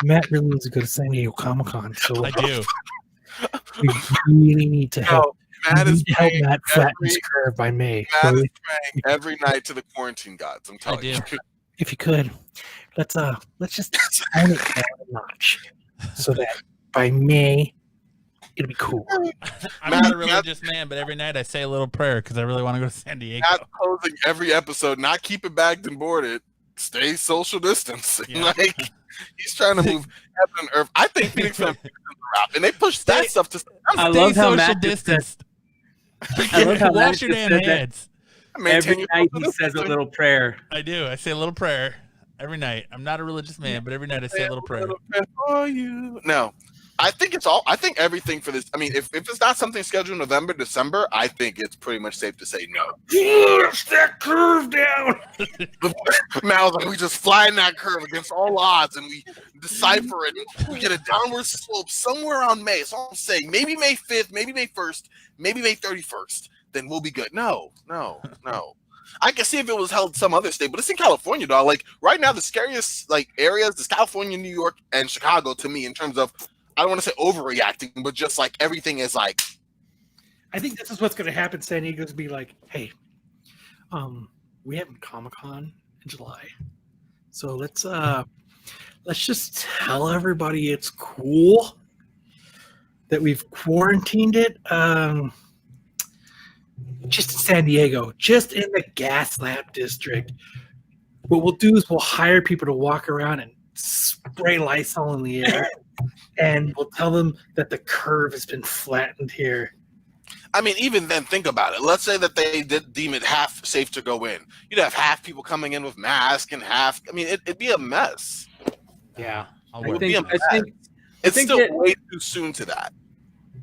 Matt really needs to go to San Diego Comic-Con. So I do. We really need to help. Matt is help Matt flatten his curve by May. Matt is praying every night to the quarantine gods. I'm telling you. If you could, let's just tone it down a notch so that by May it'll be cool. I'm not a religious man, but every night I say a little prayer because I really want to go to San Diego. Not closing every episode, not keep it bagged and boarded, stay social distance. Yeah. Like he's trying to move heaven and earth. I think Phoenix Fan is a wrap, and they push that stuff to. I love how social Matt distance. I love how Wash Matt your just damn said that. hands. Every night he says a little prayer. I do. I say a little prayer every night. I'm not a religious man, but every night I say a little prayer. For you. No, I think it's all. I think everything for this. I mean, if it's not something scheduled in November, December, I think it's pretty much safe to say no. Push that curve down. Mal's like, we just flatten that curve against all odds, and we decipher it. And we get a downward slope somewhere on May. So I'm saying maybe May 5th, maybe May 1st, maybe May 31st. Then we'll be good. No. I can see if it was held some other state, but it's in California, dog. Like right now, the scariest areas is California, New York, and Chicago to me in terms of, I don't want to say overreacting, but just like everything is like. I think this is what's going to happen. San Diego's be like, hey, we have Comic-Con in July, so let's just tell everybody it's cool that we've quarantined it. Just in San Diego, just in the gas lamp district. What we'll do is we'll hire people to walk around and spray Lysol in the air, and we'll tell them that the curve has been flattened here. I mean, even then, think about it. Let's say that they did deem it half safe to go in. You'd have half people coming in with masks and half. I mean, it'd be a mess. Yeah, I think it's still way too soon to that.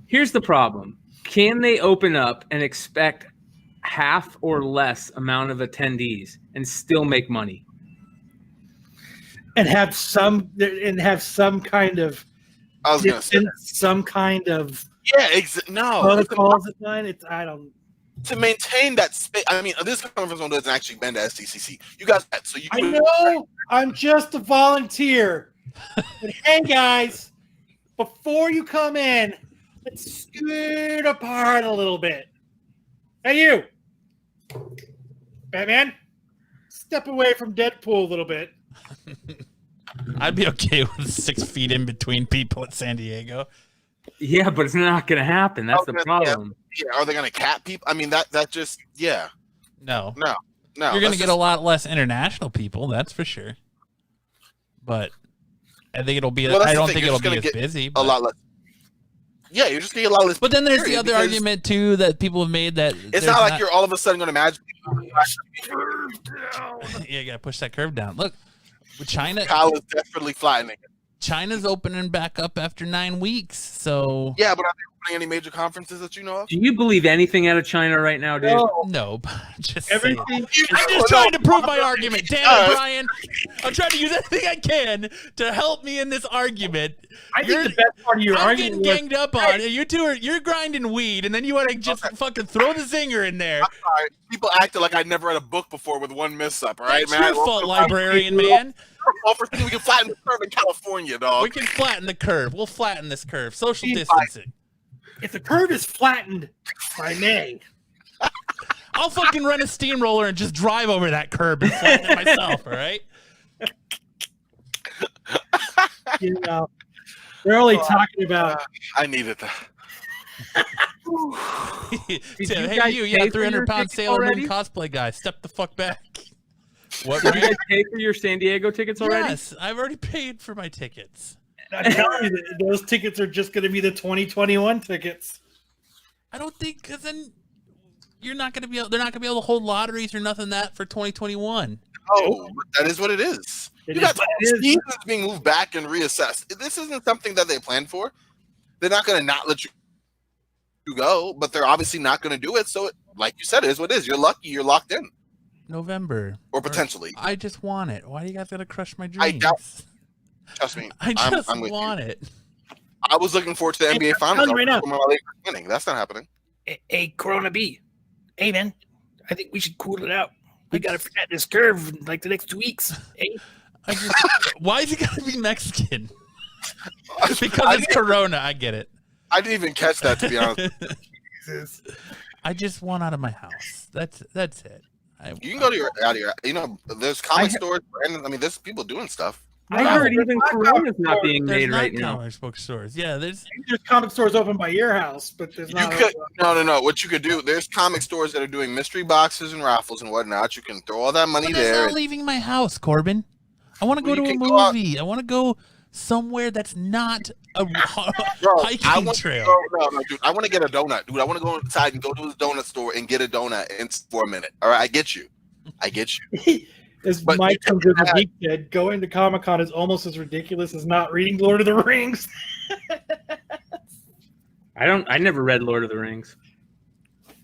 Here's the problem. Can they open up and expect half or less amount of attendees and still make money? And have some kind of I was gonna say some kind of no protocols. I don't. To maintain that space. I mean, this conference one doesn't actually bend to SDCC. You guys, so you. I know. I'm just a volunteer. But hey, guys, before you come in, let's scoot apart a little bit. Hey, you, Batman, step away from Deadpool a little bit. I'd be okay with 6 feet in between people at San Diego. Yeah, but it's not going to happen. That's the problem. Yeah, are they going to cap people? I mean, that just No. You're going to get a lot less international people, that's for sure. But I think it'll be. I don't think it'll be as busy. A lot less. Yeah, you're just going to get a lot less. But then there's the other argument too that people have made that it's not like you're all of a sudden going to magically. Yeah, you got to push that curve down. Look, with China. Kyle is desperately flattening it. China's opening back up after 9 weeks, so yeah. But are they opening any major conferences that you know of? Do you believe anything out of China right now, dude? No, just everything. I'm just trying to prove my argument. Damn it, Brian! I'm trying to use everything I can to help me in this argument. I think the best part of your argument I'm getting ganged up on it. You two you're grinding weed, and then you want to just fucking throw the zinger in there. I'm sorry. People acted like I'd never read a book before with one mishap. All right, That's man. your fault, librarian man. For we can flatten the curve in California, dog. We can flatten the curve. We'll flatten this curve. Social distancing. If the curve is flattened by May, I'll fucking run a steamroller and just drive over that curb and flatten it myself. All right. you know, they're only talking about. I needed that. Tim, you hey, guys you pay got for your 300-pound tickets Sailor Moon already? cosplay guy. Step the fuck back. What? Did you guys pay for your San Diego tickets already? Yes, I've already paid for my tickets. I'm telling you, that those tickets are just going to be the 2021 tickets. I don't think, because then you're not gonna be able. They're not gonna be able to hold lotteries or nothing that for 2021. Oh, that is what it is. It You is got what it is. seasons being moved back and reassessed. This isn't something that they planned for. They're not going to not let you go, but they're obviously not going to do it. So, like you said, it is what it is. You're lucky. You're locked in, November, or potentially. I just want it. Why do you guys gotta crush my dreams? I doubt. Trust me. I just I'm with you. want it. I was looking forward to the NBA I'm Finals. telling you right now. from my Lakers winning. That's not happening. Hey, Corona B. Hey, man. I think we should cool it out. We got to flatten this curve in like the next 2 weeks. Hey? Why is he gotta be Mexican? Because it's Corona. I get it. I didn't even catch that, to be honest. I just want out of my house. That's it. You can go to out of your. There's comic stores, and I mean, there's people doing stuff. I heard even Corona's not being There's made not right now. comic book stores. Yeah, there's comic stores open by your house, but there's You not. could no. What you could do? There's comic stores that are doing mystery boxes and raffles and whatnot. You can throw all that money But that's there. not leaving my house, Corbin. I want to Well, go to you a can go out- movie. I want to go somewhere that's not a Bro, I hiking want trail. no, dude. I want to get a donut, dude. I want to go inside and go to the donut store and get a donut for a minute. All right, I get you. As But Mike you comes in the geek said, going to Comic Con is almost as ridiculous as not reading Lord of the Rings. I never read Lord of the Rings.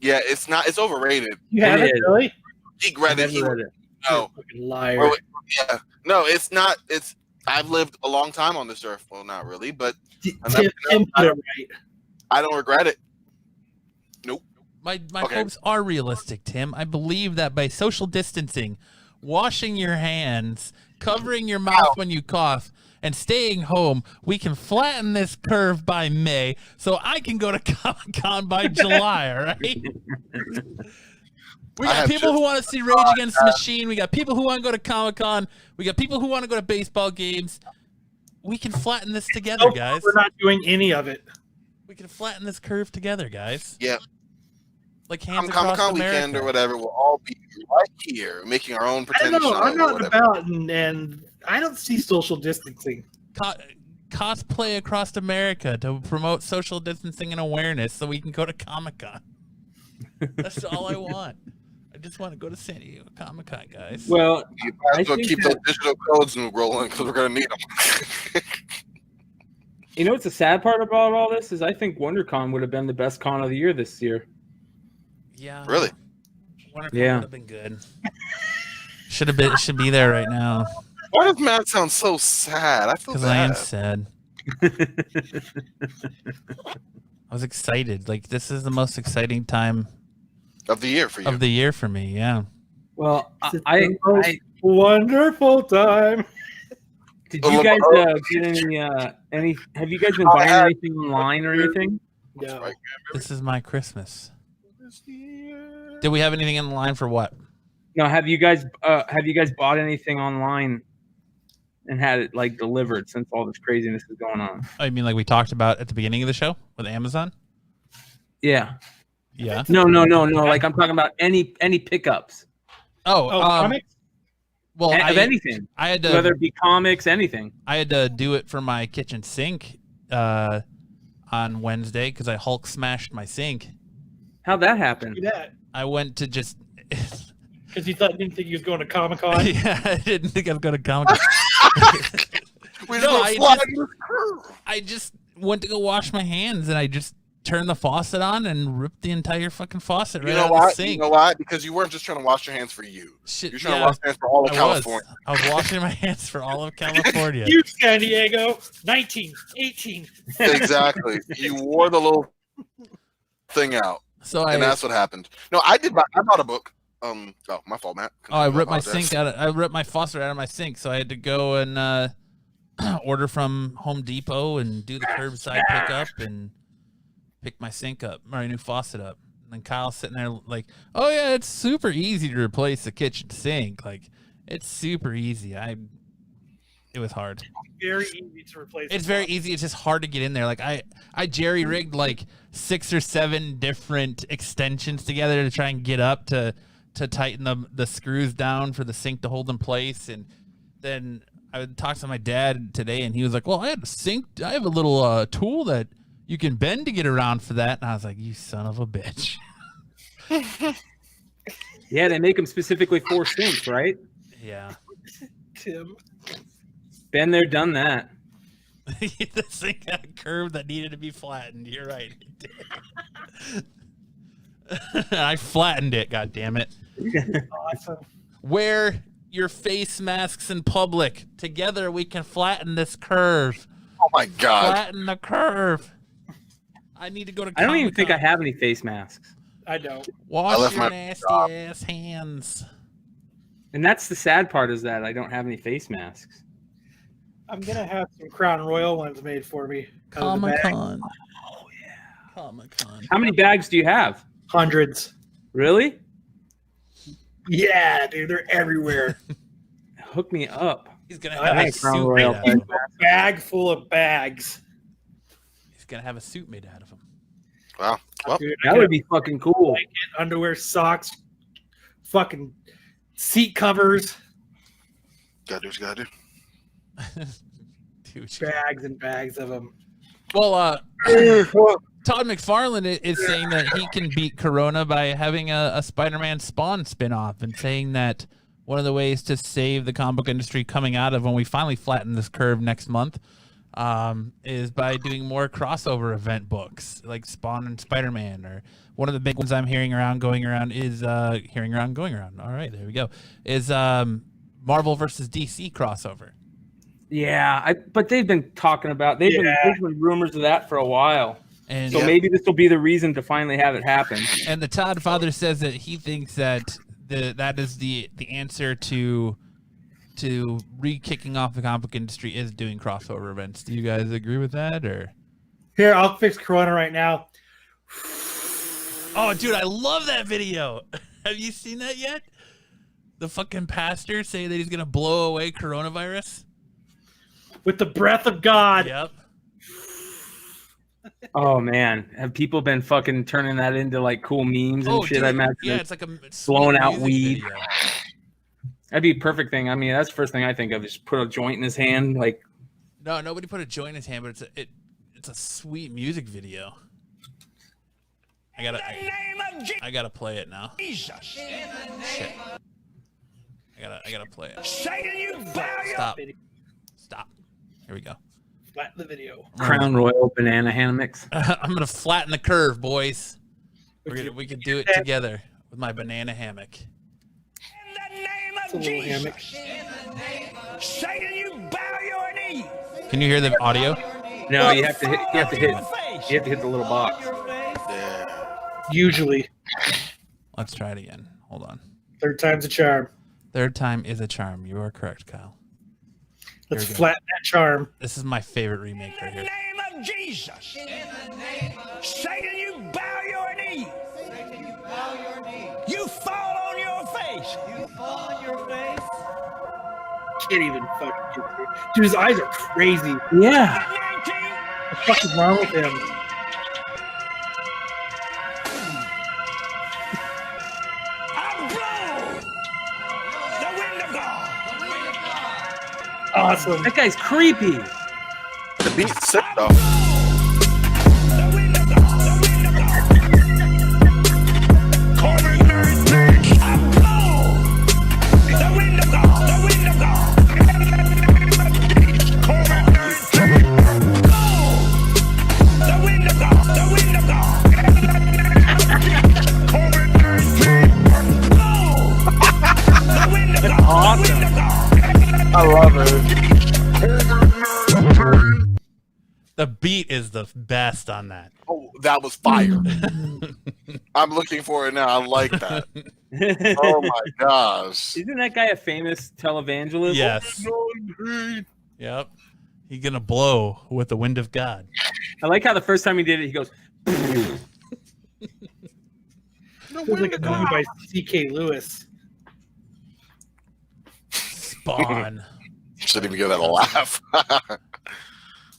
Yeah, it's not. It's overrated. You haven't is. really? He read it. Never read it. No, Fucking liar. Or- yeah, no, it's not. It's. I've lived a long time on this earth. Well, not really, but Tim put it right. I don't regret it. Nope. My Okay. hopes are realistic, Tim. I believe that by social distancing, washing your hands, covering your mouth when you cough, and staying home, we can flatten this curve by May so I can go to Comic-Con by July, all right? We I got have people just- who want to see Rage Against the Machine. We got people who want to go to Comic-Con. We got people who want to go to baseball games. We can flatten this together, So far, guys. we're not doing any of it. We can flatten this curve together, guys. Yeah. Like hands Comic across Con America. weekend or whatever, we'll all be right here making our own I pretend don't know. show I'm or not whatever. about, and I don't see social distancing. Cosplay across America to promote social distancing and awareness so we can go to Comic-Con. That's all I want. I just want to go to San Diego Comic-Con, guys. Well, You might I as well think keep that- those digital codes rolling because we're gonna need them. you know what's the sad part about all this is I think WonderCon would have been the best con of the year this year. Yeah. Really? WonderCon Yeah. would have been good. Should be there right now Why does Matt sound so sad? I feel because I am bad. sad. I was excited. Like this is the most exciting time Of the year for you. of the year for me. Yeah. Well, It's I the most wonderful time. did you guys get any? Have you guys been buying anything online or anything? Yeah. Right. This is my Christmas. Did we have anything in the line for what? No, have you guys bought anything online and had it like delivered since all this craziness is going on? I mean, like we talked about at the beginning of the show with Amazon. Yeah. Yeah. No. Like I'm talking about any pickups Oh, Comics? well, of anything, I had to whether it be comics, anything. I had to do it for my kitchen sink on Wednesday because I Hulk smashed my sink. How'd that happen? Do that. I went to just Because you didn't think he was going to Comic Con. yeah, I didn't think I was going to Comic-Con. We No, just I fly just- this curve. I just went to go wash my hands and I just turned the faucet on and ripped the entire fucking faucet right You know out of why? the You sink. know why? Because you weren't just trying to wash your hands for you. Shit, You're trying yeah, to wash your hands for all of I was. California. I was washing my hands for all of California. You, San Diego, 19, 18. Exactly. You wore the little thing out, So and that's what happened. No, I bought a book. Oh, my fault, Matt. I ripped my apologize. sink I ripped my faucet out of my sink, so I had to go and order from Home Depot and do the curbside pickup and pick my sink up, my new faucet up. And then Kyle's sitting there like, "Oh yeah, it's super easy to replace the kitchen sink. Like, it's super easy." It was hard. Very easy to replace. It's very easy. It's just hard to get in there. Like I jerry rigged like 6 or 7 different extensions together to try and get up to tighten the screws down for the sink to hold in place. And then I would talk to my dad today, and he was like, "Well, I have a little tool that you can bend to get around for that." And I was like, "You son of a bitch." Yeah, they make them specifically for sinks, right? Yeah. Tim. Been there, done that. The sink had a curve that needed to be flattened. You're right. I flattened it. God damn it! Awesome. Wear your face masks in public. Together we can flatten this curve. Oh my God. Flatten the curve. I need to go to I don't even think I Comic-Con. have any face masks. I don't. Wash left your my nasty job. ass hands. And that's the sad part, is that I don't have any face masks. I'm gonna have some Crown Royal ones made for me. 'Cause of the bag. Comic-Con. Oh yeah. Comic-Con. How many bags do you have? Hundreds. Really? Yeah, dude, they're everywhere. Hook me up. He's gonna I have a like suit Crown made Royal out of him. Bag full of bags. He's gonna have a suit made out of him. Wow. Well, Dude, That would be fucking cool. underwear, socks, fucking seat covers, gotta do what you gotta do. Dude, bags and bags of them. well, Todd McFarlane is saying that he can beat Corona by having a Spider-Man Spawn spinoff, and saying that one of the ways to save the comic book industry coming out of when we finally flatten this curve next month is by doing more crossover event books like Spawn and Spider-Man. Or one of the big ones I'm hearing around, going around is All right, there we go. Is Marvel versus DC crossover. Yeah, but they've been talking about. There's been rumors of that for a while. And So maybe this will be the reason to finally have it happen. And the Todd father says that he thinks that that is the answer to re-kicking off the comic book industry is doing crossover events. Do you guys agree with that, or? Here, I'll fix Corona right now. Oh, dude, I love that video. Have you seen that yet? The fucking pastor saying that he's gonna blow away coronavirus. With the breath of God. Yep. Oh man, have people been fucking turning that into like cool memes and shit? Dude, I imagine. yeah, it's like a blowing sweet out music weed. video. That'd be a perfect thing. I mean, that's the first thing I think of. Just put a joint in his hand, like. No, nobody put a joint in his hand, but it's a sweet music video. I gotta play it now. Shit. I gotta play it. Stop. Here we go. Flatten the video. Crown Royal banana hammocks. I'm gonna flatten the curve, boys. We can do it together with my banana hammock. It's a little hammock. Can you hear the audio? No, you have to hit the little box. Usually. Let's try it again. Hold on. Third time's a charm. Third time is a charm. You are correct, Kyle. Let's we go. flatten that charm. This is my favorite remake right here. Of Jesus. In the name of Satan, you bow your knees. Satan, you bow your knees. You fall on your face. You fall on your face. Can't even fucking get through. Dude, his eyes are crazy. Yeah. What the fuck is wrong with him? Awesome. That guy's creepy. The beat's sick though. That's awesome. I love it. The beat is the best on that. Oh, that was fire. I'm looking for it now. I like that. Oh my gosh. Isn't that guy a famous televangelist? Yes. Yep. He's gonna blow with the wind of God. I like how the first time he did it, he goes. It was like a movie by C.K. Lewis. Spawn. Shouldn't even give that a laugh.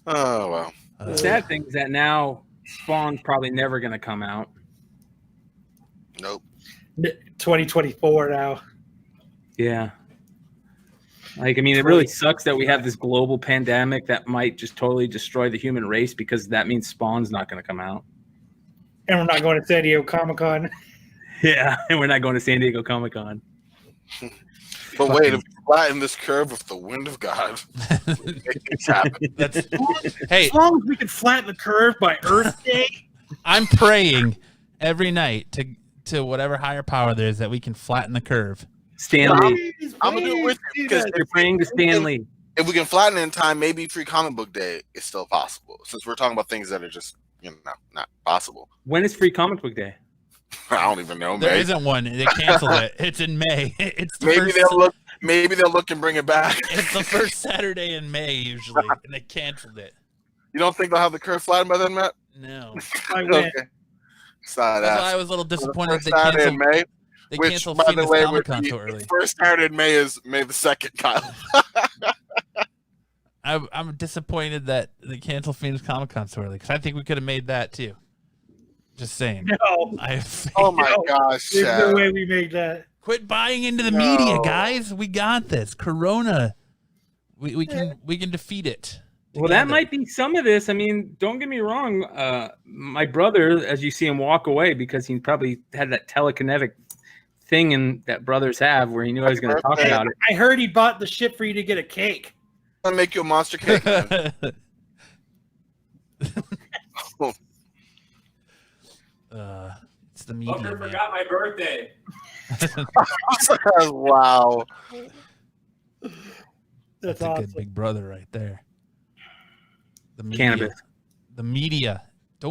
Oh, well. The sad thing is that now Spawn's probably never going to come out. Nope. 2024 now. Yeah. Like, I mean, it really sucks that we have this global pandemic that might just totally destroy the human race because that means Spawn's not going to come out. And we're not going to San Diego Comic-Con. Yeah, and we're not going to San Diego Comic-Con. But wait, if we flatten this curve with the wind of God, make things happen. Hey, as long as we can flatten the curve by Earth Day. I'm praying every night to whatever higher power there is that we can flatten the curve. Stanley. I'm going to do it with you because They're praying to Stanley. if we can flatten it in time, maybe Free Comic Book Day is still possible. Since we're talking about things that are just, not possible. When is Free Comic Book Day? I don't even know. There May. isn't one. They canceled it. It's in May. It's the Maybe first, Maybe they'll look and bring it back. It's the first Saturday in May usually, and they canceled it. You don't think they'll have the curve flattened by then, Matt? No. I win. Okay. That's why I was a little disappointed First they Saturday in canceled. May. They Which, canceled by the Phoenix way, Comic Con the so early. first Saturday in May is May the 2nd, Kyle. I'm disappointed that they canceled Phoenix Comic Con so early because I think we could have made that too. Just saying. No. Oh my gosh, There's Chad. no way we made that. Quit buying into the media, guys. We got this. Corona. We can defeat it. Well, that might be some of this. I mean, don't get me wrong. My brother, as you see him walk away, because he probably had that telekinetic thing that brothers have where he knew I was going to talk about it. I heard he bought the shit for you to get a cake. I'll make you a monster cake. It's the media, man. Forgot my birthday. Wow. That's awesome. a good big brother right there. The media. Cannabis. The media.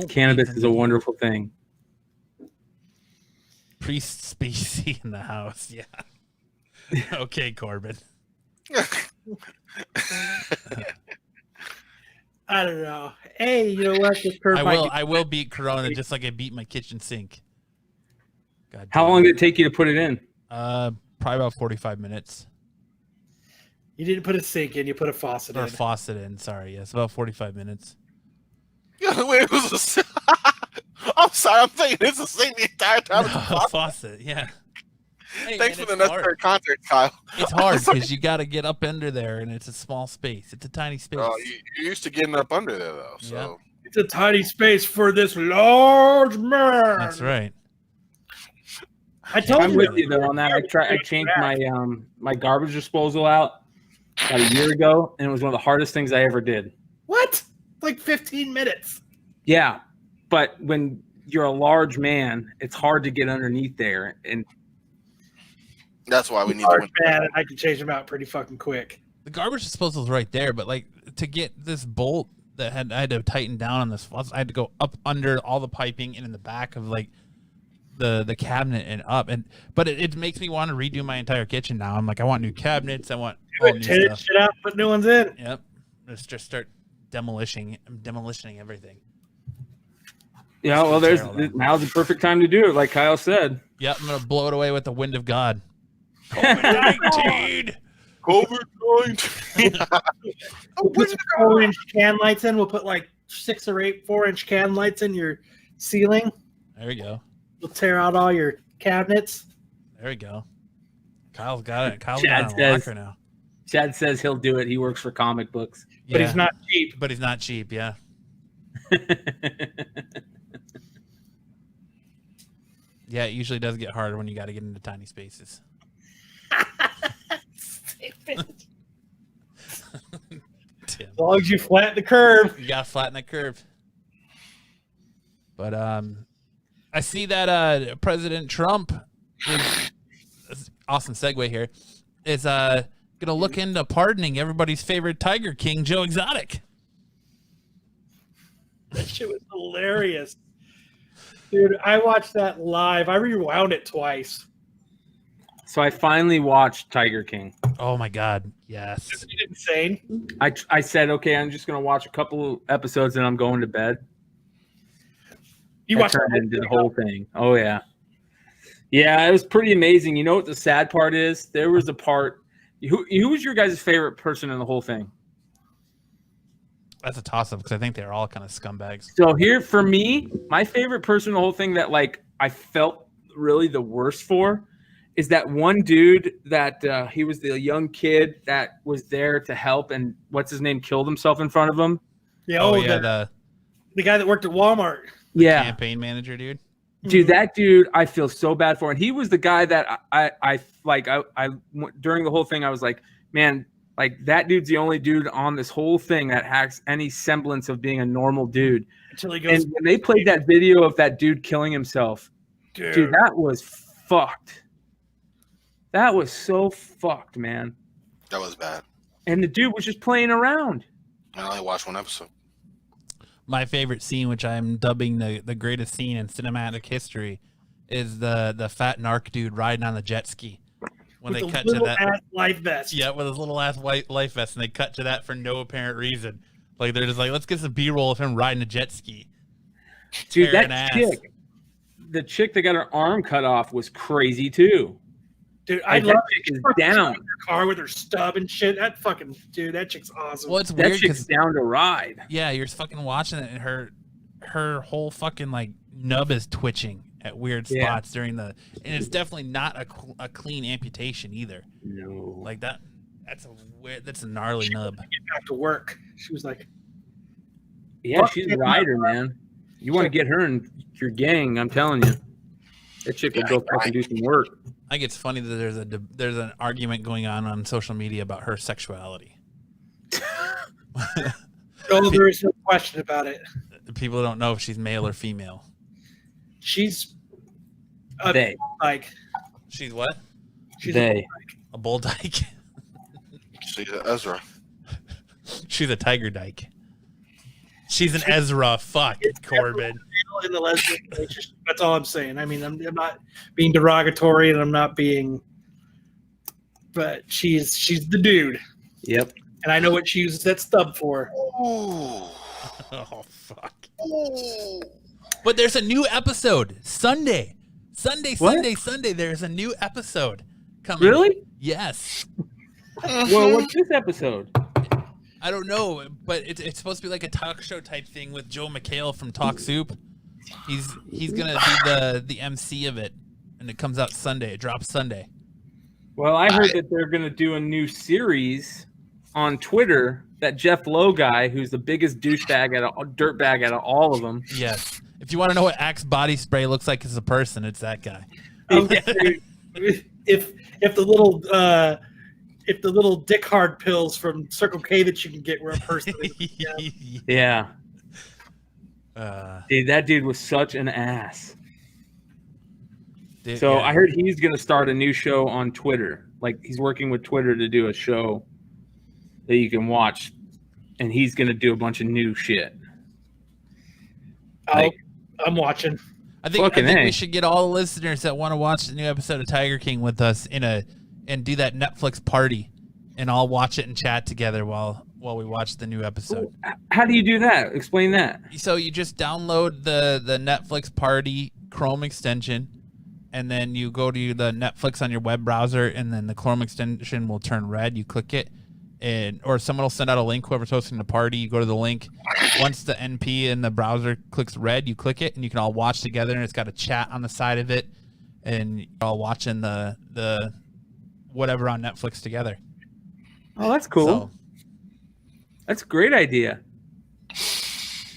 Cannabis is a wonderful thing. Priest species in the house. Yeah. Okay, Corbin. I don't know. Hey, you know what? This curve I will beat Corona just like I beat my kitchen sink. God How long did it take you to put it in? Probably about 45 minutes. You didn't put a sink in, you put a faucet Or in. faucet in, sorry. Yes, about 45 minutes. Yeah, wait, it was I'm sorry, I'm thinking it's the same the entire time. No, faucet, yeah. Hey, Thanks man, for the it's necessary hard. context, Kyle. It's hard because you got to get up under there, and it's a small space. It's a tiny space. Oh, you're used to getting up under there, though. So It's a tiny space for this large man. That's right. I told I'm you. with you though on that. I changed my my garbage disposal out about a year ago, and it was one of the hardest things I ever did. What? Like 15 minutes. Yeah, but when you're a large man, it's hard to get underneath there, and that's why we need Large to win. man, and I can change them out pretty fucking quick. The garbage disposal is right there, but like to get this bolt that I had to tighten down on this, I had to go up under all the piping and in the back of like the cabinet and up, but it makes me want to redo my entire kitchen now. I'm like, I want new cabinets. I want all new Tear stuff. shit out, put new ones in. Yep. Let's just start demolishing everything. yeah, well, now's the perfect time to do it, like Kyle said. Yep, I'm gonna blow it away with the wind of God. COVID-19. COVID-19. Put some 4-inch can lights in. We'll put like 6 or 8 4-inch can lights in your ceiling. There we go. We'll tear out all your cabinets. There we go. Kyle's got it. Kyle's Chad got it on locker says- now. Chad says he'll do it. He works for comic books. But Yeah, he's not cheap. But he's not cheap. Yeah. Yeah, it usually does get harder when you got to get into tiny spaces. Tim, As long as you flatten the curve. you got to flatten that curve. But I see that President Trump is awesome segue here. Is gonna look into pardoning everybody's favorite Tiger King, Joe Exotic. That shit was hilarious. Dude, I watched that live. I rewound it twice. So I finally watched Tiger King. Oh my God, yes. It's insane. I said, okay, I'm just gonna watch a couple episodes and I'm going to bed. You I watched turned into the whole thing. Oh yeah, yeah. It was pretty amazing. You know what the sad part is? There was a part Who was your guys' favorite person in the whole thing? That's a toss-up because I think they're all kind of scumbags. So here, for me, my favorite person in the whole thing that like I felt really the worst for is that one dude that he was the young kid that was there to help, and what's his name killed himself in front of him. Yeah, the guy that worked at Walmart. Yeah, campaign manager, dude. Dude, that dude, I feel so bad for, and he was the guy that I during the whole thing, I was like, man, like that dude's the only dude on this whole thing that has any semblance of being a normal dude. Until he goes. And when they played that video of that dude killing himself, dude, that was fucked. That was so fucked, man. That was bad. And the dude was just playing around. I only watched one episode. My favorite scene, which I'm dubbing the greatest scene in cinematic history, is the fat narc dude riding on the jet ski. When With they the cut to little that ass life vest. Yeah, with his little ass white life vest, and they cut to that for no apparent reason. Like they're just like, let's get some B-roll of him riding a jet ski. Dude, Tearing that ass. chick, the chick that got her arm cut off was crazy too. Dude, I Like, love that chick is down. her car with her stub and shit. That fucking dude, that chick's awesome. Well, it's That weird chick's because down to ride. yeah, you're fucking watching it, and her whole fucking like nub is twitching at weird spots during the, and it's definitely not a clean amputation either. No, like that's a gnarly nub. Get back to work. She was like, yeah, she's a rider, man. You want to get her in your gang? I'm telling you, that chick will go fucking do some work. I think it's funny that there's an argument going on social media about her sexuality. "No, there is no question about it." People don't know if she's male or female. She's They. like She's what? she's They. A bull dyke. See Ezra. She's a tiger dyke. She's an Ezra. Fuck Corbin. in the lesbian relationship. That's all I'm saying. I mean, I'm not being derogatory, and I'm not being, but she's the dude. Yep. And I know what she uses that stub for. Ooh. Oh fuck. Ooh. But there's a new episode Sunday. What? Sunday. There's a new episode coming. Really? Yes. Well, what's this episode? I don't know, but it's supposed to be like a talk show type thing with Joe McHale from Talk Soup. He's gonna be the MC of it, and it comes out Sunday. It drops Sunday. Well, I heard that they're going to do a new series on Twitter. That Jeff Lowe guy, who's the biggest dirtbag out of all of them. Yes. If you want to know what Axe body spray looks like as a person, it's that guy. If the little dick hard pills from Circle K that you can get were a person. Yeah. Dude, that dude was such an ass. So yeah. I heard he's going to start a new show on Twitter. Like he's working with Twitter to do a show that you can watch, and he's going to do a bunch of new shit. I'm watching. I think we should get all the listeners that want to watch the new episode of Tiger King with us and do that Netflix party, and all watch it and chat together while we watch the new episode. How do you do that? Explain that. So you just download the Netflix party Chrome extension, and then you go to the Netflix on your web browser, and then the Chrome extension will turn red. You click it, or someone will send out a link, whoever's hosting the party. You go to the link. Once the NP in the browser clicks red, you click it, and you can all watch together, and it's got a chat on the side of it, and you're all watching the whatever on Netflix together. Oh, that's cool. So, that's a great idea.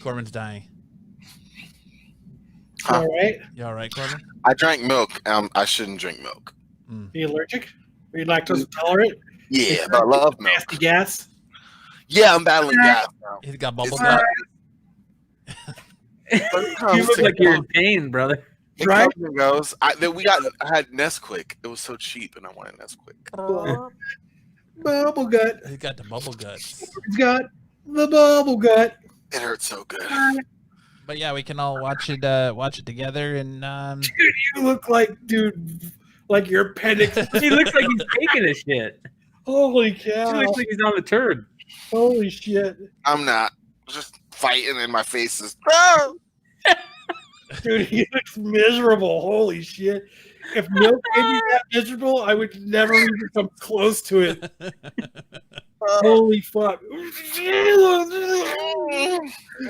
Corbin's dying. All right. You all right, Corbin? I drank milk. I shouldn't drink milk. Are you allergic? Are you lactose intolerant? Yeah, but I love milk. Nasty gas. Yeah, I'm battling gas now. He's got bubble It's gut. You look like you're in pain, brother. It Right? comes and goes. I had Nesquik. It was so cheap, and I wanted Nesquik. Bubble gut. He's got the bubble guts. He's got the bubble gut. It hurts so good. But yeah, we can all watch it together, and Dude, you look like your appendix. He looks like he's taking a shit. Holy He cow. looks like he's on the turd. Holy shit. I'm not just fighting, and my face is. Ah! Dude, he looks miserable. Holy shit. If milk made me that miserable, I would never even come close to it. Holy fuck. I'm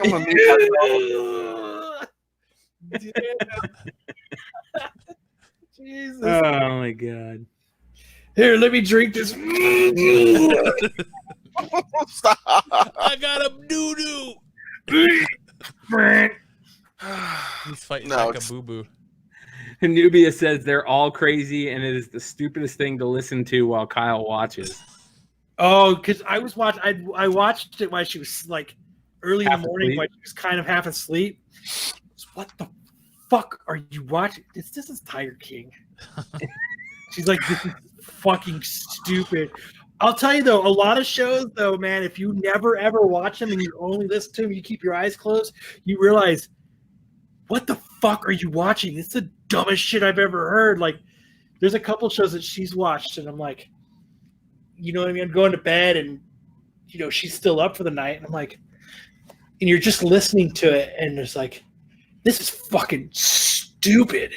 gonna mute myself. Jesus. Oh my god. Here, let me drink this. Stop. I got a doo-doo. He's fighting No, like a it's- boo-boo. Nubia says they're all crazy and it is the stupidest thing to listen to while Kyle watches. Oh, because I was watching. I watched it while she was like early in the Half morning, asleep? while she was kind of half asleep. What the fuck are you watching? This is Tiger King. She's like, this is fucking stupid. I'll tell you though, a lot of shows though, man, if you never ever watch them and you only listen to them, you keep your eyes closed, you realize, what the fuck are you watching? It's the dumbest shit I've ever heard. Like, there's a couple shows that she's watched, and I'm like, you know what I mean? I'm going to bed, and you know she's still up for the night, and I'm like, and you're just listening to it, and it's like, this is fucking stupid.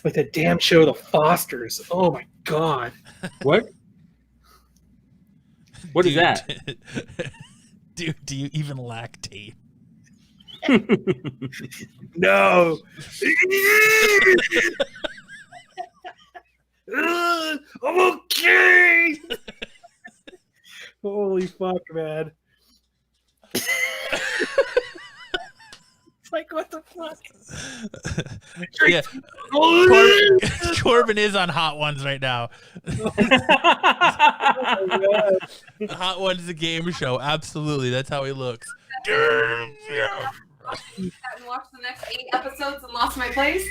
Like that damn show, The Fosters. Oh my god. What? What is that? Dude, do you even lactate? No. I'm okay. Holy fuck, man. It's like, what the fuck? Yeah. Corbin is on Hot Ones right now. Oh my God. Hot Ones is a game show. Absolutely. That's how he looks. And watched the next 8 episodes and lost my place.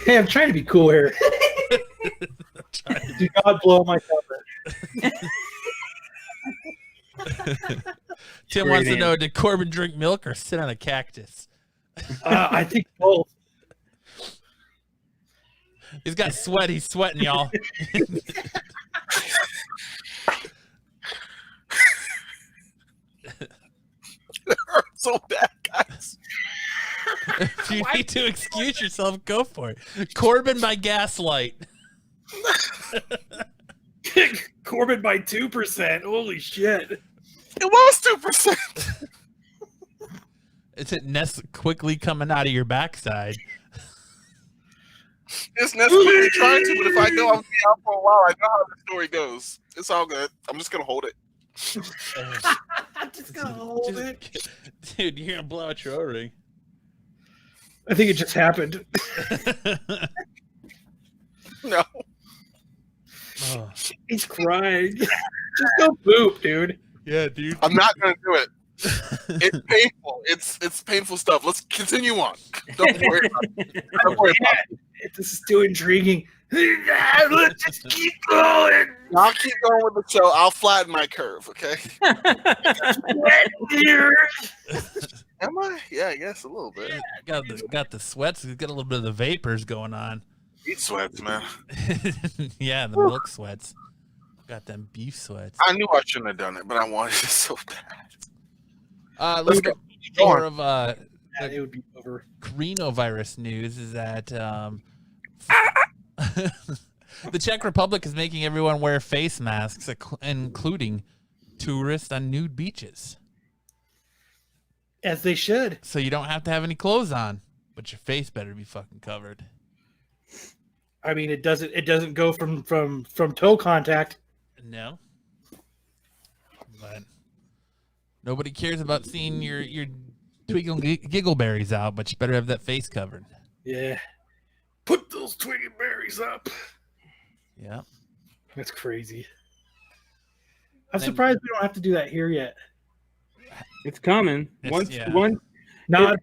Hey, I'm trying to be cool here. Do not blow my cover. Tim wants to know, did Corbin drink milk or sit on a cactus? I think both. He's got sweat. He's sweating, y'all. It hurts so bad, guys. If you need to excuse yourself, go for it. Corbin by gaslight. Corbin by 2%. Holy shit. It was 2%. It's it Ness quickly coming out of your backside. It's necessarily trying to, but if I know I'm gonna be out for a while, I know how the story goes. It's all good. I'm just gonna hold it. I'm just gonna hold it. Dude, you're gonna blow out your O-ring. I think it just happened. No. Oh. He's crying. Just go poop, dude. Yeah, dude. I'm not gonna do it. It's painful. It's painful stuff. Let's continue on. Don't worry about it. Don't worry about it. This is too intriguing. Let's just keep going. I'll keep going with the show. I'll flatten my curve, okay? Am I? Yeah, I guess a little bit. Got the sweats. Got a little bit of the vapors going on. Eat sweats, man. Yeah, the milk sweats. Got them beef sweats. I knew I shouldn't have done it, but I wanted it so bad. Let's go. More of it would be over. coronavirus news is that the Czech Republic is making everyone wear face masks, including tourists on nude beaches. As they should. So you don't have to have any clothes on, but your face better be fucking covered. I mean, it doesn't go from toe contact. No. But nobody cares about seeing your twinkle giggleberries out, but you better have that face covered. Yeah. Put those twiggy berries up. Yeah. That's crazy. I'm surprised we don't have to do that here yet. It's coming. Once. Not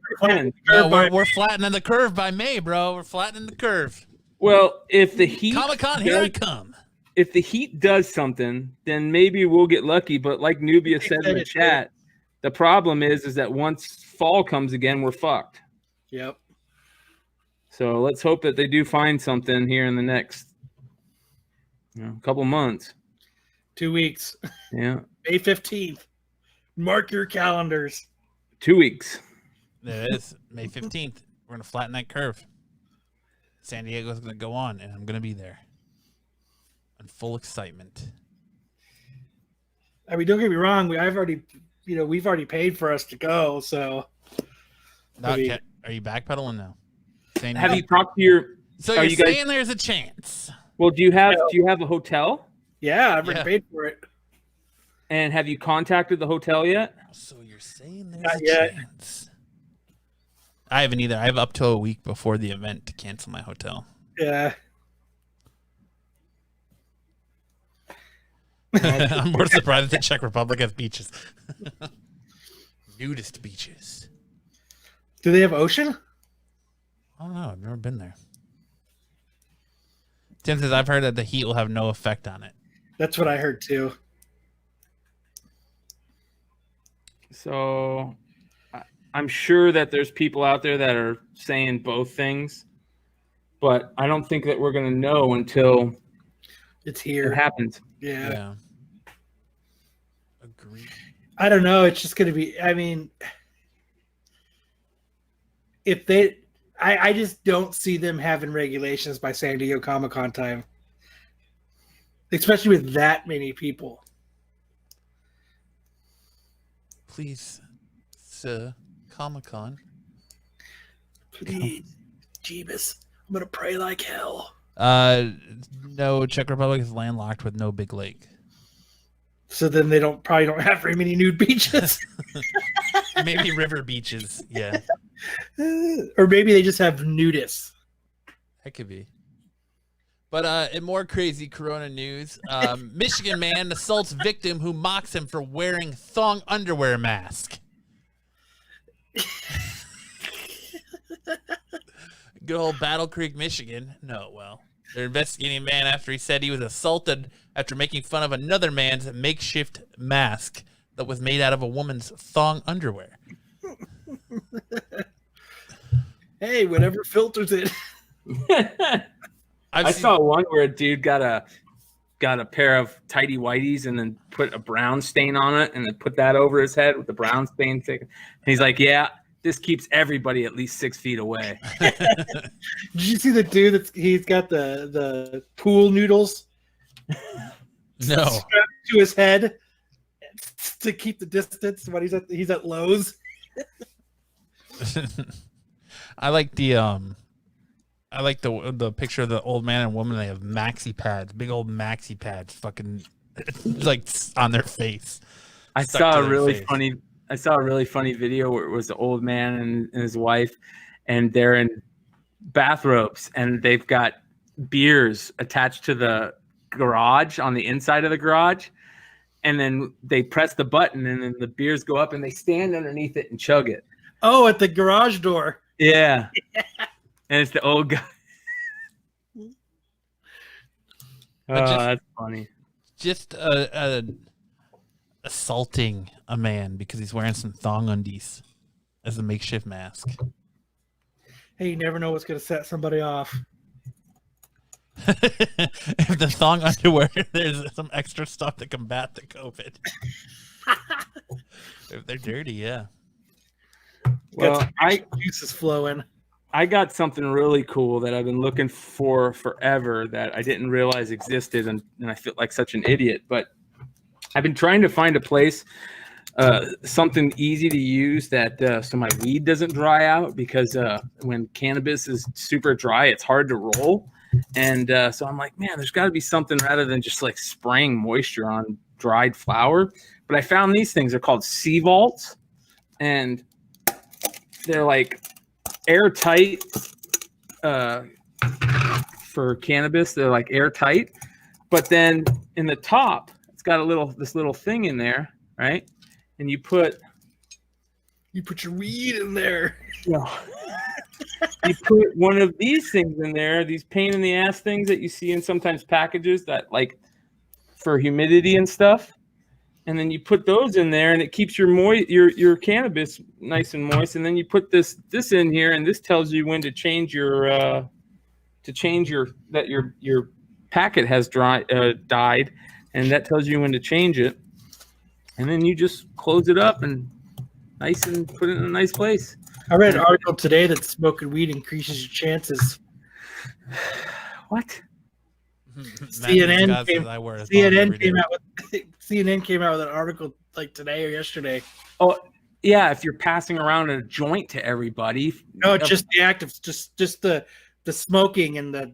no, we're flattening the curve by May, bro. We're flattening the curve. Well, if the heat Comic-Con, here I come. If the heat does something, then maybe we'll get lucky. But like Nubia said in the chat, the problem is that once fall comes again, we're fucked. Yep. So let's hope that they do find something here in the next couple months. 2 weeks. Yeah. May 15th. Mark your calendars. 2 weeks. There it is. May 15th. We're going to flatten that curve. San Diego's going to go on, and I'm going to be there in full excitement. I mean, don't get me wrong. We've already paid for us to go. So, Are you backpedaling now? Have you talked to your? So are you're you guys, saying there's a chance? Well, do you have a hotel? Yeah, I've already paid for it. And have you contacted the hotel yet? So you're saying there's Not a yet. chance? I haven't either. I have up to a week before the event to cancel my hotel. Yeah. I'm more surprised that the Czech Republic has beaches. Nudist beaches. Do they have ocean? I don't know. I've never been there. Tim says, I've heard that the heat will have no effect on it. That's what I heard too. So I'm sure that there's people out there that are saying both things, but I don't think that we're going to know until it's here. It happens. Yeah. Agree. I don't know. It's just going to be, I mean, I just don't see them having regulations by San Diego Comic-Con time, especially with that many people. Please, sir, Comic-Con. Please, Jeebus, I'm going to pray like hell. No, Czech Republic is landlocked with no big lake. So then they probably don't have very many nude beaches. Maybe river beaches, yeah. Or maybe they just have nudists. That could be. But in more crazy Corona news, Michigan man assaults victim who mocks him for wearing thong underwear mask. Good old Battle Creek, Michigan. No, well, they're investigating a man after he said he was assaulted after making fun of another man's makeshift mask that was made out of a woman's thong underwear. Hey, whatever filters it. I saw one where a dude got a pair of tighty whities and then put a brown stain on it and then put that over his head with the brown stain. And he's like, yeah, this keeps everybody at least 6 feet away. Did you see the dude he's got the pool noodles? No. Strapped to his head to keep the distance when he's at Lowe's. I like the picture of the old man and woman. They have maxi pads, big old maxi pads, fucking like on their face. I saw a really funny video where it was the old man and his wife, and they're in bathrobes and they've got beers attached to the garage on the inside of the garage, and then they press the button and then the beers go up and they stand underneath it and chug it. Oh, at the garage door. Yeah. And it's the old guy. That's funny. Just assaulting a man because he's wearing some thong undies as a makeshift mask. Hey, you never know what's going to set somebody off. If the thong underwear, there's some extra stuff to combat the COVID. If they're dirty, yeah. Well, juices flowing. I got something really cool that I've been looking for forever that I didn't realize existed, and I feel like such an idiot. But I've been trying to find a place, something easy to use that so my weed doesn't dry out, because when cannabis is super dry, it's hard to roll. And so I'm like, man, there's got to be something rather than just like spraying moisture on dried flower. But I found these things. They're called Sea Vaults, and they're like airtight for cannabis. They're like airtight, but then in the top, it's got this little thing in there, right? And you put your weed in there. No. You put one of these things in there, these pain in the ass things that you see in sometimes packages that like for humidity and stuff. And then you put those in there, and it keeps your cannabis nice and moist. And then you put this in here, and this tells you when to change your packet has died, and that tells you when to change it. And then you just close it up and put it in a nice place. I read an article today that smoking weed increases your chances What? CNN Scott came, says I wear a thong every CNN day. came out with CNN came out with an article like today or yesterday. Oh, yeah. If you're passing around a joint to everybody. No, just the act of just the smoking and the.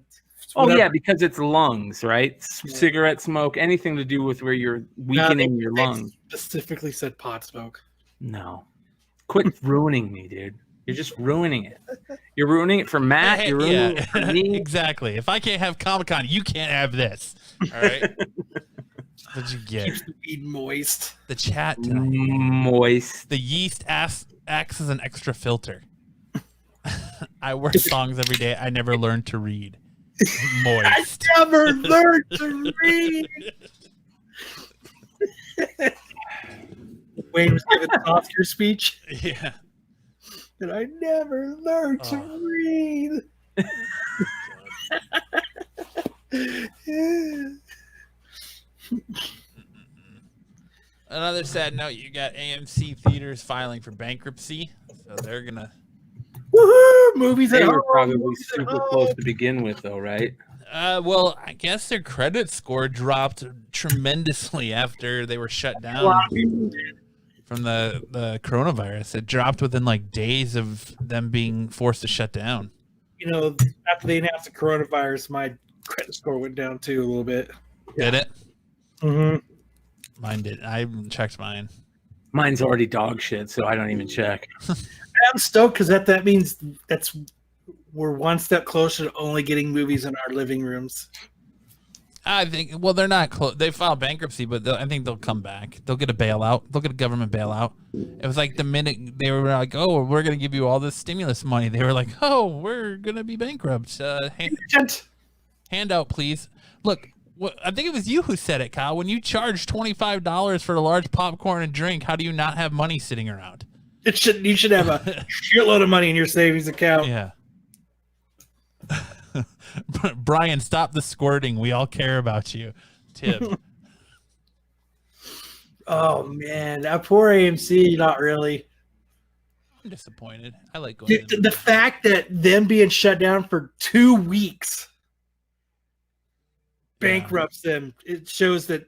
Oh whatever. yeah, because it's lungs, right? Cigarette smoke, anything to do with where you're weakening your they lungs. Specifically said pot smoke. No, quit ruining me, dude. You're just ruining it. You're ruining it for Matt. Hey, You're ruining it for me. Exactly. If I can't have Comic-Con, you can't have this. All right. What'd you get? Keeps the weed moist. The chat tonight. Moist. The yeast acts as an extra filter. I wear songs every day. I never learned to read. Moist. I never learned to read. Wayne was giving the Oscar speech. Yeah. And I never learned to read. Another sad note, you got AMC theaters filing for bankruptcy. So they're going to... Woohoo! Movies They at were home. probably movies at super home. close to begin with, though, right? Well, I guess their credit score dropped tremendously after they were shut A down lot of people did. from the coronavirus. It dropped within like days of them being forced to shut down. You know, after they announced the coronavirus, my credit score went down too a little bit. Did it? Mm-hmm. Mine did. I haven't checked mine. Mine's already dog shit, so I don't even check. I'm stoked because that means we're one step closer to only getting movies in our living rooms. I think. Well, they're not close. They filed bankruptcy, but I think they'll come back. They'll get a bailout. They'll get a government bailout. It was like the minute they were like, "Oh, we're gonna give you all this stimulus money," they were like, "Oh, we're gonna be bankrupt. Handout, please." Look, I think it was you who said it, Kyle. When you charge $25 for a large popcorn and drink, how do you not have money sitting around? You should have a shitload of money in your savings account. Yeah. Brian, stop the squirting. We all care about you. Tib. Oh man, that poor AMC. Not really. I'm disappointed. I like going. The fact that them being shut down for 2 weeks bankrupts them. It shows that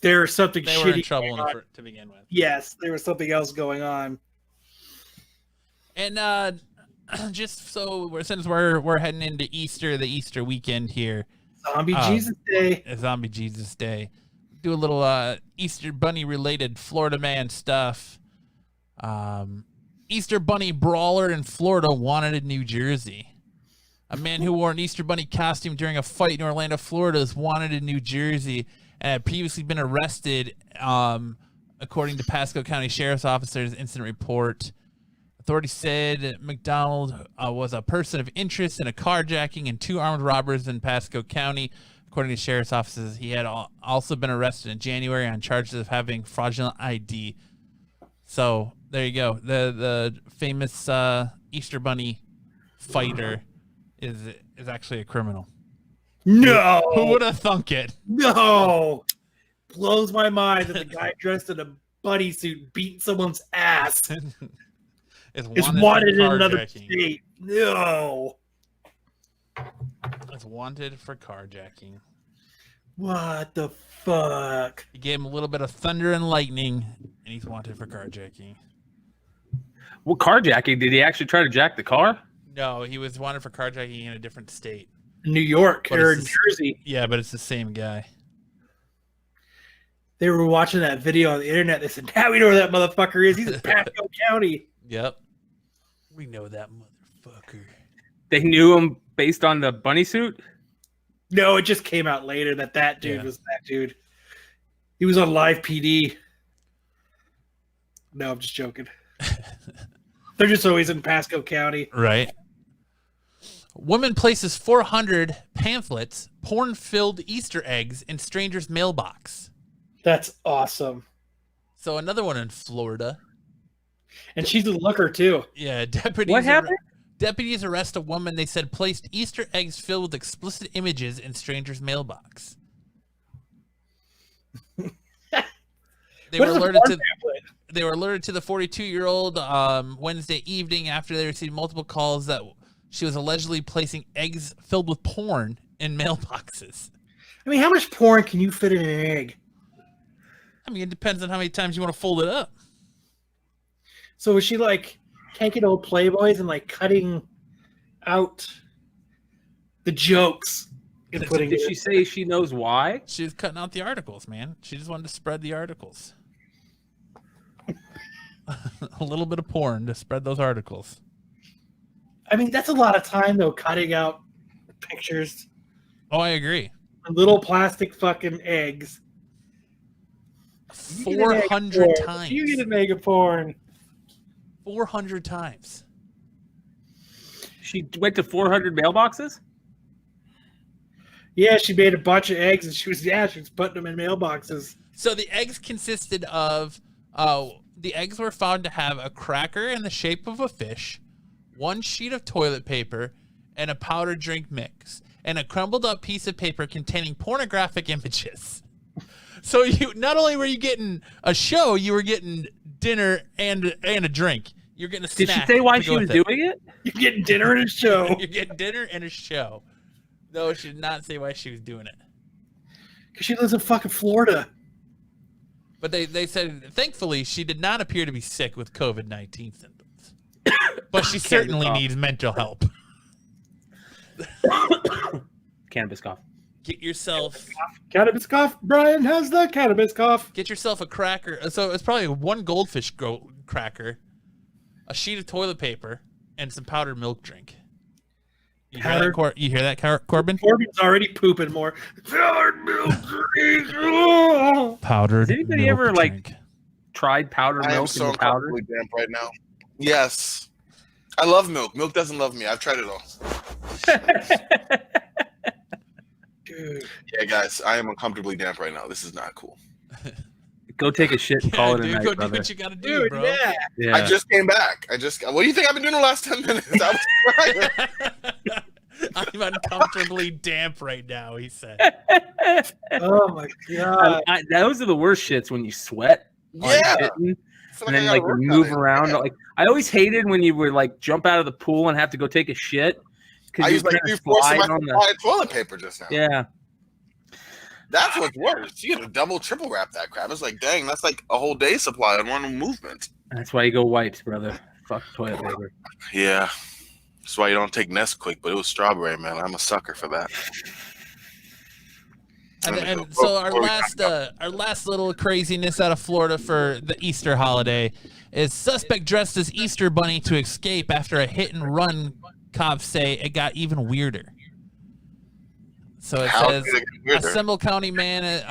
there's something They shitty were in trouble going on. to begin with. Yes, there was something else going on. And just so since we're heading into Easter, the Easter weekend here, Zombie Jesus Day. Zombie Jesus Day, do a little Easter Bunny related Florida man stuff. Easter Bunny brawler in Florida wanted in New Jersey. A man who wore an Easter Bunny costume during a fight in Orlando, Florida, is wanted in New Jersey and had previously been arrested, according to Pasco County Sheriff's Officer's incident report. Authorities said McDonald was a person of interest in a carjacking and 2 armed robbers in Pasco County. According to sheriff's offices, he had also been arrested in January on charges of having fraudulent ID. So there you go. The famous Easter Bunny fighter is actually a criminal. No, Who would have thunk it? no, blows my mind that the guy dressed in a bunny suit beating someone's ass Is is wanted in for another carjacking. state. No, It's wanted for carjacking. what the fuck? He gave him a little bit of thunder and lightning, and he's wanted for carjacking. Well, carjacking? Did he actually try to jack the car? No, he was wanted for carjacking in a different state. New York But or it's New the- Jersey. Yeah, but it's the same guy. They were watching that video on the internet. They said, "Now we know where that motherfucker is. He's in Pasco County." Yep. We know that motherfucker. They knew him based on the bunny suit? No, it just came out later that dude Yeah. was that dude. He was on live PD. No, I'm just joking. They're just always in Pasco County. Right. Woman places 400 pamphlets, porn-filled Easter eggs in stranger's mailbox. That's awesome. So another one in Florida. And she's a looker too. Yeah, deputies. What happened? Deputies arrest a woman they said placed Easter eggs filled with explicit images in stranger's mailbox. They What were is a alerted porn to. pamphlet? They were alerted to the 42-year-old Wednesday evening after they received multiple calls that she was allegedly placing eggs filled with porn in mailboxes. I mean, how much porn can you fit in an egg? I mean, it depends on how many times you want to fold it up. So was she like taking old Playboys and like cutting out the jokes and putting? Did she say she knows why? She was cutting out the articles, man. She just wanted to spread the articles. A little bit of porn to spread those articles. I mean, that's a lot of time though, cutting out pictures. Oh, I agree. Little plastic fucking eggs. 400 times. You get an egg of porn. 400 times. She went to 400 mailboxes? Yeah, she made a bunch of eggs and she was putting them in mailboxes. So the eggs consisted of, the eggs were found to have a cracker in the shape of a fish, 1 sheet of toilet paper, and a powdered drink mix, and a crumbled up piece of paper containing pornographic images. So you not only were you getting a show, you were getting dinner and a drink. You're getting a snack. Did she say why she was doing it? You're getting dinner and a show. You're getting dinner and a show. No, she did not say why she was doing it. Because she lives in fucking Florida. But they said, thankfully, she did not appear to be sick with COVID-19 symptoms. But she certainly needs mental help. Cannabis cough. Get yourself... Cannabis cough. Brian has the cannabis cough. Get yourself a cracker. So it's probably 1 goldfish cracker, a sheet of toilet paper, and some powdered milk drink. You hear that, Corbin? Corbin's already pooping more. Powdered milk drink. Powdered Has anybody milk ever drink. I tried powdered am milk so in the powder? uncomfortably damp right now. Yes. I love milk. Milk doesn't love me. I've tried it all. Dude. Yeah, guys, I am uncomfortably damp right now. This is not cool. Go take a shit and call it a Dude, night, go do brother. what you gotta do, bro. Yeah. I just came back. What do you think I've been doing the last 10 minutes? I'm uncomfortably damp right now, he said. Oh my god. Those are the worst shits when you sweat. Yeah. And then like you move around. Like I always hated when you would like jump out of the pool and have to go take a shit. I used like 3/4 of my supply of toilet paper just now. Yeah. That's what's worse. You gotta double, triple wrap that crap. It's like, dang, that's like a whole day supply in one movement. That's why you go wipes, brother. Fuck toilet paper. Yeah. That's why you don't take Nesquik, but it was strawberry, man. I'm a sucker for that. And so our last little craziness out of Florida for the Easter holiday is suspect dressed as Easter bunny to escape after a hit and run. Cops say it got even weirder. So it says a Semple County man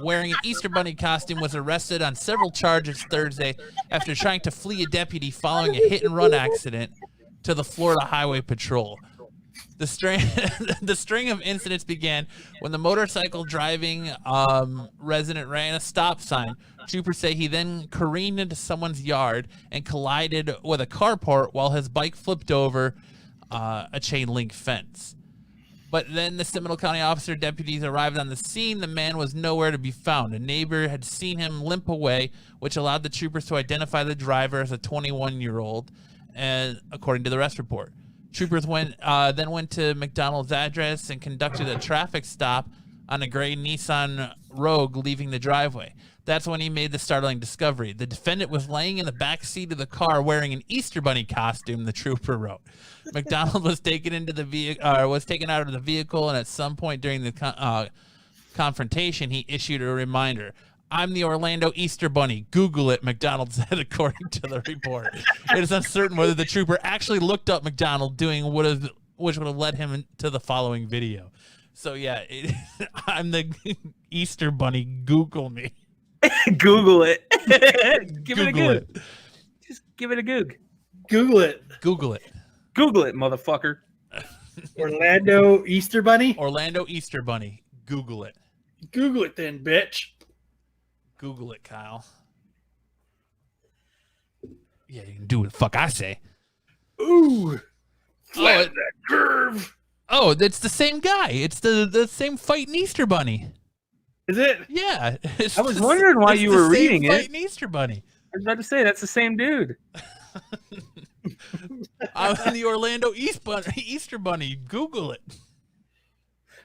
wearing an Easter bunny costume was arrested on several charges Thursday after trying to flee a deputy following a hit and run accident to the Florida Highway Patrol. The string of incidents began when the motorcycle driving resident ran a stop sign. Troopers say he then careened into someone's yard and collided with a carport while his bike flipped over a chain link fence. But then the Seminole County officer deputies arrived on the scene. The man was nowhere to be found. A neighbor had seen him limp away, which allowed the troopers to identify the driver as a 21-year-old, and according to the arrest report. Troopers then went to McDonald's address and conducted a traffic stop on a gray Nissan Rogue leaving the driveway. That's when he made the startling discovery. The defendant was laying in the back seat of the car wearing an Easter bunny costume, the trooper wrote. McDonald was taken out of the vehicle, and at some point during the confrontation, he issued a reminder. I'm the Orlando Easter Bunny. Google it, McDonald said, according to the report. It is uncertain whether the trooper actually looked up McDonald doing which would have led him to the following video. So, yeah, I'm the Easter Bunny. Google me. Google it. Give Google it a goog. Just give it a goog. Google it. Google it. Google it, motherfucker. Orlando Easter Bunny? Orlando Easter Bunny. Google it. Google it then, bitch. Google it, Kyle. Yeah, you can do what the fuck I say. Ooh. Flatten that curve. Oh, it's the same guy. It's the same fighting Easter Bunny. Is it? Yeah. I was wondering why you were reading it. Fighting Easter Bunny. I was about to say, that's the same dude. I'm the Orlando Easter Bunny. Google it.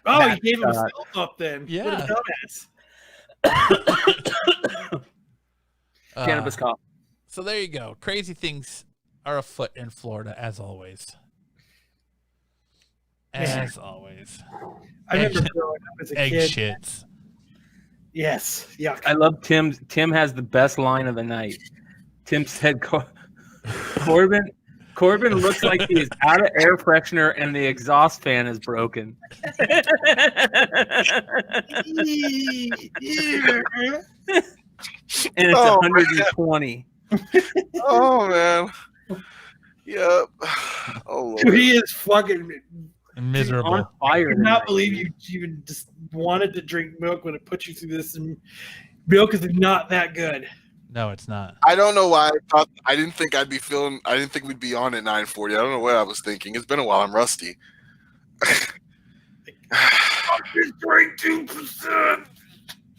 Oh, he gave himself up then. Yeah. What a dumbass. Cannabis cop. So there you go. Crazy things are afoot in Florida, as always. As always. I remember growing up as a Egg kid. shits. Yes. Yuck. I love Tim. Tim has the best line of the night. Tim said, Corbin looks like he's out of air freshener and the exhaust fan is broken. And it's 120. Oh man. Yep. Oh Lord. Dude, he is fucking miserable. On fire. I cannot believe you even just wanted to drink milk when it put you through this. And milk is not that good. No, it's not. I don't know why I didn't think we'd be on at 9:40. I don't know what I was thinking. It's been a while. I'm rusty. I just drank 2%.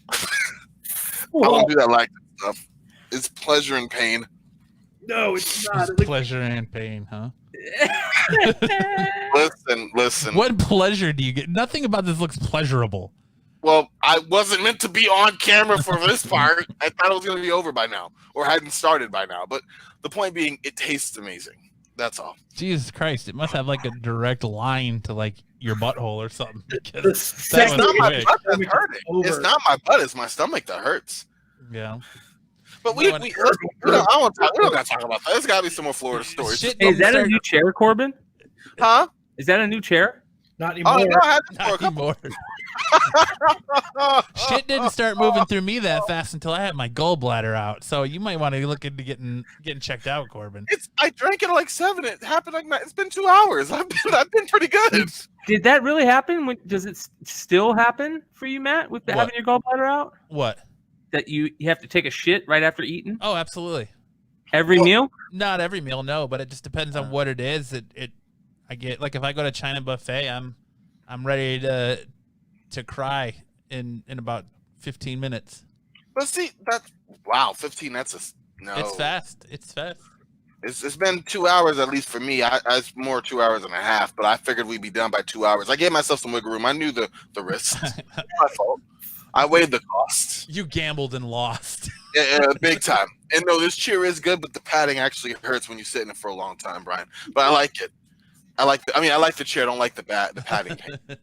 I don't do that like stuff. It's pleasure and pain. No, it's not. It's pleasure and pain, huh? Listen. What pleasure do you get? Nothing about this looks pleasurable. Well, I wasn't meant to be on camera for this part. I thought it was going to be over by now, or hadn't started by now. But the point being, it tastes amazing. That's all. Jesus Christ! It must have like a direct line to like your butthole or something. It's not my butt that's hurting. It's not my butt. It's my stomach that hurts. Yeah. But we don't got to talk about that. There's got to be some more Florida stories. Hey, is that a new chair, Corbin? Huh? Is that a new chair? Not anymore. Oh, no, I had this for a couple. Shit didn't start moving through me that fast until I had my gallbladder out. So you might want to look into getting checked out, Corbin. I drank it at like 7. It happened like it's been 2 hours. I've been pretty good. Did that really happen? Does it still happen for you, Matt, with having your gallbladder out? What? That you have to take a shit right after eating? Oh, absolutely. Every meal? Not every meal, no, but it just depends on what it is. I get like if I go to China buffet, I'm ready to cry in about 15 minutes. But see, 15. That's no. It's fast. It's been 2 hours at least for me. It's more 2 hours and a half, but I figured we'd be done by 2 hours. I gave myself some wiggle room. I knew the risk. My fault. I weighed the costs. You gambled and lost. Yeah, big time. And no, this cheer is good, but the padding actually hurts when you sit in it for a long time, Brian. But I like it. I like the chair. I don't like the padding. But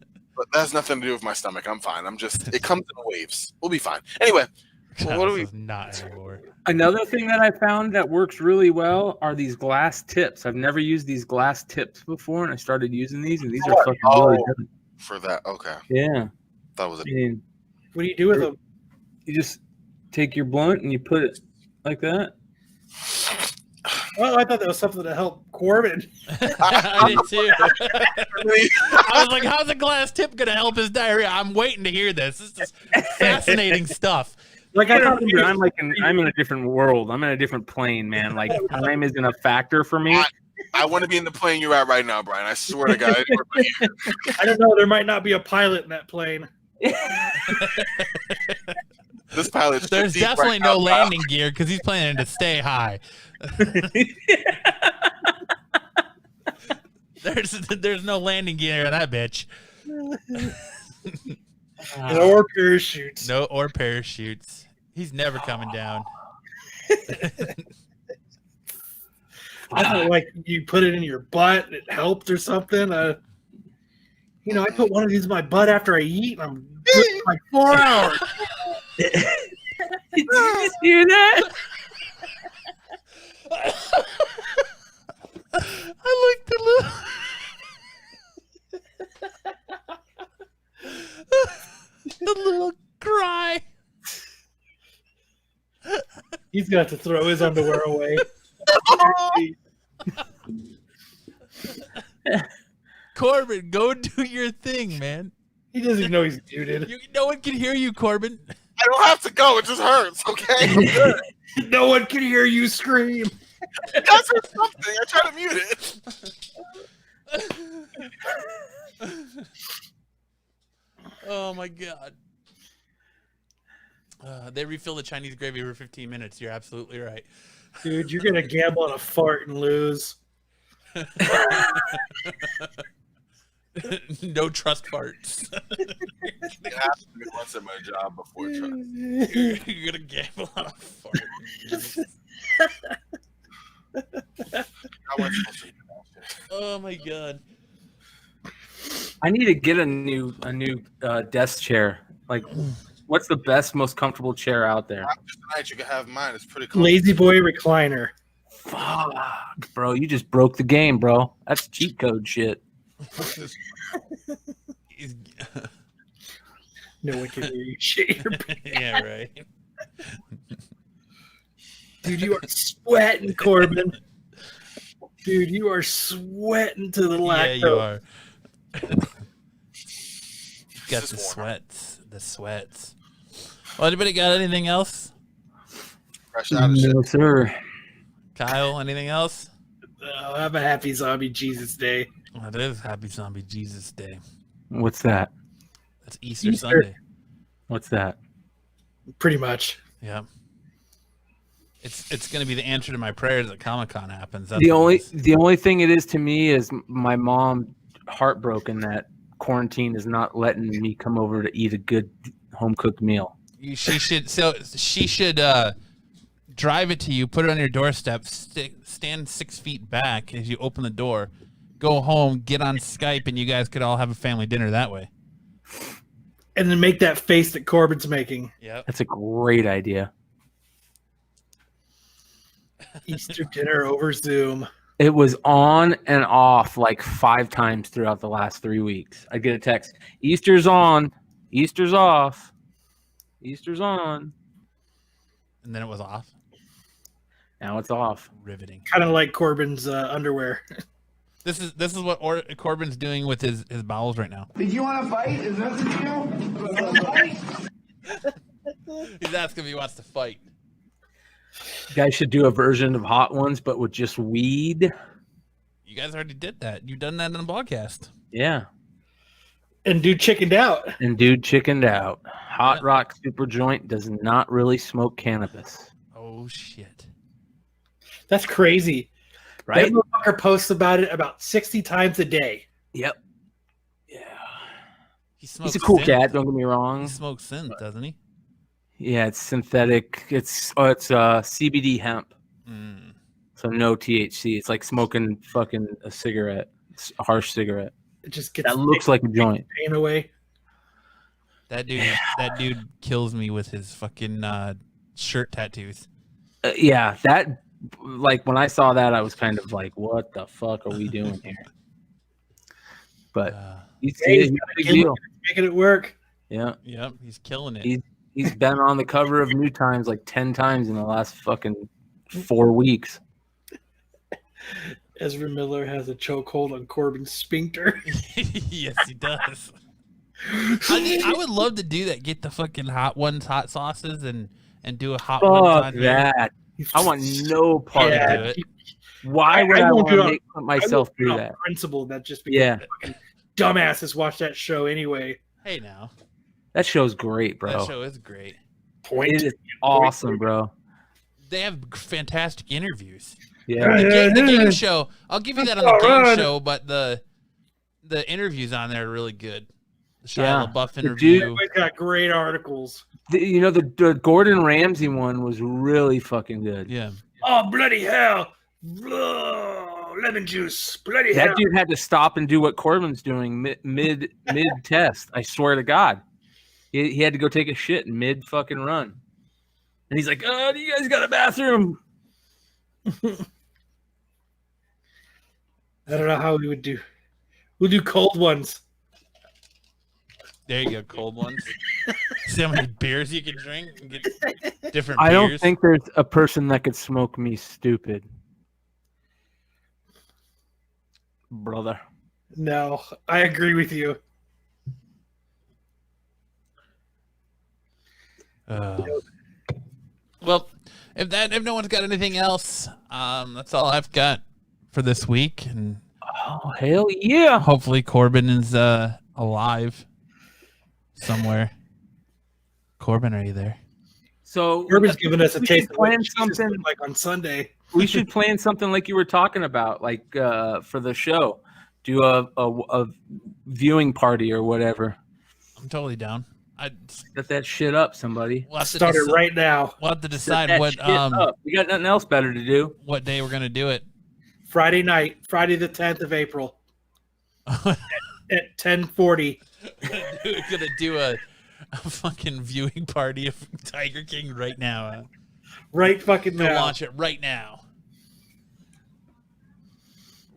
that has nothing to do with my stomach. I'm fine. It comes in waves. We'll be fine. Anyway, what do we? Not anymore. Another thing that I found that works really well are these glass tips. I've never used these glass tips before, and I started using these, and these are fucking really good. For that, okay. Yeah. That was it. What do you do with them? You just take your blunt and you put it like that. Well, I thought that was something to help Corbin. I did too. I was like, how's a glass tip going to help his diarrhea? I'm waiting to hear this. This is fascinating stuff. Like I'm in a different world. I'm in a different plane, man. Like time isn't a factor for me. I want to be in the plane you're at right now, Brian. I swear to God. I don't know. There might not be a pilot in that plane. This pilot's There's definitely no landing gear because he's planning to stay high. There's no landing gear in that bitch. Or parachutes. No, or parachutes. He's never coming down. I thought like you put it in your butt and it helped or something. I put one of these in my butt after I eat and I'm good for like 4 hours. Did you just hear that? I looked a little. A little cry. He's got to throw his underwear away. Corbin, go do your thing, man. He doesn't even know he's muted. No one can hear you, Corbin. I don't have to go. It just hurts, okay? I'm good. No one can hear you scream. It does hurt something. I try to mute it. Oh, my God. They refill the Chinese gravy every 15 minutes. You're absolutely right. Dude, you're going to gamble on a fart and lose. No trust farts. You have to do once at my job before trust. You're gonna gamble on a fart. Oh my god. I need to get a new desk chair. Like, what's the best, most comfortable chair out there? Tonight you can have mine. It's pretty cool. Lazy boy recliner. Fuck, bro, you just broke the game, bro. That's cheat code shit. No one can hear you shit your pants. Yeah, right. Dude, you are sweating, Corbin. Dude, you are sweating to the lactose. Yeah, you are. Got the sweats. The sweats. Well, anybody got anything else? Fresh out of shit. No, sir. Kyle, anything else? Oh, have a happy zombie Jesus Day. Well, it is Happy Zombie Jesus Day. What's that? That's Easter Sunday. What's that? Pretty much. Yeah. It's going to be the answer to my prayers at Comic-Con happens. That's The what it is. only thing it is to me is my mom heartbroken that quarantine is not letting me come over to eat a good home cooked meal. She should drive it to you, put it on your doorstep, stand 6 feet back as you open the door, go home, get on Skype, and you guys could all have a family dinner that way. And then make that face that Corbin's making. Yep. That's a great idea. Easter dinner over Zoom. It was on and off like 5 times throughout the last 3 weeks. I get a text, Easter's on, Easter's off, Easter's on. And then it was off. Now it's off. Riveting. Kind of like Corbin's underwear. This is what Corbin's doing with his bowels right now. Did you want to fight? Is that the deal? You wanna fight? He's asking if he wants to fight. You guys should do a version of Hot Ones, but with just weed. You guys already did that. You've done that on the podcast. Yeah. And dude chickened out. And dude chickened out. Hot Rock Super Joint does not really smoke cannabis. Oh, shit. That's crazy. Right? That motherfucker posts about it about 60 times a day. Yep. He's a cool cat, don't get me wrong. He smokes synth, doesn't he? Yeah, it's synthetic. It's CBD hemp. Mm. So no THC. It's like smoking fucking a cigarette. It's a harsh cigarette. It just gets That looks like a joint. pain away. That dude kills me with his fucking shirt tattoos. Yeah, that, like, when I saw that, I was kind of like, what the fuck are we doing here? But he's a big deal. Making it work. Yeah. Yep, he's killing it. He's been on the cover of New Times like 10 times in the last fucking 4 weeks. Ezra Miller has a chokehold on Corbin's sphincter. Yes, he does. I would love to do that. Get the fucking hot ones, hot sauces, and do a hot ones on Fuck here. that. I want no part Yeah, of it. Why would I want to make myself do that? Principle that just because Yeah. fucking dumbasses watch that show anyway. Hey, now. That show's great, bro. That show is great. It is awesome, bro. They have fantastic interviews. Yeah. The game show, I'll give you that on the game show, but the interviews on there are really good. The Shia LaBeouf interview. Everybody's got great articles. The Gordon Ramsay one was really fucking good. Yeah. Oh, bloody hell. Oh, lemon juice. Bloody hell. That dude had to stop and do what Corbin's doing mid test. I swear to God. He had to go take a shit mid fucking run. And he's like, oh, do you guys got a bathroom? I don't know how we would do. We'll do cold ones. There you go, cold ones. See how many beers you can drink and get different I beers. don't think there's a person that could smoke me stupid. Brother. No, I agree with you. Well, if no one's got anything else, that's all I've got for this week. And oh, hell yeah! Hopefully Corbin is alive somewhere. Corbin, are you there? So Corbin's giving us a we taste should of what plan Jesus something looked like on Sunday. We should plan something like you were talking about, like for the show. Do a viewing party or whatever. I'm totally down. Set that shit up, somebody. We'll Start it right now. We'll have to Set decide that what shit up. We got nothing else better to do. what day we're gonna do it. Friday night, Friday the 10th of April at 10:40. We're gonna do a fucking viewing party of Tiger King right now. Right fucking Go now. launch it right now.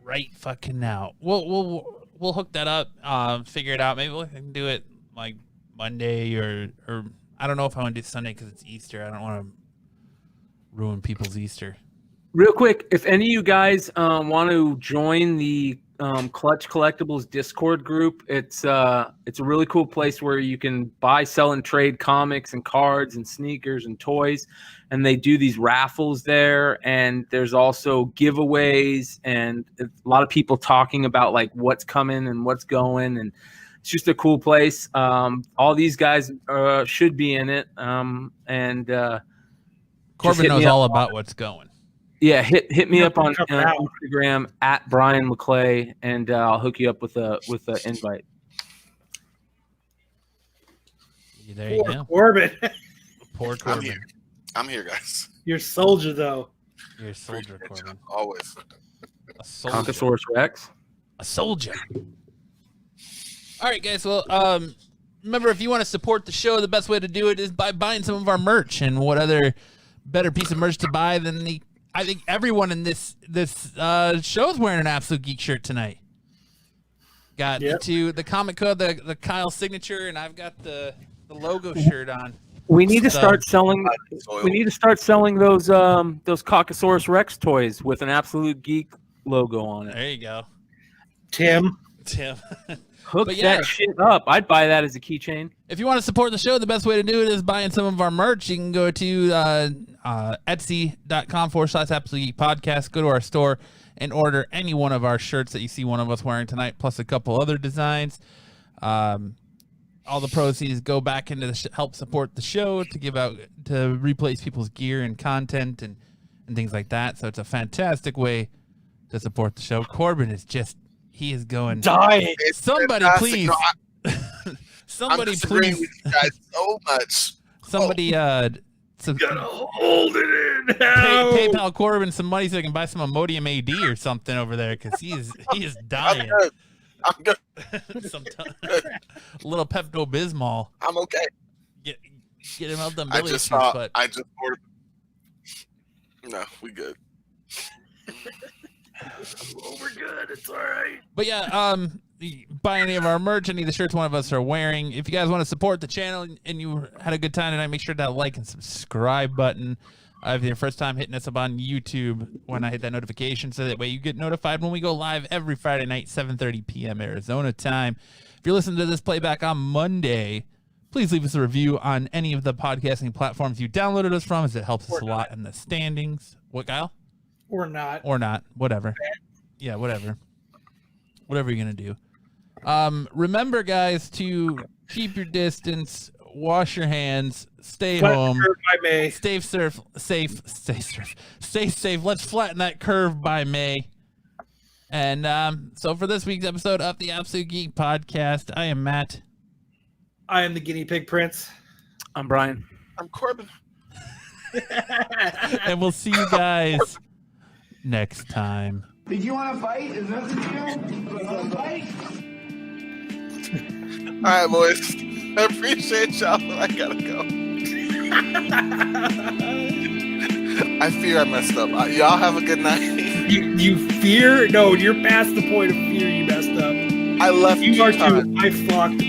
Right fucking now. We'll hook that up. Figure it out. Maybe we can do it like Monday or I don't know if I want to do Sunday because it's Easter. I don't want to ruin people's Easter. Real quick, if any of you guys want to join the Clutch Collectibles Discord group, it's a really cool place where you can buy, sell, and trade comics and cards and sneakers and toys, and they do these raffles there. And there's also giveaways and a lot of people talking about like what's coming and what's going, and it's just a cool place. All these guys should be in it, and Corbin knows all about what's going. Yeah, hit me up on Instagram at Brian McClay, and I'll hook you up with a invite. There you go. Corbin. Poor Corbin. I'm here, guys. You're a soldier, though. You're a soldier, Corbin. Always. A soldier. Concosaurus Rex. A soldier. All right, guys. Well, remember, if you want to support the show, the best way to do it is by buying some of our merch. And what other better piece of merch to buy than I think everyone in this show is wearing an Absolute Geek shirt tonight. Got the comic code, the Kyle signature, and I've got the logo shirt on. We need to start selling. We need to start selling those Caucasaurus Rex toys with an Absolute Geek logo on it. There you go, Tim. Hook that shit up. I'd buy that as a keychain. If you want to support the show, the best way to do it is buying some of our merch. You can go to Etsy.com/Absolute Geek Podcast. Go to our store and order any one of our shirts that you see one of us wearing tonight, plus a couple other designs. All the proceeds go back into help support the show, to give out, to replace people's gear and content and things like that. So it's a fantastic way to support the show. Corbin is just, he is going dying. Somebody please. Somebody I'm disagreeing please. with you guys so much. Somebody gotta hold it in now. PayPal Corbin some money so he can buy some Imodium AD or something over there, because he is dying. I'm good. A little Pepto-Bismol. I'm okay. Get him out the I belly just but ordered. No, we good. We're good. It's all right. But yeah, buy any of our merch, any of the shirts one of us are wearing. If you guys want to support the channel and you had a good time tonight, make sure to like and subscribe button. If your first time hitting us up on YouTube, when I hit that notification, so that way you get notified when we go live every Friday night, 7:30 p.m. Arizona time. If you're listening to this playback on Monday, please leave us a review on any of the podcasting platforms you downloaded us from, as it helps us a lot in the standings. What, Kyle? Or not. Or not. Whatever. Yeah, whatever. Whatever you're going to do. Remember, guys, to keep your distance, wash your hands, stay home, stay safe. Let's flatten that curve by May. And so for this week's episode of the Absolute Geek Podcast, I am Matt. I am the guinea pig prince. I'm Brian. I'm Corbin. And we'll see you guys next time. Did you want to fight? Is that the deal? You want to fight? All right, boys. I appreciate y'all. I gotta go. I fear I messed up. Y'all have a good night. You fear? No, you're past the point of fear. You messed up. I left. You are too. I fucked up.